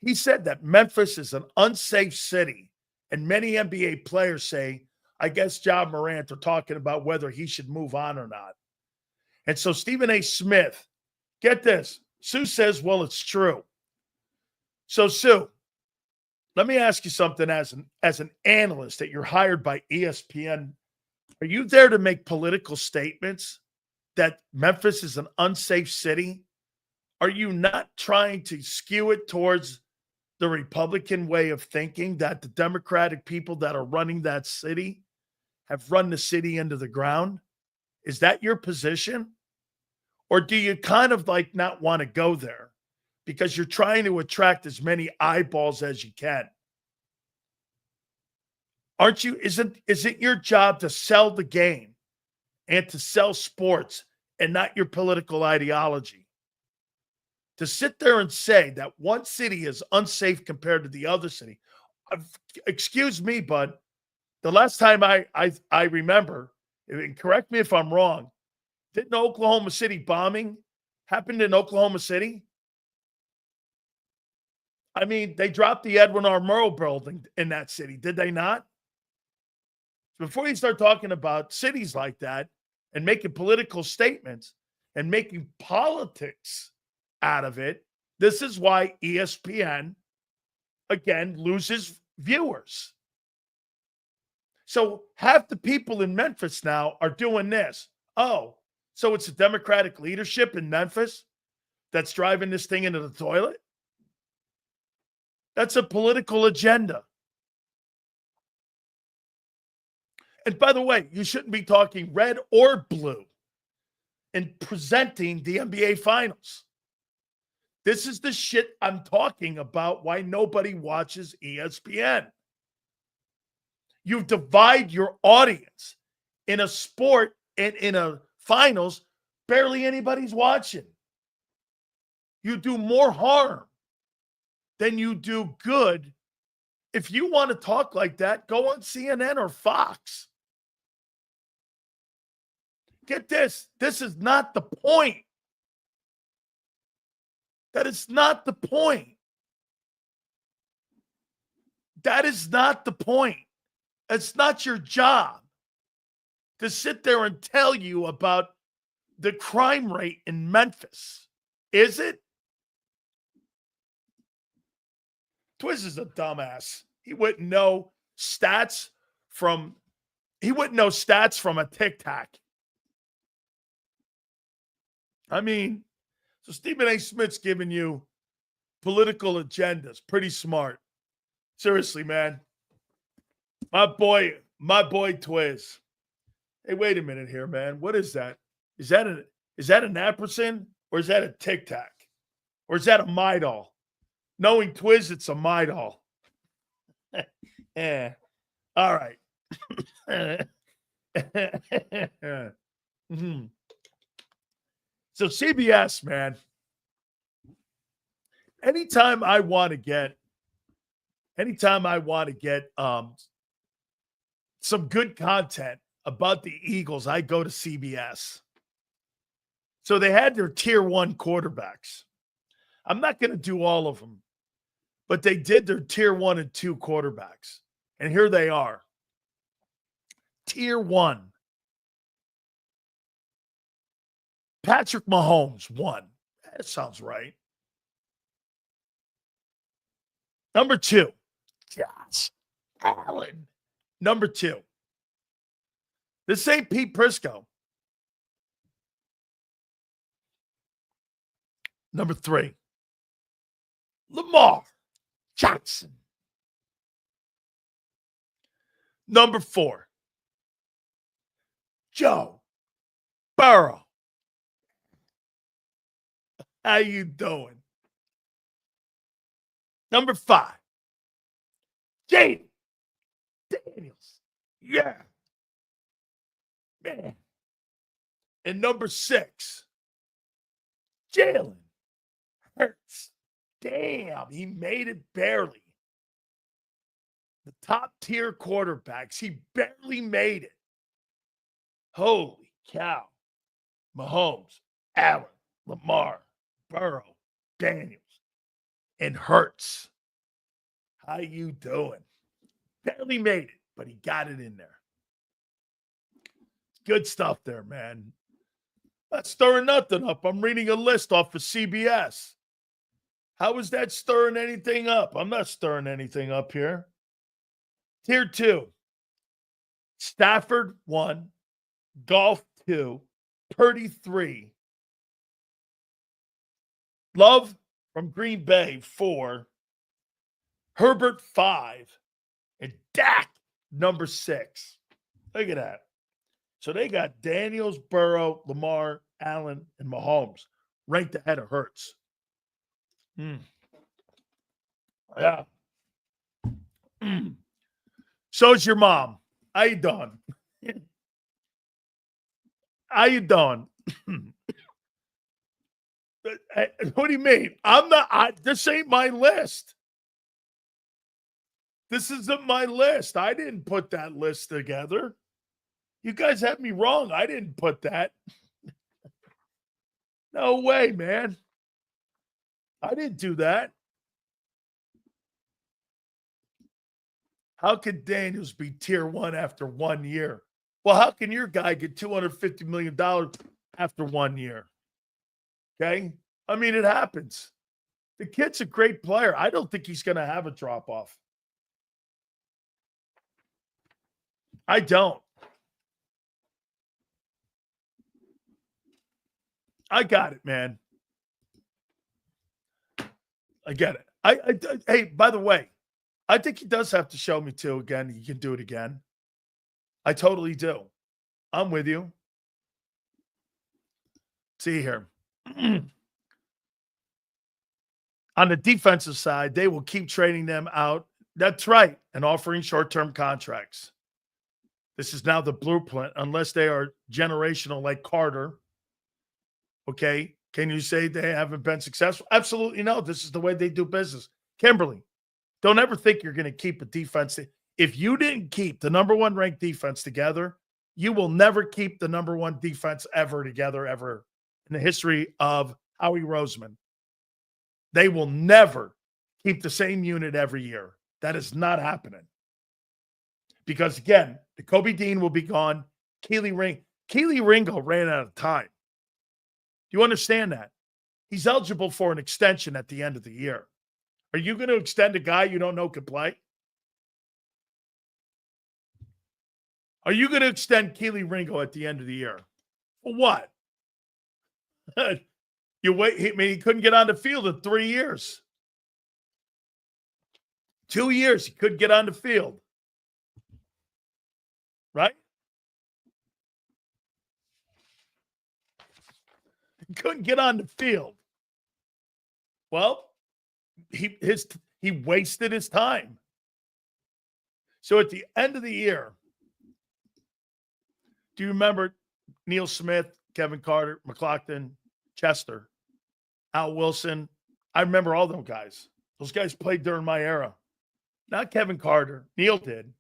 he said that Memphis is an unsafe city. And many NBA players say, I guess Ja Morant are talking about whether he should move on or not. And so Stephen A. Smith, get this. Sue says, well, it's true. So, Sue, let me ask you something as an analyst that you're hired by ESPN. Are you there to make political statements that Memphis is an unsafe city? Are you not trying to skew it towards the Republican way of thinking that the Democratic people that are running that city have run the city into the ground? Is that your position? Or do you kind of like not want to go there because you're trying to attract as many eyeballs as you can? Aren't you? Isn't your job to sell the game and to sell sports and not your political ideology? To sit there and say that one city is unsafe compared to the other city. Excuse me, but the last time I remember, and correct me if I'm wrong, didn't the Oklahoma City bombing happen in Oklahoma City? I mean, they dropped the Edwin R. Murrow building in that city, did they not? Before you start talking about cities like that and making political statements and making politics out of it, this is why ESPN, again, loses viewers. So half the people in Memphis now are doing this. Oh, so it's a Democratic leadership in Memphis that's driving this thing into the toilet? That's a political agenda. And by the way, you shouldn't be talking red or blue in presenting the NBA Finals. This is the shit I'm talking about, why nobody watches ESPN. You divide your audience in a sport and in a finals, barely anybody's watching. You do more harm than you do good. If you want to talk like that, go on CNN or Fox. Get this. This is not the point. That is not the point. That is not the point. It's not your job to sit there and tell you about the crime rate in Memphis. Is it? Twiz is a dumbass. He wouldn't know stats from a Tic Tac. I mean, so Stephen A. Smith's giving you political agendas. Pretty smart. Seriously, man. My boy Twiz. Hey, wait a minute here, man. What is that? Is that an Apperson or is that a Tic Tac? Or is that a Midol? Knowing Twiz, it's a Midol. Yeah. All right. Mm-hmm. So CBS, man, anytime I want to get some good content about the Eagles, I go to CBS. So they had their tier 1 quarterbacks. I'm not going to do all of them, but they did their tier 1 and 2 quarterbacks. And here they are. Tier 1. Patrick Mahomes, 1. That sounds right. Number 2, Josh Allen. Number 2. This ain't Pete Prisco. Number 3, Lamar Jackson. Number 4, Joe Burrow. How you doing? Number 5, Jalen Daniels. Yeah. Man. And number 6, Jalen Hurts. Damn, he made it barely. The top tier quarterbacks, he barely made it. Holy cow. Mahomes, Allen, Lamar, Burrow, Daniels, and Hurts. How you doing? Barely made it, but he got it in there. Good stuff there, man. Not stirring nothing up. I'm reading a list off of CBS. How is that stirring anything up? I'm not stirring anything up here. Tier 2, Stafford 1, Goff 2, Purdy 3, Love from Green Bay 4, Herbert 5, and Dak number 6. Look at that. So they got Daniels, Burrow, Lamar, Allen, and Mahomes ranked ahead of Hurts. Yeah. So's your mom. How you doing? How you doing? What do you mean? This ain't my list. This isn't my list. I didn't put that list together. You guys had me wrong. I didn't put that. No way, man. I didn't do that. How could Daniels be tier 1 after 1 year? Well, how can your guy get $250 million after 1 year? Okay? I mean, it happens. The kid's a great player. I don't think he's going to have a drop-off. I don't. I got it, man. I get it. Hey, by the way, I think he does have to show me too again. He can do it again. I totally do. I'm with you. See here. On the defensive side, they will keep trading them out. That's right. And offering short-term contracts. This is now the blueprint, unless they are generational like Carter. Okay. Can you say they haven't been successful? Absolutely no. This is the way they do business. Kimberly, don't ever think you're going to keep a defense. If you didn't keep the number 1 ranked defense together, you will never keep the number 1 defense ever together, ever in the history of Howie Roseman. They will never keep the same unit every year. That is not happening. Because again, the Kobe Dean will be gone. Keely Ringo ran out of time. Do you understand that? He's eligible for an extension at the end of the year. Are you going to extend a guy you don't know can play? Are you going to extend Keely Ringo at the end of the year? For what? You wait. He couldn't get on the field in 3 years. 2 years, he couldn't get on the field. Right? He couldn't get on the field. Well, he wasted his time. So at the end of the year, do you remember Neil Smith, Kevin Carter, McLaughlin, Chester, Al Wilson? I remember all those guys. Those guys played during my era. Not Kevin Carter. Neil did.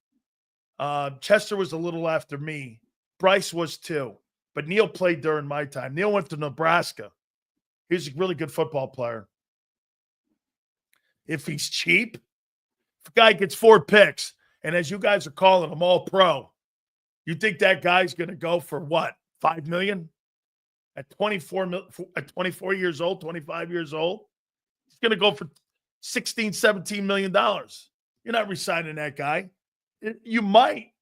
Chester was a little after me. Bryce was too. But Neil played during my time. Neil went to Nebraska. He was a really good football player. If he's cheap, if a guy gets 4 picks, and as you guys are calling him all pro, you think that guy's going to go for what? $5 million? At 24 years old, 25 years old? He's going to go for $16, $17 million. You're not re-signing that guy. You might.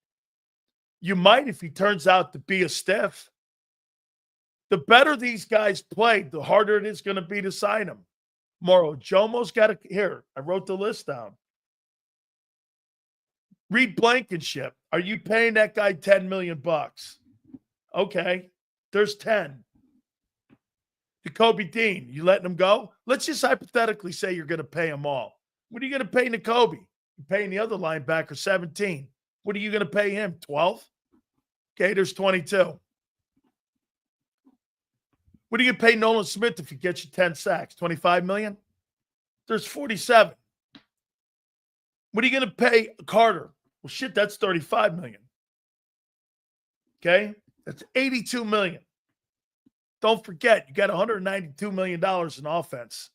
You might if he turns out to be a stiff. The better these guys play, the harder it is going to be to sign them. Moro Jomo's got to, here, I wrote the list down. Reed Blankenship, are you paying that guy $10 million? Okay, there's 10. Nakobe Dean, you letting him go? Let's just hypothetically say you're going to pay them all. What are you going to pay Nakobe? You're paying the other linebacker 17. What are you going to pay him? 12? Okay, there's 22. What are you going to pay Nolan Smith if he gets you 10 sacks? 25 million? There's 47. What are you going to pay Carter? Well, shit, that's 35 million. Okay? That's 82 million. Don't forget, you got $192 million in offense.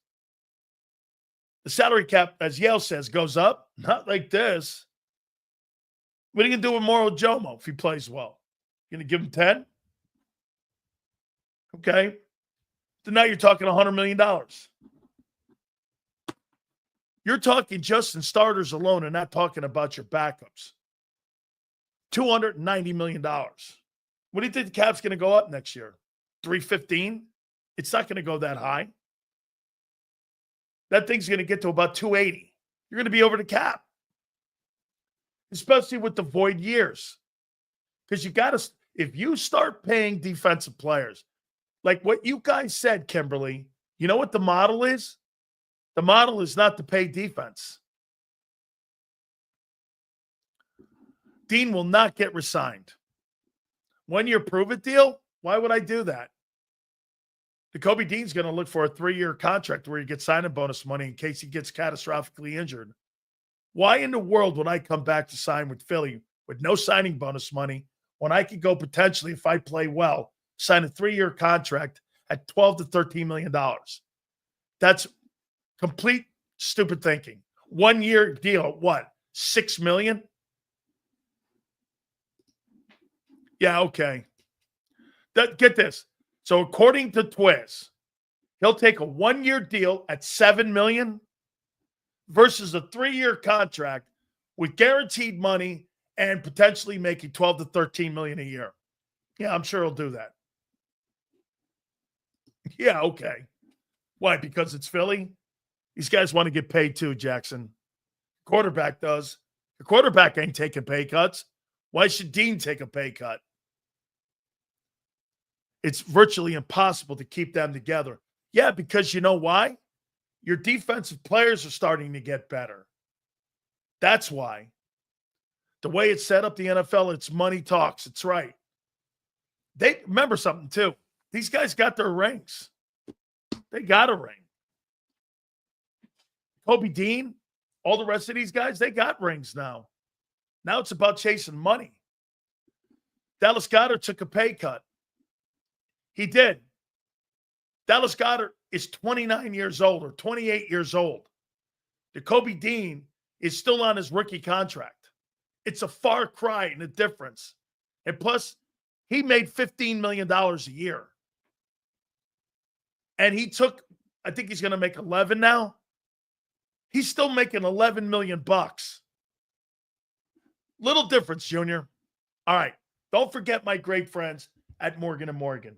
The salary cap, as Yale says, goes up. Not like this. What are you going to do with Moro Jomo if he plays well? You going to give him 10? Okay. So now you're talking $100 million. You're talking just in starters alone and not talking about your backups. $290 million. What do you think the cap's going to go up next year? 315? It's not going to go that high. That thing's going to get to about 280. You're going to be over the cap. Especially with the void years. Because you got to, if you start paying defensive players, like what you guys said, Kimberly, you know what the model is? The model is not to pay defense. Dean will not get resigned. 1 year prove-it deal? Why would I do that? Nakobe Dean's going to look for a 3-year contract where he gets signing bonus money in case he gets catastrophically injured. Why in the world would I come back to sign with Philly with no signing bonus money when I could go potentially, if I play well, sign a 3-year contract at $12 to $13 million? That's complete stupid thinking. 1 year deal, what? $6 million? Yeah, okay. Get this. So according to Twiz, he'll take a 1-year deal at $7 million versus a 3-year contract with guaranteed money and potentially making $12 to $13 million a year. Yeah, I'm sure he'll do that. Yeah, okay. Why? Because it's Philly? These guys want to get paid too, Jackson. Quarterback does. The quarterback ain't taking pay cuts. Why should Dean take a pay cut? It's virtually impossible to keep them together. Yeah, because you know why? Your defensive players are starting to get better. That's why. The way it's set up, the NFL, it's money talks. It's right. They remember something too. These guys got their rings. They got a ring. Kobe Dean, all the rest of these guys, they got rings now. Now it's about chasing money. Dallas Goedert took a pay cut. He did. Dallas Goedert is 29 years old or 28 years old. Nakobe Dean is still on his rookie contract. It's a far cry in the difference. And plus, he made $15 million a year. And he took, I think he's going to make 11 now. He's still making $11 million. Little difference, Junior. All right. Don't forget my great friends at Morgan & Morgan.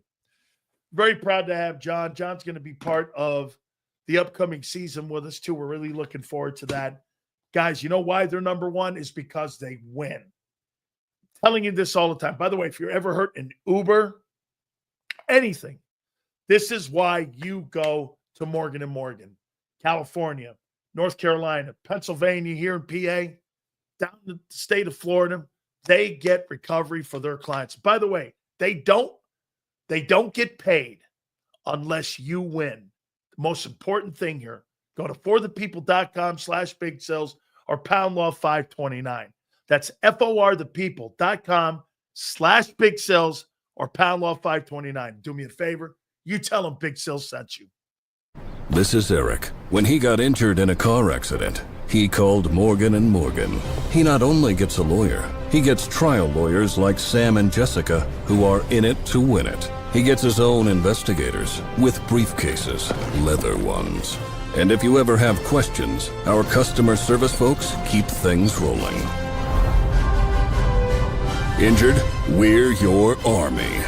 Very proud to have John. John's going to be part of the upcoming season with us, too. We're really looking forward to that. Guys, you know why they're number one? Is because they win. Telling you this all the time. By the way, if you're ever hurt in Uber, anything, this is why you go to Morgan & Morgan. California, North Carolina, Pennsylvania, here in PA, down to the state of Florida, they get recovery for their clients. By the way, they don't get paid unless you win. The most important thing here, go to forthepeople.com/big sales or pound law 529. That's forthepeople.com/big sales or pound law 529. Do me a favor. You tell them Big Sales sent you. This is Eric. When he got injured in a car accident, he called Morgan & Morgan. He not only gets a lawyer, he gets trial lawyers like Sam and Jessica who are in it to win it. He gets his own investigators with briefcases, leather ones. And if you ever have questions, our customer service folks keep things rolling. Injured? We're your army.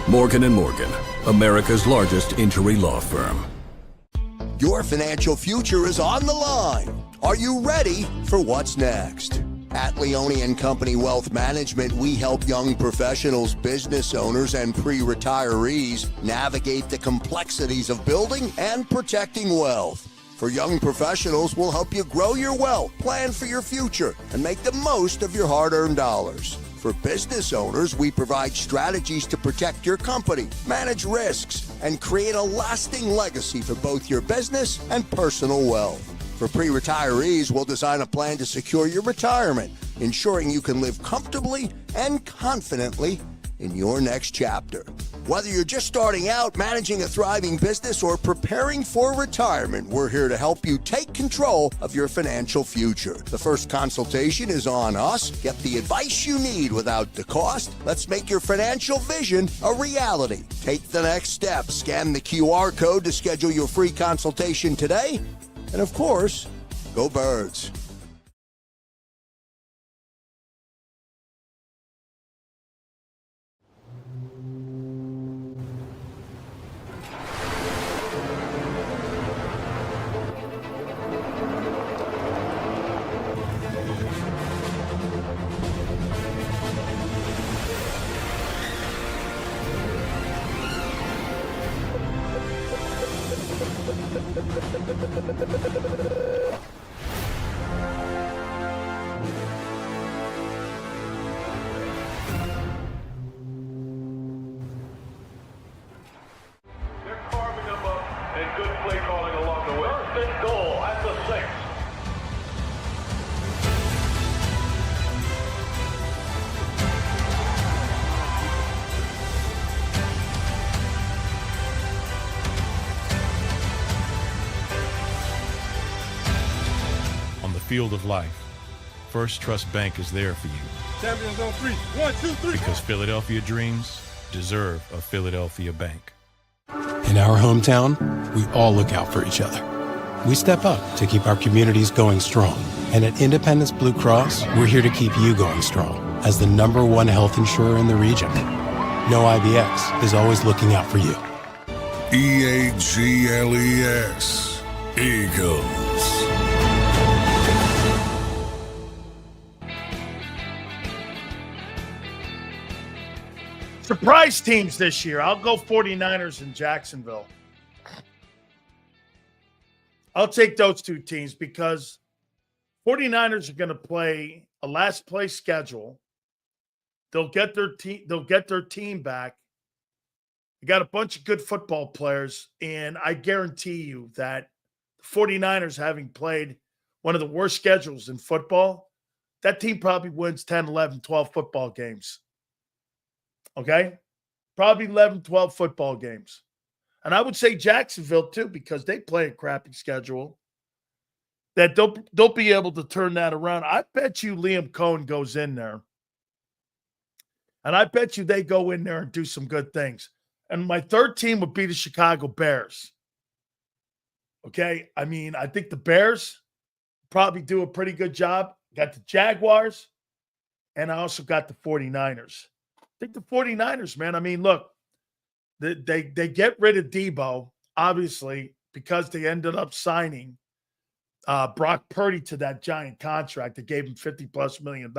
Morgan & Morgan, America's largest injury law firm. Your financial future is on the line. Are you ready for what's next? At Leone & Company Wealth Management, we help young professionals, business owners, and pre-retirees navigate the complexities of building and protecting wealth. For young professionals, we'll help you grow your wealth, plan for your future, and make the most of your hard-earned dollars. For business owners, we provide strategies to protect your company, manage risks, and create a lasting legacy for both your business and personal wealth. For pre-retirees, we'll design a plan to secure your retirement, ensuring you can live comfortably and confidently in your next chapter. Whether you're just starting out, managing a thriving business, or preparing for retirement, we're here to help you take control of your financial future. The first consultation is on us. Get the advice you need without the cost. Let's make your financial vision a reality. Take the next step. Scan the QR code to schedule your free consultation today. And of course, go Birds. They're carving them up and good play calling along the way. First and goal at the 6. On the field of life, First Trust Bank is there for you Champions on 3. 1, 2, 3. because Philadelphia dreams deserve a Philadelphia bank. In our hometown, we all look out for each other. We step up to keep our communities going strong. And at Independence Blue Cross, we're here to keep you going strong as the #1 health insurer in the region. No IBX is always looking out for you. EAGLES, Eagles. Surprise teams this year. I'll go 49ers in Jacksonville. I'll take those two teams because 49ers are going to play a last place schedule. They'll get their team back. They got a bunch of good football players, and I guarantee you that the 49ers, having played one of the worst schedules in football, that team probably wins 10, 11, 12 football games. Okay? Probably 11, 12 football games. And I would say Jacksonville too, because they play a crappy schedule, that they'll be able to turn that around. I bet you Liam Cohen goes in there. And I bet you they go in there and do some good things. And my third team would be the Chicago Bears. Okay? I mean, I think the Bears probably do a pretty good job. Got the Jaguars, and I also got the 49ers. I think the 49ers, man, I mean, look, they get rid of Debo, obviously, because they ended up signing Brock Purdy to that giant contract that gave him $50+ million.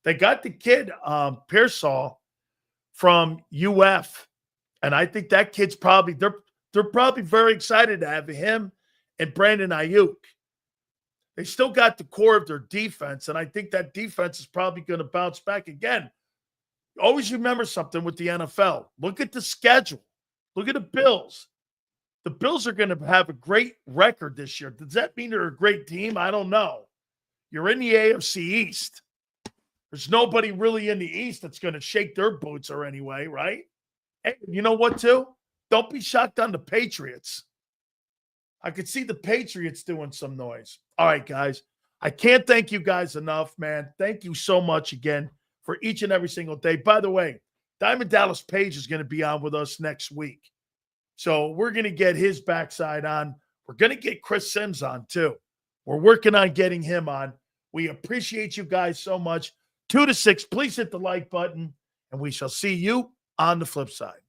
They got the kid, Pearsall, from UF, and I think that kid's probably, they're probably very excited to have him and Brandon Ayuk. They still got the core of their defense, and I think that defense is probably going to bounce back again. Always remember something with the NFL. Look at the schedule. Look at the Bills. The Bills are going to have a great record this year. Does that mean they're a great team? I don't know. You're in the AFC East. There's nobody really in the East that's going to shake their boots or anyway, right? Hey, you know what, too? Don't be shocked on the Patriots. I could see the Patriots doing some noise. All right, guys. I can't thank you guys enough, man. Thank you so much again for each and every single day. By the way, Diamond Dallas Page is going to be on with us next week. So we're going to get his backside on. We're going to get Chris Sims on too. We're working on getting him on. We appreciate you guys so much. 2 to 6, please hit the like button, and we shall see you on the flip side.